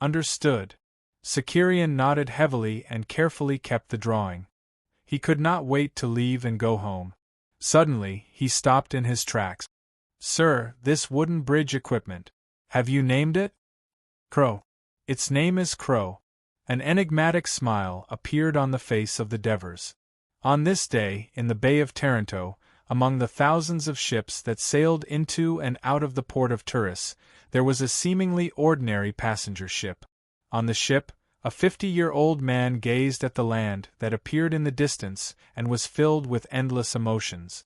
Speaker 1: Understood. Sicarian nodded heavily and carefully kept the drawing. He could not wait to leave and go home. Suddenly, he stopped in his tracks. "Sir, this wooden bridge equipment, have you named it?" "Crow. Its name is Crow." An enigmatic smile appeared on the face of the Devers. On this day, in the Bay of Taranto, among the thousands of ships that sailed into and out of the port of Turis, there was a seemingly ordinary passenger ship. On the ship, a 50-year-old man gazed at the land that appeared in the distance and was filled with endless emotions.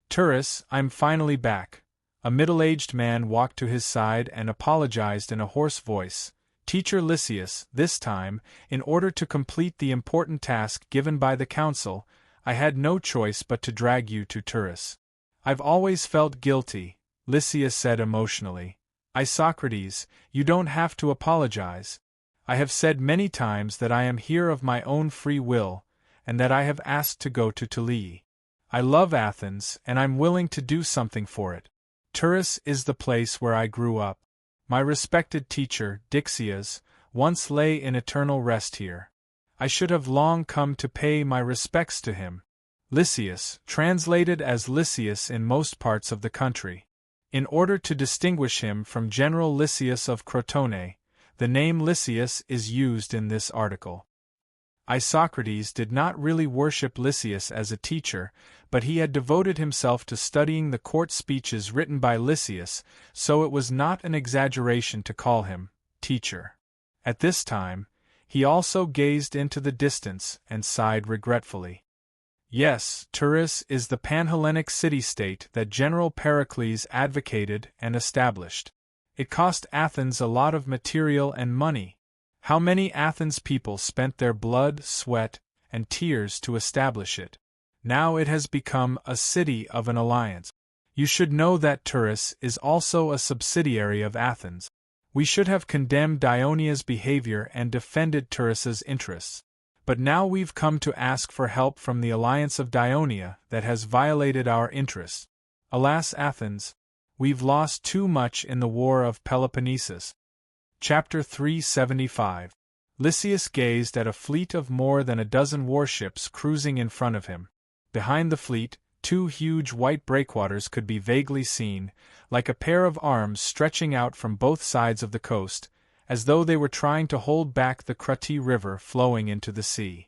Speaker 1: "Turis, I'm finally back." A middle-aged man walked to his side and apologized in a hoarse voice. Teacher Lysias, this time, in order to complete the important task given by the council, I had no choice but to drag you to Turris. I've always felt guilty, Lysias said emotionally. Isocrates, you don't have to apologize. I have said many times that I am here of my own free will, and that I have asked to go to Tulii. I love Athens, and I'm willing to do something for it. Turris is the place where I grew up. My respected teacher, Dixias, once lay in eternal rest here. I should have long come to pay my respects to him. Lysias, translated as Lysias in most parts of the country. In order to distinguish him from General Lysias of Crotone, the name Lysias is used in this article. Isocrates did not really worship Lysias as a teacher, but he had devoted himself to studying the court speeches written by Lysias, so it was not an exaggeration to call him teacher. At this time, he also gazed into the distance and sighed regretfully. Yes, Turris is the Panhellenic city-state that General Pericles advocated and established. It cost Athens a lot of material and money. How many Athens people spent their blood, sweat, and tears to establish it? Now it has become a city of an alliance. You should know that Turris is also a subsidiary of Athens. We should have condemned Dionia's behavior and defended Turris's interests. But now we've come to ask for help from the alliance of Dionia that has violated our interests. Alas, Athens, we've lost too much in the War of Peloponnesus. Chapter 375. Lysias gazed at a fleet of more than a dozen warships cruising in front of him. Behind the fleet, two huge white breakwaters could be vaguely seen, like a pair of arms stretching out from both sides of the coast, as though they were trying to hold back the Crati River flowing into the sea.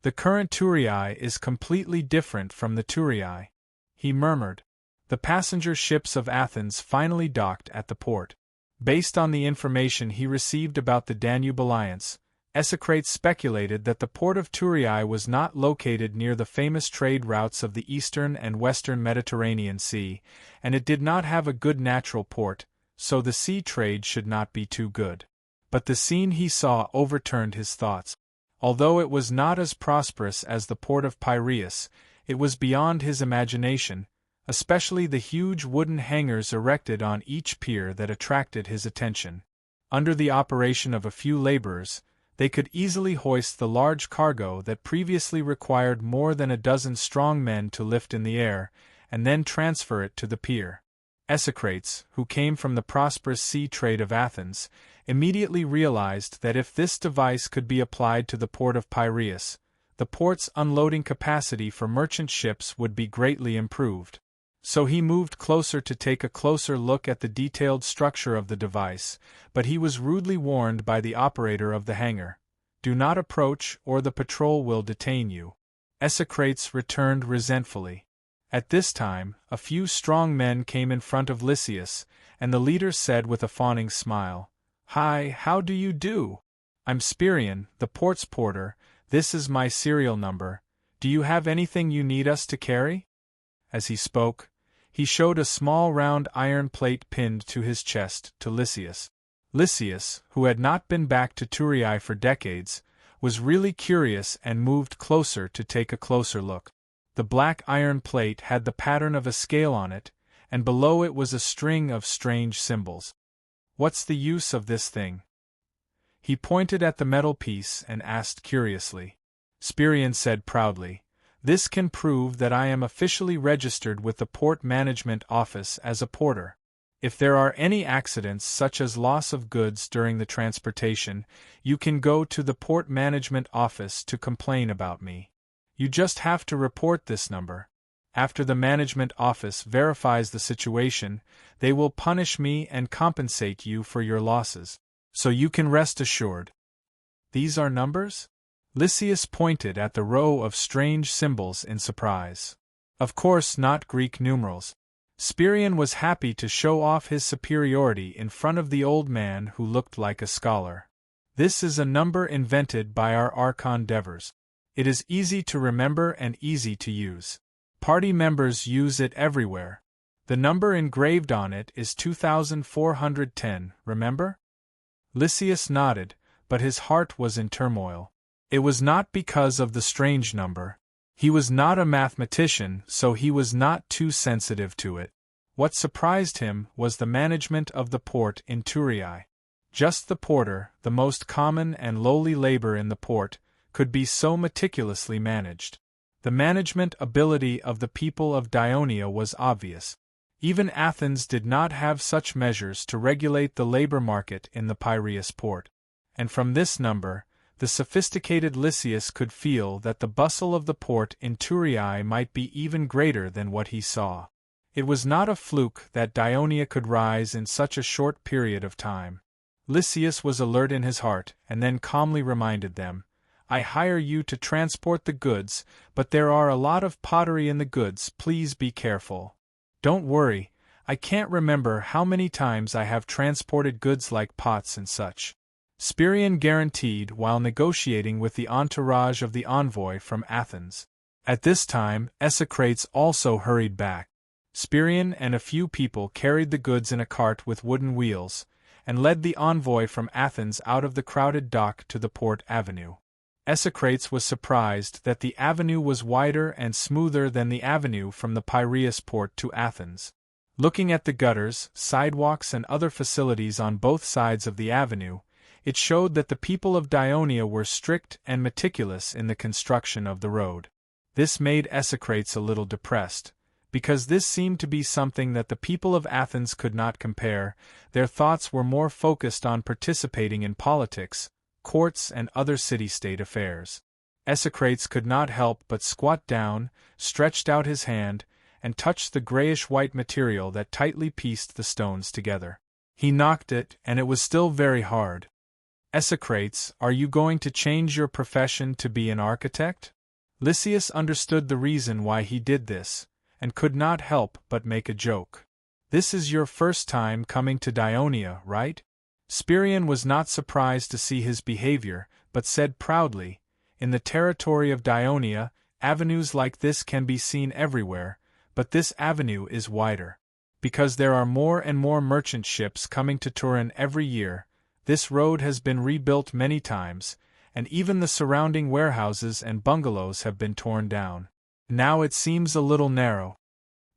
Speaker 1: The current Thurii is completely different from the Thurii, he murmured. The passenger ships of Athens finally docked at the port. Based on the information he received about the Danube alliance, Esocrates speculated that the port of Thurii was not located near the famous trade routes of the eastern and western Mediterranean Sea, and it did not have a good natural port, so the sea trade should not be too good. But the scene he saw overturned his thoughts. Although it was not as prosperous as the port of Piraeus, it was beyond his imagination, especially the huge wooden hangars erected on each pier that attracted his attention. Under the operation of a few laborers, they could easily hoist the large cargo that previously required more than a dozen strong men to lift in the air, and then transfer it to the pier. Esocrates, who came from the prosperous sea trade of Athens, immediately realized that if this device could be applied to the port of Piraeus, the port's unloading capacity for merchant ships would be greatly improved. So he moved closer to take a closer look at the detailed structure of the device, but he was rudely warned by the operator of the hangar. "Do not approach, or the patrol will detain you." Esocrates returned resentfully. At this time, a few strong men came in front of Lysias, and the leader said with a fawning smile, "Hi, how do you do? I'm Spirion, the port's porter. This is my serial number. Do you have anything you need us to carry?" As he spoke, he showed a small round iron plate pinned to his chest to Lysias. Lysias, who had not been back to Thurii for decades, was really curious and moved closer to take a closer look. The black iron plate had the pattern of a scale on it, and below it was a string of strange symbols. "What's the use of this thing?" He pointed at the metal piece and asked curiously. Spirion said proudly, "This can prove that I am officially registered with the Port Management Office as a porter. If there are any accidents such as loss of goods during the transportation, you can go to the Port Management Office to complain about me. You just have to report this number. After the Management Office verifies the situation, they will punish me and compensate you for your losses. So you can rest assured." "These are numbers?" Lysias pointed at the row of strange symbols in surprise. "Of course not Greek numerals." Spirion was happy to show off his superiority in front of the old man who looked like a scholar. "This is a number invented by our Archon Devers. It is easy to remember and easy to use. Party members use it everywhere. The number engraved on it is 2410, remember?" Lysias nodded, but his heart was in turmoil. It was not because of the strange number. He was not a mathematician, so he was not too sensitive to it. What surprised him was the management of the port in Thurii. Just the porter, the most common and lowly labor in the port, could be so meticulously managed. The management ability of the people of Dionia was obvious. Even Athens did not have such measures to regulate the labor market in the Piraeus port. And from this number, the sophisticated Lysias could feel that the bustle of the port in Thurii might be even greater than what he saw. It was not a fluke that Dionia could rise in such a short period of time. Lysias was alert in his heart, and then calmly reminded them, "I hire you to transport the goods, but there are a lot of pottery in the goods, please be careful." "Don't worry, I can't remember how many times I have transported goods like pots and such," Spirion guaranteed while negotiating with the entourage of the envoy from Athens. At this time, Esocrates also hurried back. Spirion and a few people carried the goods in a cart with wooden wheels, and led the envoy from Athens out of the crowded dock to the port avenue. Esocrates was surprised that the avenue was wider and smoother than the avenue from the Piraeus port to Athens. Looking at the gutters, sidewalks and other facilities on both sides of the avenue, it showed that the people of Dionia were strict and meticulous in the construction of the road. This made Esocrates a little depressed, because this seemed to be something that the people of Athens could not compare. Their thoughts were more focused on participating in politics, courts and other city-state affairs. Esocrates could not help but squat down, stretched out his hand, and touched the grayish-white material that tightly pieced the stones together. He knocked it, and it was still very hard. "Esocrates, are you going to change your profession to be an architect?" Lysias understood the reason why he did this, and could not help but make a joke. "This is your first time coming to Dionia, right?" Spirion was not surprised to see his behavior, but said proudly, "In the territory of Dionia, avenues like this can be seen everywhere, but this avenue is wider. Because there are more and more merchant ships coming to Turin every year, this road has been rebuilt many times, and even the surrounding warehouses and bungalows have been torn down. Now it seems a little narrow."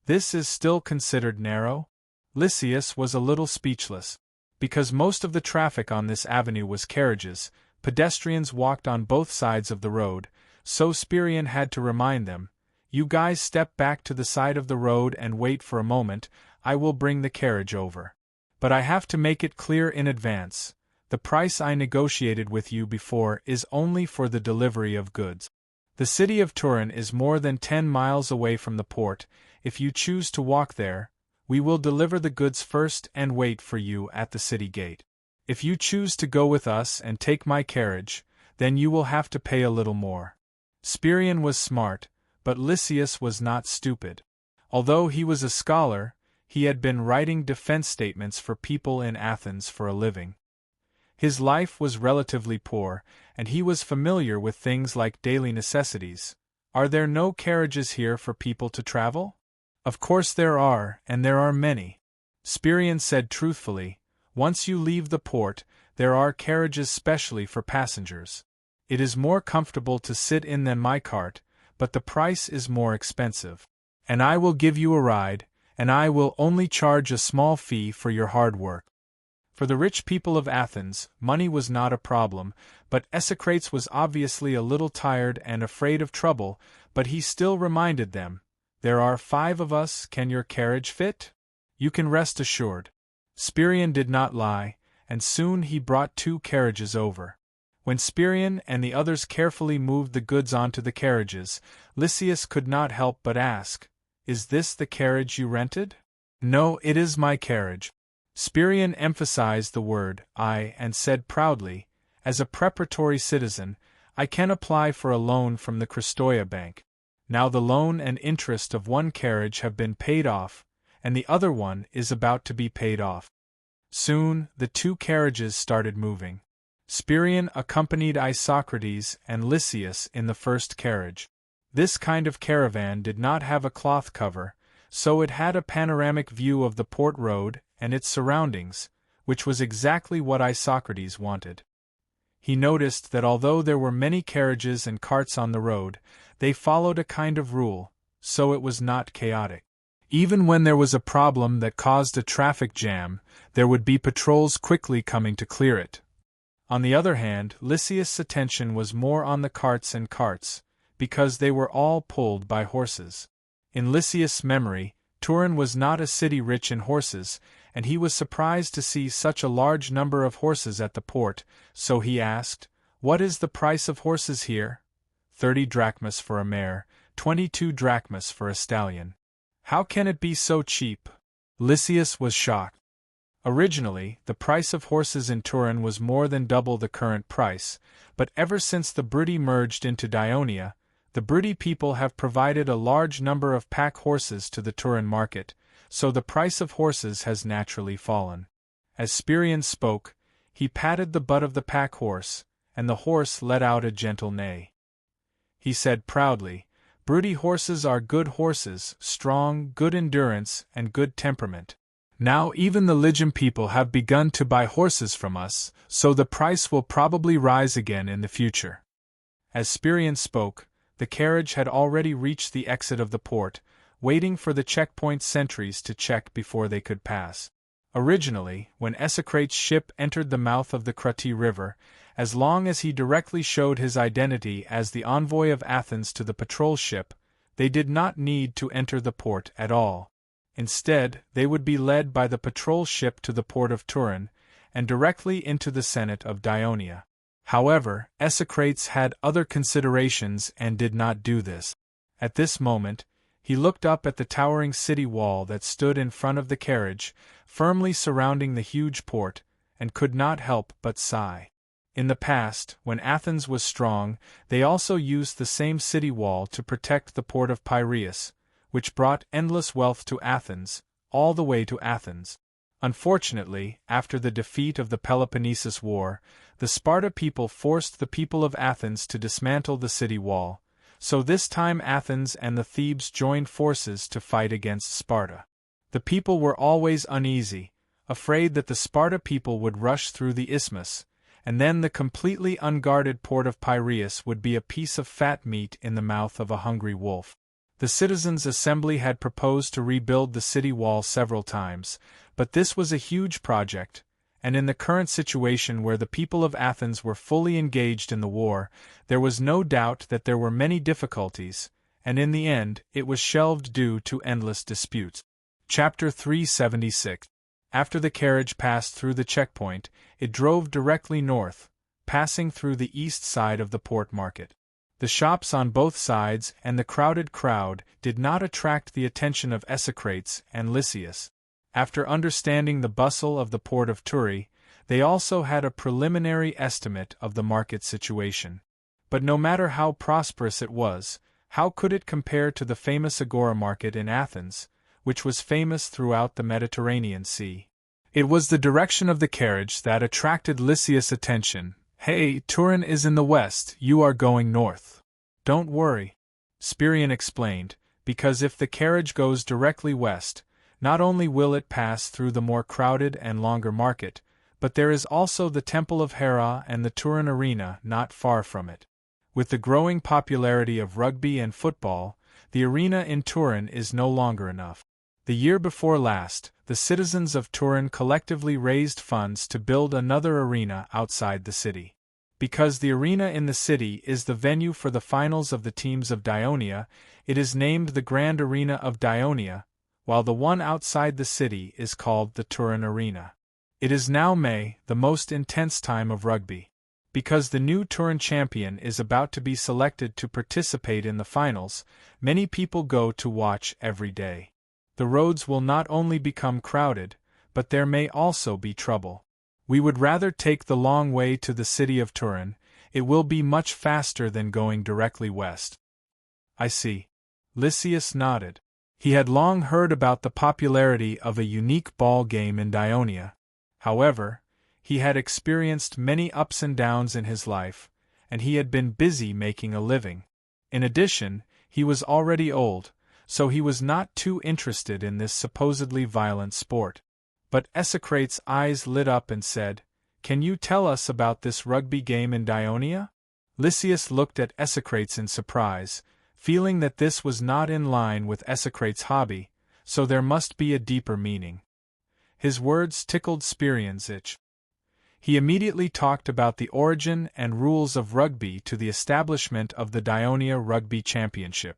Speaker 1: "This is still considered narrow?" Lysias was a little speechless. Because most of the traffic on this avenue was carriages, pedestrians walked on both sides of the road, so Spirion had to remind them, "You guys step back to the side of the road and wait for a moment, I will bring the carriage over. But I have to make it clear in advance, the price I negotiated with you before is only for the delivery of goods. The city of Turin is more than 10 miles away from the port. If you choose to walk there, we will deliver the goods first and wait for you at the city gate. If you choose to go with us and take my carriage, then you will have to pay a little more." Spirion was smart, but Lysias was not stupid. Although he was a scholar, he had been writing defense statements for people in Athens for a living. His life was relatively poor, and he was familiar with things like daily necessities. "Are there no carriages here for people to travel?" "Of course there are, and there are many," Spirion said truthfully. "Once you leave the port, there are carriages specially for passengers. It is more comfortable to sit in than my cart, but the price is more expensive. And I will give you a ride, and I will only charge a small fee for your hard work." For the rich people of Athens, money was not a problem, but Esocrates was obviously a little tired and afraid of trouble, but he still reminded them, "There are 5 of us, can your carriage fit? You can rest assured." Spirion did not lie, and soon he brought 2 carriages over. When Spirion and the others carefully moved the goods onto the carriages, Lysias could not help but ask, "Is this the carriage you rented?" "No, it is my carriage." Spirion emphasized the word "I" and said proudly, "As a preparatory citizen, I can apply for a loan from the Christoia Bank. Now the loan and interest of one carriage have been paid off, and the other one is about to be paid off." Soon, the 2 carriages started moving. Spirion accompanied Isocrates and Lysias in the first carriage. This kind of caravan did not have a cloth cover, so it had a panoramic view of the port road and its surroundings, which was exactly what Isocrates wanted. He noticed that although there were many carriages and carts on the road, they followed a kind of rule, so it was not chaotic. Even when there was a problem that caused a traffic jam, there would be patrols quickly coming to clear it. On the other hand, Lysias' attention was more on the carts and carts, because they were all pulled by horses. In Lysias' memory, Turin was not a city rich in horses, and he was surprised to see such a large number of horses at the port, so he asked, "What is the price of horses here?" 30 drachmas for a mare, 22 drachmas for a stallion. How can it be so cheap? Lysias was shocked. Originally, the price of horses in Turin was more than double the current price, but ever since the Briti merged into Dionia, the Briti people have provided a large number of pack horses to the Turin market, so the price of horses has naturally fallen. As Spirion spoke, he patted the butt of the pack horse, and the horse let out a gentle neigh. He said proudly, "Briti horses are good horses, strong, good endurance, and good temperament. Now even the Lygian people have begun to buy horses from us, so the price will probably rise again in the future." As Spirion spoke, the carriage had already reached the exit of the port, waiting for the checkpoint sentries to check before they could pass. Originally, when Esocrates' ship entered the mouth of the Crati River, as long as he directly showed his identity as the envoy of Athens to the patrol ship, they did not need to enter the port at all. Instead, they would be led by the patrol ship to the port of Turin, and directly into the Senate of Dionia. However, Esocrates had other considerations and did not do this. At this moment, he looked up at the towering city wall that stood in front of the carriage, firmly surrounding the huge port, and could not help but sigh. In the past, when Athens was strong, they also used the same city wall to protect the port of Piraeus, which brought endless wealth to Athens, all the way to Athens. Unfortunately, after the defeat of the Peloponnesus War, the Sparta people forced the people of Athens to dismantle the city wall, so this time Athens and the Thebes joined forces to fight against Sparta. The people were always uneasy, afraid that the Sparta people would rush through the isthmus, and then the completely unguarded port of Piraeus would be a piece of fat meat in the mouth of a hungry wolf. The citizens' assembly had proposed to rebuild the city wall several times, but this was a huge project, and in the current situation where the people of Athens were fully engaged in the war, there was no doubt that there were many difficulties, and in the end it was shelved due to endless disputes. Chapter 376. After the carriage passed through the checkpoint, it drove directly north, passing through the east side of the port market. The shops on both sides and the crowded crowd did not attract the attention of Esocrates and Lysias. After understanding the bustle of the port of Turi, they also had a preliminary estimate of the market situation. But no matter how prosperous it was, how could it compare to the famous Agora market in Athens, which was famous throughout the Mediterranean Sea? It was the direction of the carriage that attracted Lysias' attention. "Hey, Turin is in the west, you are going north." "Don't worry," Spirion explained, "because if the carriage goes directly west, not only will it pass through the more crowded and longer market, but there is also the Temple of Hera and the Turin Arena not far from it. With the growing popularity of rugby and football, the arena in Turin is no longer enough. The year before last, the citizens of Turin collectively raised funds to build another arena outside the city. Because the arena in the city is the venue for the finals of the teams of Dionia, it is named the Grand Arena of Dionia, while the one outside the city is called the Turin Arena. It is now May, the most intense time of rugby. Because the new Turin champion is about to be selected to participate in the finals, many people go to watch every day. The roads will not only become crowded, but there may also be trouble. We would rather take the long way to the city of Turin. It will be much faster than going directly west." "I see." Lysias nodded. He had long heard about the popularity of a unique ball game in Dionia. However, he had experienced many ups and downs in his life, and he had been busy making a living. In addition, he was already old, so he was not too interested in this supposedly violent sport. But Esocrates' eyes lit up and said, "Can you tell us about this rugby game in Dionia?" Lysias looked at Esocrates in surprise, feeling that this was not in line with Esocrates' hobby, so there must be a deeper meaning. His words tickled Spirian's itch. He immediately talked about the origin and rules of rugby to the establishment of the Dionia Rugby Championship.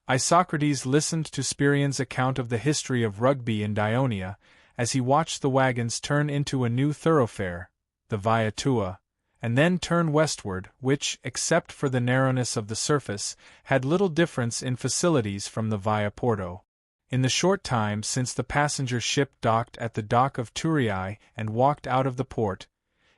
Speaker 1: Isocrates listened to Spirian's account of the history of rugby in Dionia as he watched the wagons turn into a new thoroughfare, the Via Tua, and then turn westward, which, except for the narrowness of the surface, had little difference in facilities from the Via Porto. In the short time since the passenger ship docked at the dock of Thurii and walked out of the port,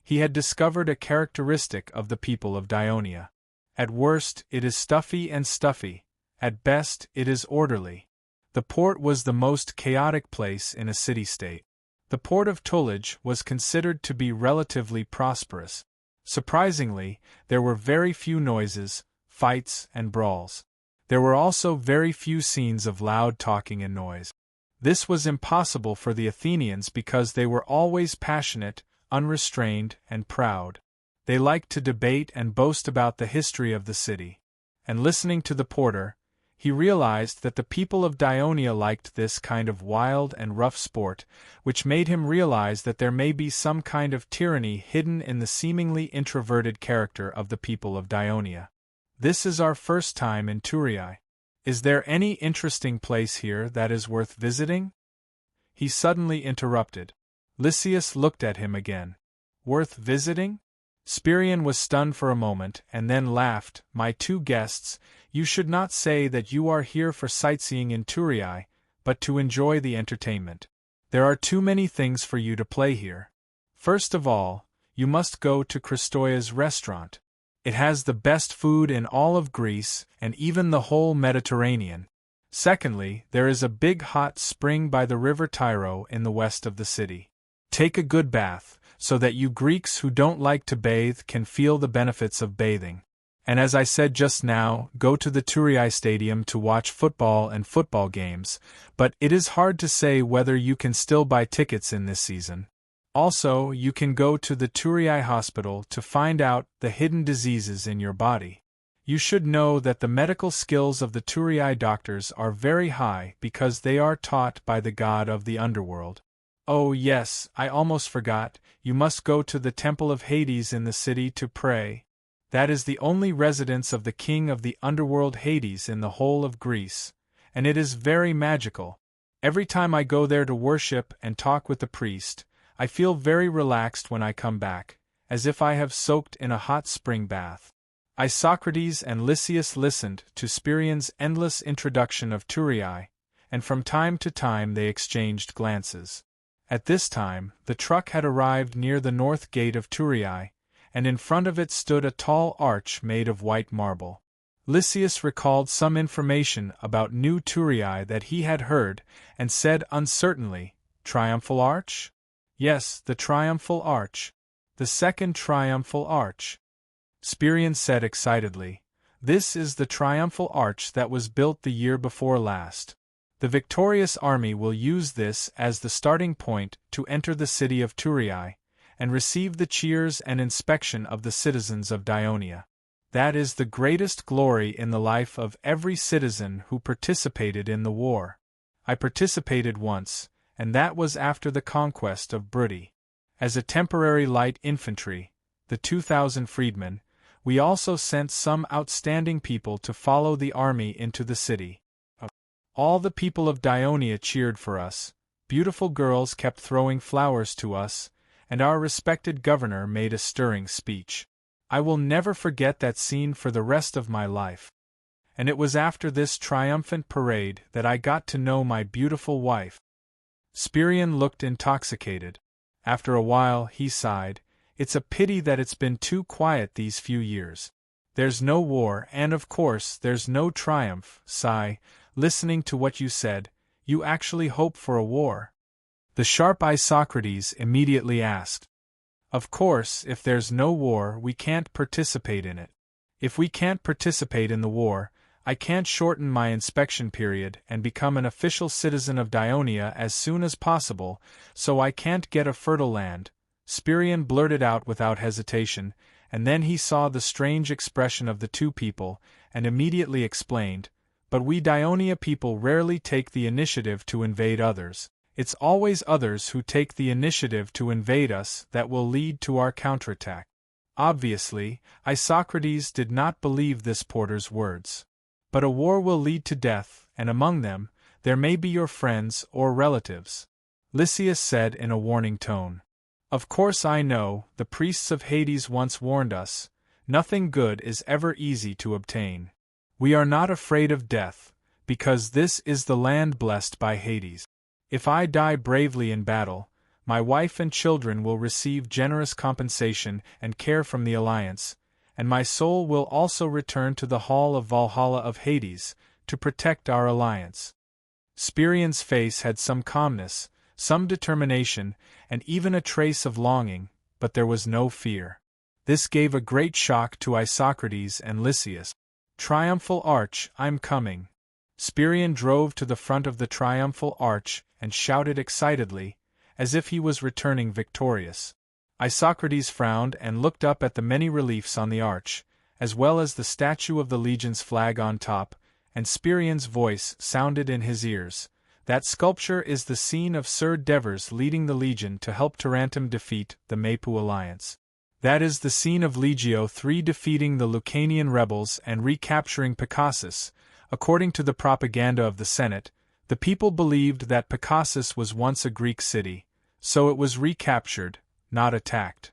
Speaker 1: he had discovered a characteristic of the people of Dionia. At worst, it is stuffy and stuffy. At best, it is orderly. The port was the most chaotic place in a city-state. The port of Tullidge was considered to be relatively prosperous. Surprisingly, there were very few noises, fights, and brawls. There were also very few scenes of loud talking and noise. This was impossible for the Athenians because they were always passionate, unrestrained, and proud. They liked to debate and boast about the history of the city. And listening to the porter, he realized that the people of Dionia liked this kind of wild and rough sport, which made him realize that there may be some kind of tyranny hidden in the seemingly introverted character of the people of Dionia. "This is our first time in Thurii. Is there any interesting place here that is worth visiting?" He suddenly interrupted. Lysias looked at him again. "Worth visiting?" Spirian was stunned for a moment and then laughed. "My two guests, you should not say that you are here for sightseeing in Thurii, but to enjoy the entertainment. There are too many things for you to play here. First of all, you must go to Christoia's restaurant. It has the best food in all of Greece and even the whole Mediterranean. Secondly, there is a big hot spring by the river Tyro in the west of the city. Take a good bath, so that you Greeks who don't like to bathe can feel the benefits of bathing. And as I said just now, go to the Thurii Stadium to watch football and football games, but it is hard to say whether you can still buy tickets in this season. Also, you can go to the Thurii Hospital to find out the hidden diseases in your body. You should know that the medical skills of the Thurii doctors are very high because they are taught by the god of the underworld. Oh yes, I almost forgot, you must go to the Temple of Hades in the city to pray. That is the only residence of the king of the underworld Hades in the whole of Greece, and it is very magical. Every time I go there to worship and talk with the priest, I feel very relaxed when I come back, as if I have soaked in a hot spring bath. Isocrates and Lysias listened to Spirian's endless introduction of Thurii, and from time to time they exchanged glances. At this time, the truck had arrived near the north gate of Thurii, and in front of it stood a tall arch made of white marble. Lysias recalled some information about New Thurii that he had heard, and said uncertainly, "Triumphal Arch?" "Yes, the Triumphal Arch. The second Triumphal Arch." Spirian said excitedly, "This is the Triumphal Arch that was built the year before last. The victorious army will use this as the starting point to enter the city of Thurii, and receive the cheers and inspection of the citizens of Dionia. That is the greatest glory in the life of every citizen who participated in the war. I participated once, and that was after the conquest of Bruttii. As a temporary light infantry, the 2,000 freedmen, we also sent some outstanding people to follow the army into the city. All the people of Dionia cheered for us, beautiful girls kept throwing flowers to us, and our respected governor made a stirring speech. I will never forget that scene for the rest of my life. And it was after this triumphant parade that I got to know my beautiful wife." Spirian looked intoxicated. After a while, he sighed, "It's a pity that it's been too quiet these few years. There's no war, and of course there's no triumph." Sigh, listening to what you said, you actually hope for a war? The sharp-eyed Socrates immediately asked. "Of course, if there's no war, we can't participate in it. If we can't participate in the war, I can't shorten my inspection period and become an official citizen of Dionia as soon as possible, so I can't get a fertile land, Spirion blurted out without hesitation, and then he saw the strange expression of the two people, and immediately explained, but we Dionia people rarely take the initiative to invade others. It's always others who take the initiative to invade us that will lead to our counterattack. Obviously, Isocrates did not believe this porter's words. But a war will lead to death, and among them, there may be your friends or relatives, Lysias said in a warning tone. Of course I know, the priests of Hades once warned us, nothing good is ever easy to obtain. We are not afraid of death, because this is the land blessed by Hades. If I die bravely in battle, my wife and children will receive generous compensation and care from the Alliance, and my soul will also return to the hall of Valhalla of Hades, to protect our alliance. Spirion's face had some calmness, some determination, and even a trace of longing, but there was no fear. This gave a great shock to Isocrates and Lysias. Triumphal arch, I'm coming. Spirion drove to the front of the triumphal arch and shouted excitedly, as if he was returning victorious. Isocrates frowned and looked up at the many reliefs on the arch, as well as the statue of the legion's flag on top, and Spirion's voice sounded in his ears. That sculpture is the scene of Sir Devers leading the legion to help Tarentum defeat the Mapu alliance. That is the scene of Legio III defeating the Lucanian rebels and recapturing Picassus. According to the propaganda of the Senate, the people believed that Picassus was once a Greek city, so it was recaptured, not attacked.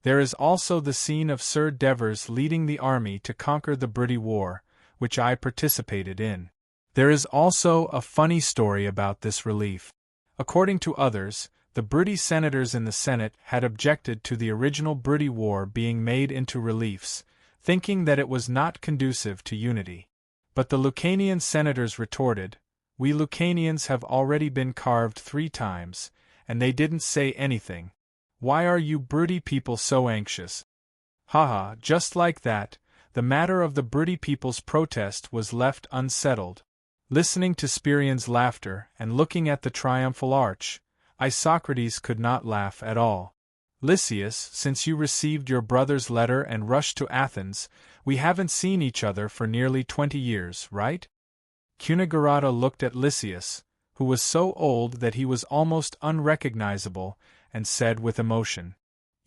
Speaker 1: There is also the scene of Sir Devers leading the army to conquer the Briti War, which I participated in. There is also a funny story about this relief. According to others, the Briti senators in the Senate had objected to the original Briti War being made into reliefs, thinking that it was not conducive to unity. But the Lucanian senators retorted, "We Lucanians have already been carved 3 times, and they didn't say anything. Why are you Briti people so anxious?" Haha, just like that, the matter of the Briti people's protest was left unsettled. Listening to Spirion's laughter and looking at the triumphal arch, Isocrates could not laugh at all. "Lysias, since you received your brother's letter and rushed to Athens, we haven't seen each other for nearly 20 years, right?" Cunegurata looked at Lysias, who was so old that he was almost unrecognizable, and said with emotion,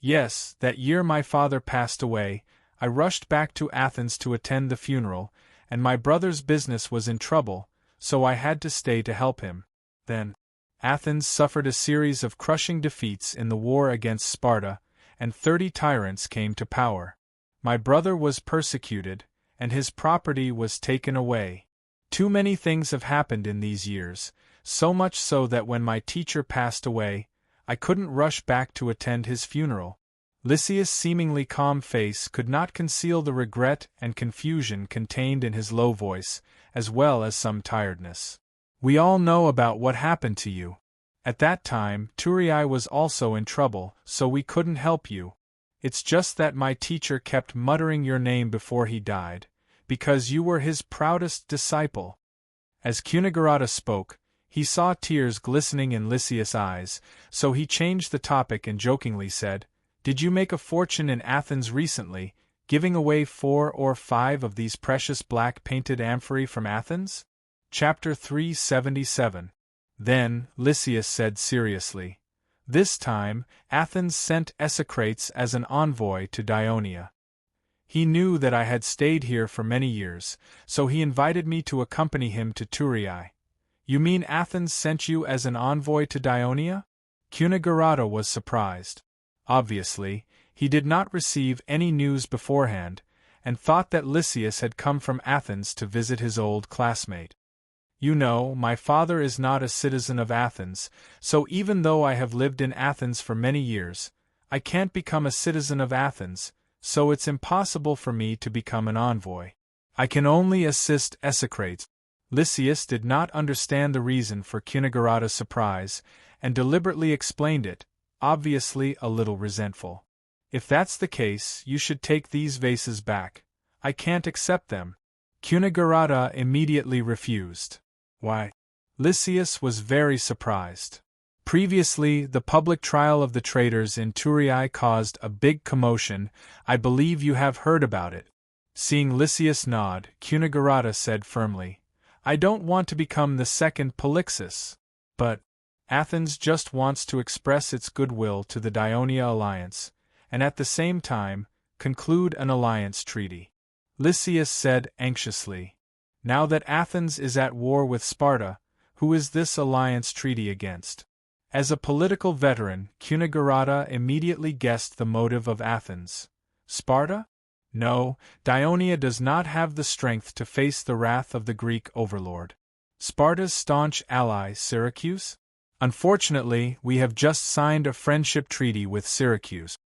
Speaker 1: "Yes, that year my father passed away, I rushed back to Athens to attend the funeral, and my brother's business was in trouble, so I had to stay to help him. Then, Athens suffered a series of crushing defeats in the war against Sparta, and 30 tyrants came to power. My brother was persecuted, and his property was taken away. Too many things have happened in these years, so much so that when my teacher passed away, I couldn't rush back to attend his funeral." Lysias' seemingly calm face could not conceal the regret and confusion contained in his low voice, as well as some tiredness. "We all know about what happened to you. At that time, Turii was also in trouble, so we couldn't help you. It's just that my teacher kept muttering your name before he died, because you were his proudest disciple." As Cunegurata spoke, he saw tears glistening in Lysias' eyes, so he changed the topic and jokingly said, "Did you make a fortune in Athens recently, giving away 4 or 5 of these precious black-painted amphorae from Athens?" Chapter 377. Then, Lysias said seriously, "This time, Athens sent Esocrates as an envoy to Dionia. He knew that I had stayed here for many years, so he invited me to accompany him to Turii." "You mean Athens sent you as an envoy to Dionia?" Cunegurata was surprised. Obviously, he did not receive any news beforehand, and thought that Lysias had come from Athens to visit his old classmate. "You know, my father is not a citizen of Athens, so even though I have lived in Athens for many years, I can't become a citizen of Athens, so it's impossible for me to become an envoy. I can only assist Esocrates." Lysias did not understand the reason for Cunegurata's surprise, and deliberately explained it, obviously a little resentful. "If that's the case, you should take these vases back. I can't accept them." Cunegurata immediately refused. Why? Lysias was very surprised. Previously, the public trial of the traitors in Thurii caused a big commotion. I believe you have heard about it. Seeing Lysias nod, Cunegurata said firmly, I don't want to become the second Polixus. But Athens just wants to express its goodwill to the Dionia alliance, and at the same time, conclude an alliance treaty. Lysias said anxiously, now that Athens is at war with Sparta, who is this alliance treaty against? As a political veteran, Cunegurata immediately guessed the motive of Athens. Sparta? No, Dionia does not have the strength to face the wrath of the Greek overlord. Sparta's staunch ally, Syracuse? Unfortunately, we have just signed a friendship treaty with Syracuse.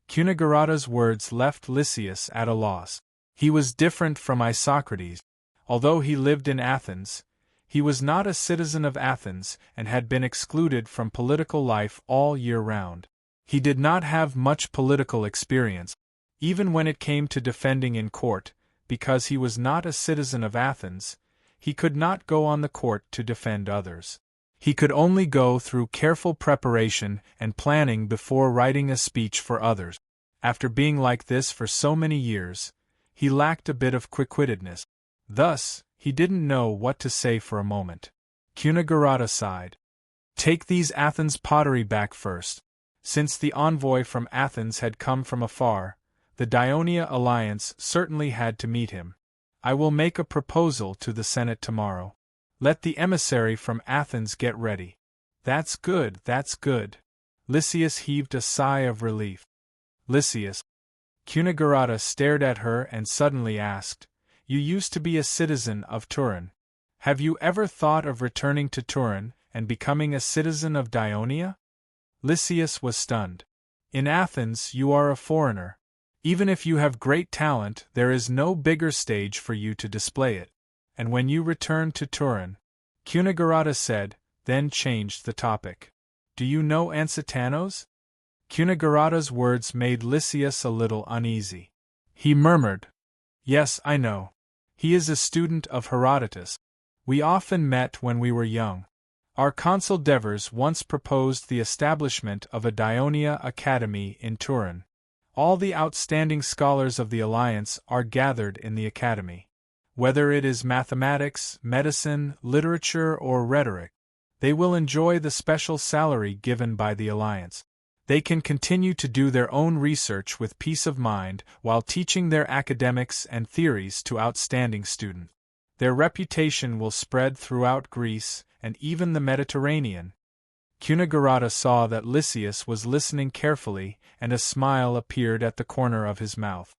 Speaker 1: Cunegurata's words left Lysias at a loss. He was different from Isocrates. Although he lived in Athens, he was not a citizen of Athens and had been excluded from political life all year round. He did not have much political experience, even when it came to defending in court, because he was not a citizen of Athens. He could not go on the court to defend others. He could only go through careful preparation and planning before writing a speech for others. After being like this for so many years, he lacked a bit of quick-wittedness. Thus, he didn't know what to say for a moment. Cunegurata sighed. Take these Athens pottery back first. Since the envoy from Athens had come from afar, the Dionia alliance certainly had to meet him. I will make a proposal to the Senate tomorrow. Let the emissary from Athens get ready. That's good, that's good. Lysias heaved a sigh of relief. Lysias. Cunegurata stared at her and suddenly asked, You used to be a citizen of Turin. Have you ever thought of returning to Turin and becoming a citizen of Dionia? Lysias was stunned. In Athens you are a foreigner. Even if you have great talent, there is no bigger stage for you to display it. And when you return to Turin, Cunegurata said, then changed the topic. Do you know Ansitanos? Cunegurata's words made Lysias a little uneasy. He murmured, Yes, I know. He is a student of Herodotus. We often met when we were young. Our consul Devers once proposed the establishment of a Dionia Academy in Turin. All the outstanding scholars of the Alliance are gathered in the academy. Whether it is mathematics, medicine, literature, or rhetoric, they will enjoy the special salary given by the Alliance. They can continue to do their own research with peace of mind while teaching their academics and theories to outstanding students. Their reputation will spread throughout Greece and even the Mediterranean. Cunegurata saw that Lysias was listening carefully, and a smile appeared at the corner of his mouth.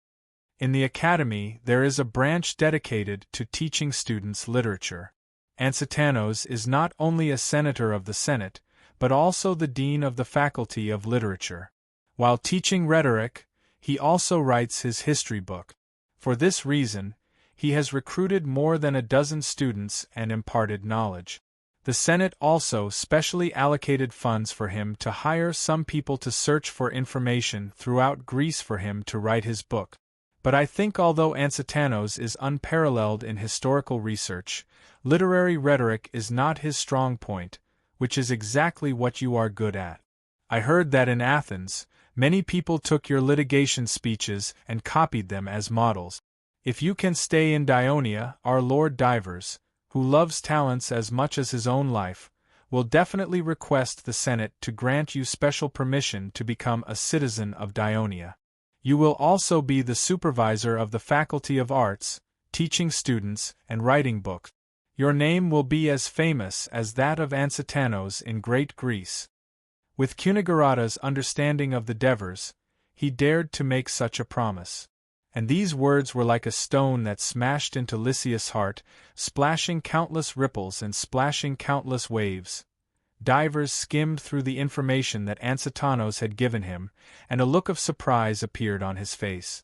Speaker 1: In the academy there is a branch dedicated to teaching students literature. Ansitanos is not only a senator of the Senate, but also the dean of the Faculty of Literature. While teaching rhetoric, he also writes his history book. For this reason, he has recruited more than a dozen students and imparted knowledge. The Senate also specially allocated funds for him to hire some people to search for information throughout Greece for him to write his book. But I think although Ansitanos is unparalleled in historical research, literary rhetoric is not his strong point, which is exactly what you are good at. I heard that in Athens, many people took your litigation speeches and copied them as models. If you can stay in Dionia, our Lord Divers, who loves talents as much as his own life, will definitely request the Senate to grant you special permission to become a citizen of Dionia. You will also be the supervisor of the Faculty of Arts, teaching students and writing books. Your name will be as famous as that of Ansitanos in Great Greece. With Cunegurata's understanding of the Devers, he dared to make such a promise. And these words were like a stone that smashed into Lysias' heart, splashing countless ripples and splashing countless waves. Divers skimmed through the information that Ansitanos had given him, and a look of surprise appeared on his face.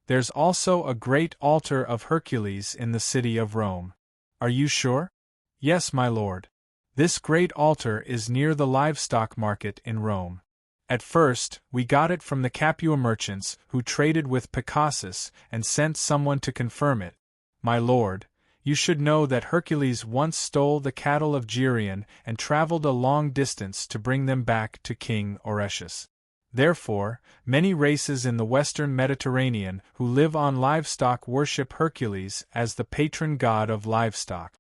Speaker 1: There's also a great altar of Hercules in the city of Rome. Are you sure? Yes, my lord. This great altar is near the livestock market in Rome. At first, we got it from the Capua merchants who traded with Picasus and sent someone to confirm it. "My lord, you should know that Hercules once stole the cattle of Geryon and traveled a long distance to bring them back to King Orestius. Therefore, many races in the western Mediterranean who live on livestock worship Hercules as the patron god of livestock."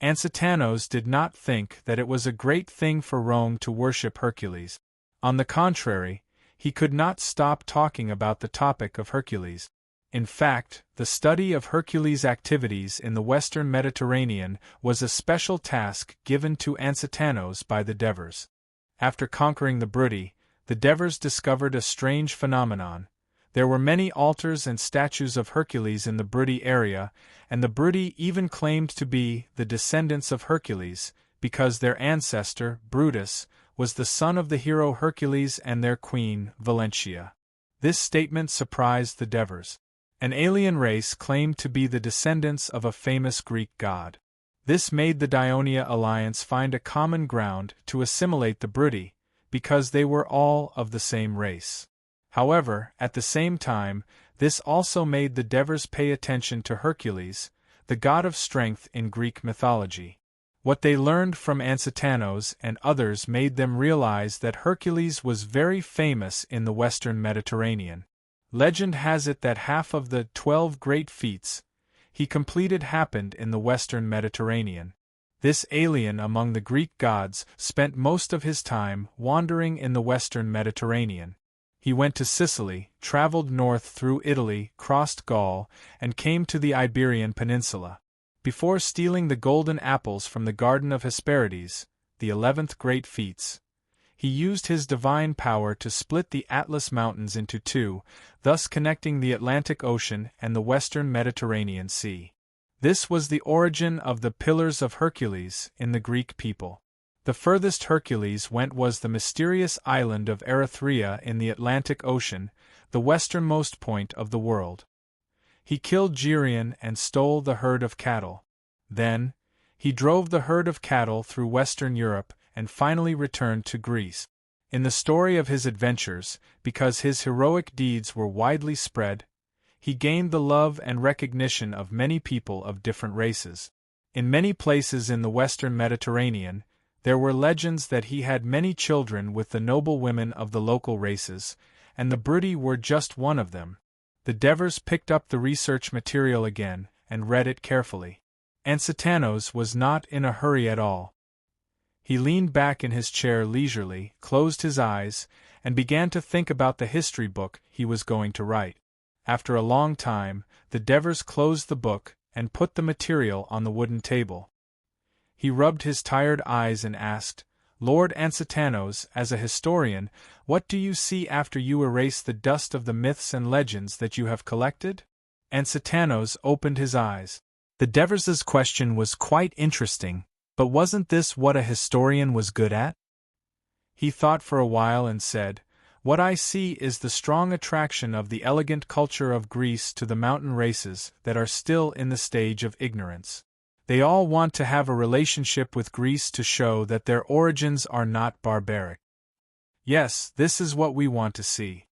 Speaker 1: Ansitanos did not think that it was a great thing for Rome to worship Hercules. On the contrary, he could not stop talking about the topic of Hercules. In fact, the study of Hercules' activities in the western Mediterranean was a special task given to Ansitanos by the Devers. After conquering the Bruttii, the Devers discovered a strange phenomenon. There were many altars and statues of Hercules in the Bruttii area, and the Bruttii even claimed to be the descendants of Hercules, because their ancestor, Brutus, was the son of the hero Hercules and their queen, Valentia. This statement surprised the Devers. An alien race claimed to be the descendants of a famous Greek god. This made the Dionia alliance find a common ground to assimilate the Bruttii, because they were all of the same race. However, at the same time, this also made the Devers pay attention to Hercules, the god of strength in Greek mythology. What they learned from Ansitanos and others made them realize that Hercules was very famous in the western Mediterranean. Legend has it that half of the 12 great feats he completed happened in the western Mediterranean. This alien among the Greek gods spent most of his time wandering in the western Mediterranean. He went to Sicily, traveled north through Italy, crossed Gaul, and came to the Iberian Peninsula. Before stealing the golden apples from the Garden of Hesperides, the 11th great feats, he used his divine power to split the Atlas Mountains into two, thus connecting the Atlantic Ocean and the western Mediterranean Sea. This was the origin of the Pillars of Hercules in the Greek people. The furthest Hercules went was the mysterious island of Erythrea in the Atlantic Ocean, the westernmost point of the world. He killed Geryon and stole the herd of cattle. Then, he drove the herd of cattle through Western Europe and finally returned to Greece. In the story of his adventures, because his heroic deeds were widely spread, he gained the love and recognition of many people of different races. In many places in the western Mediterranean, there were legends that he had many children with the noble women of the local races, and the Bruttii were just one of them. The Devers picked up the research material again and read it carefully. Ansitanos was not in a hurry at all. He leaned back in his chair leisurely, closed his eyes, and began to think about the history book he was going to write. After a long time, the Devers closed the book and put the material on the wooden table. He rubbed his tired eyes and asked, "Lord Ansitanos, as a historian, what do you see after you erase the dust of the myths and legends that you have collected?" Ansitanos opened his eyes. The Devers' question was quite interesting, but wasn't this what a historian was good at? He thought for a while and said, "What I see is the strong attraction of the elegant culture of Greece to the mountain races that are still in the stage of ignorance. They all want to have a relationship with Greece to show that their origins are not barbaric. Yes, this is what we want to see.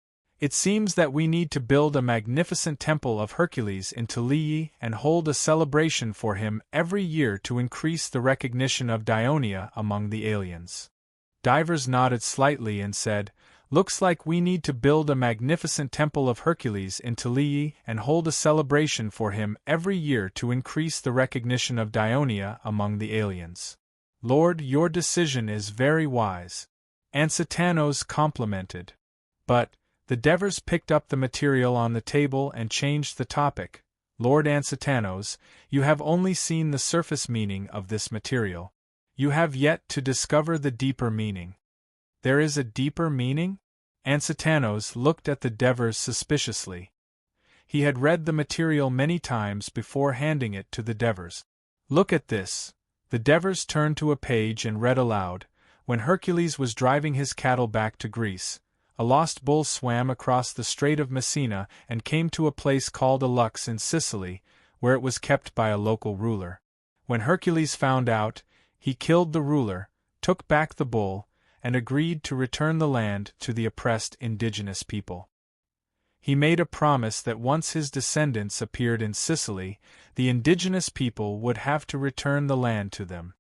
Speaker 1: It seems that we need to build a magnificent temple of Hercules in Tulii and hold a celebration for him every year to increase the recognition of Dionia among the aliens." Divers nodded slightly and said, "Looks like we need to build a magnificent temple of Hercules in Tulii and hold a celebration for him every year to increase the recognition of Dionia among the aliens. Lord, your decision is very wise," Ansitanos complimented. But the Devers picked up the material on the table and changed the topic. "Lord Ansitanos, you have only seen the surface meaning of this material. You have yet to discover the deeper meaning." "There is a deeper meaning?" Ansitanos looked at the Devers suspiciously. He had read the material many times before handing it to the Devers. "Look at this." The Devers turned to a page and read aloud, "When Hercules was driving his cattle back to Greece, a lost bull swam across the Strait of Messina and came to a place called Alux in Sicily, where it was kept by a local ruler. When Hercules found out, he killed the ruler, took back the bull, and agreed to return the land to the oppressed indigenous people." he made a promise that once his descendants appeared in Sicily, the indigenous people would have to return the land to them.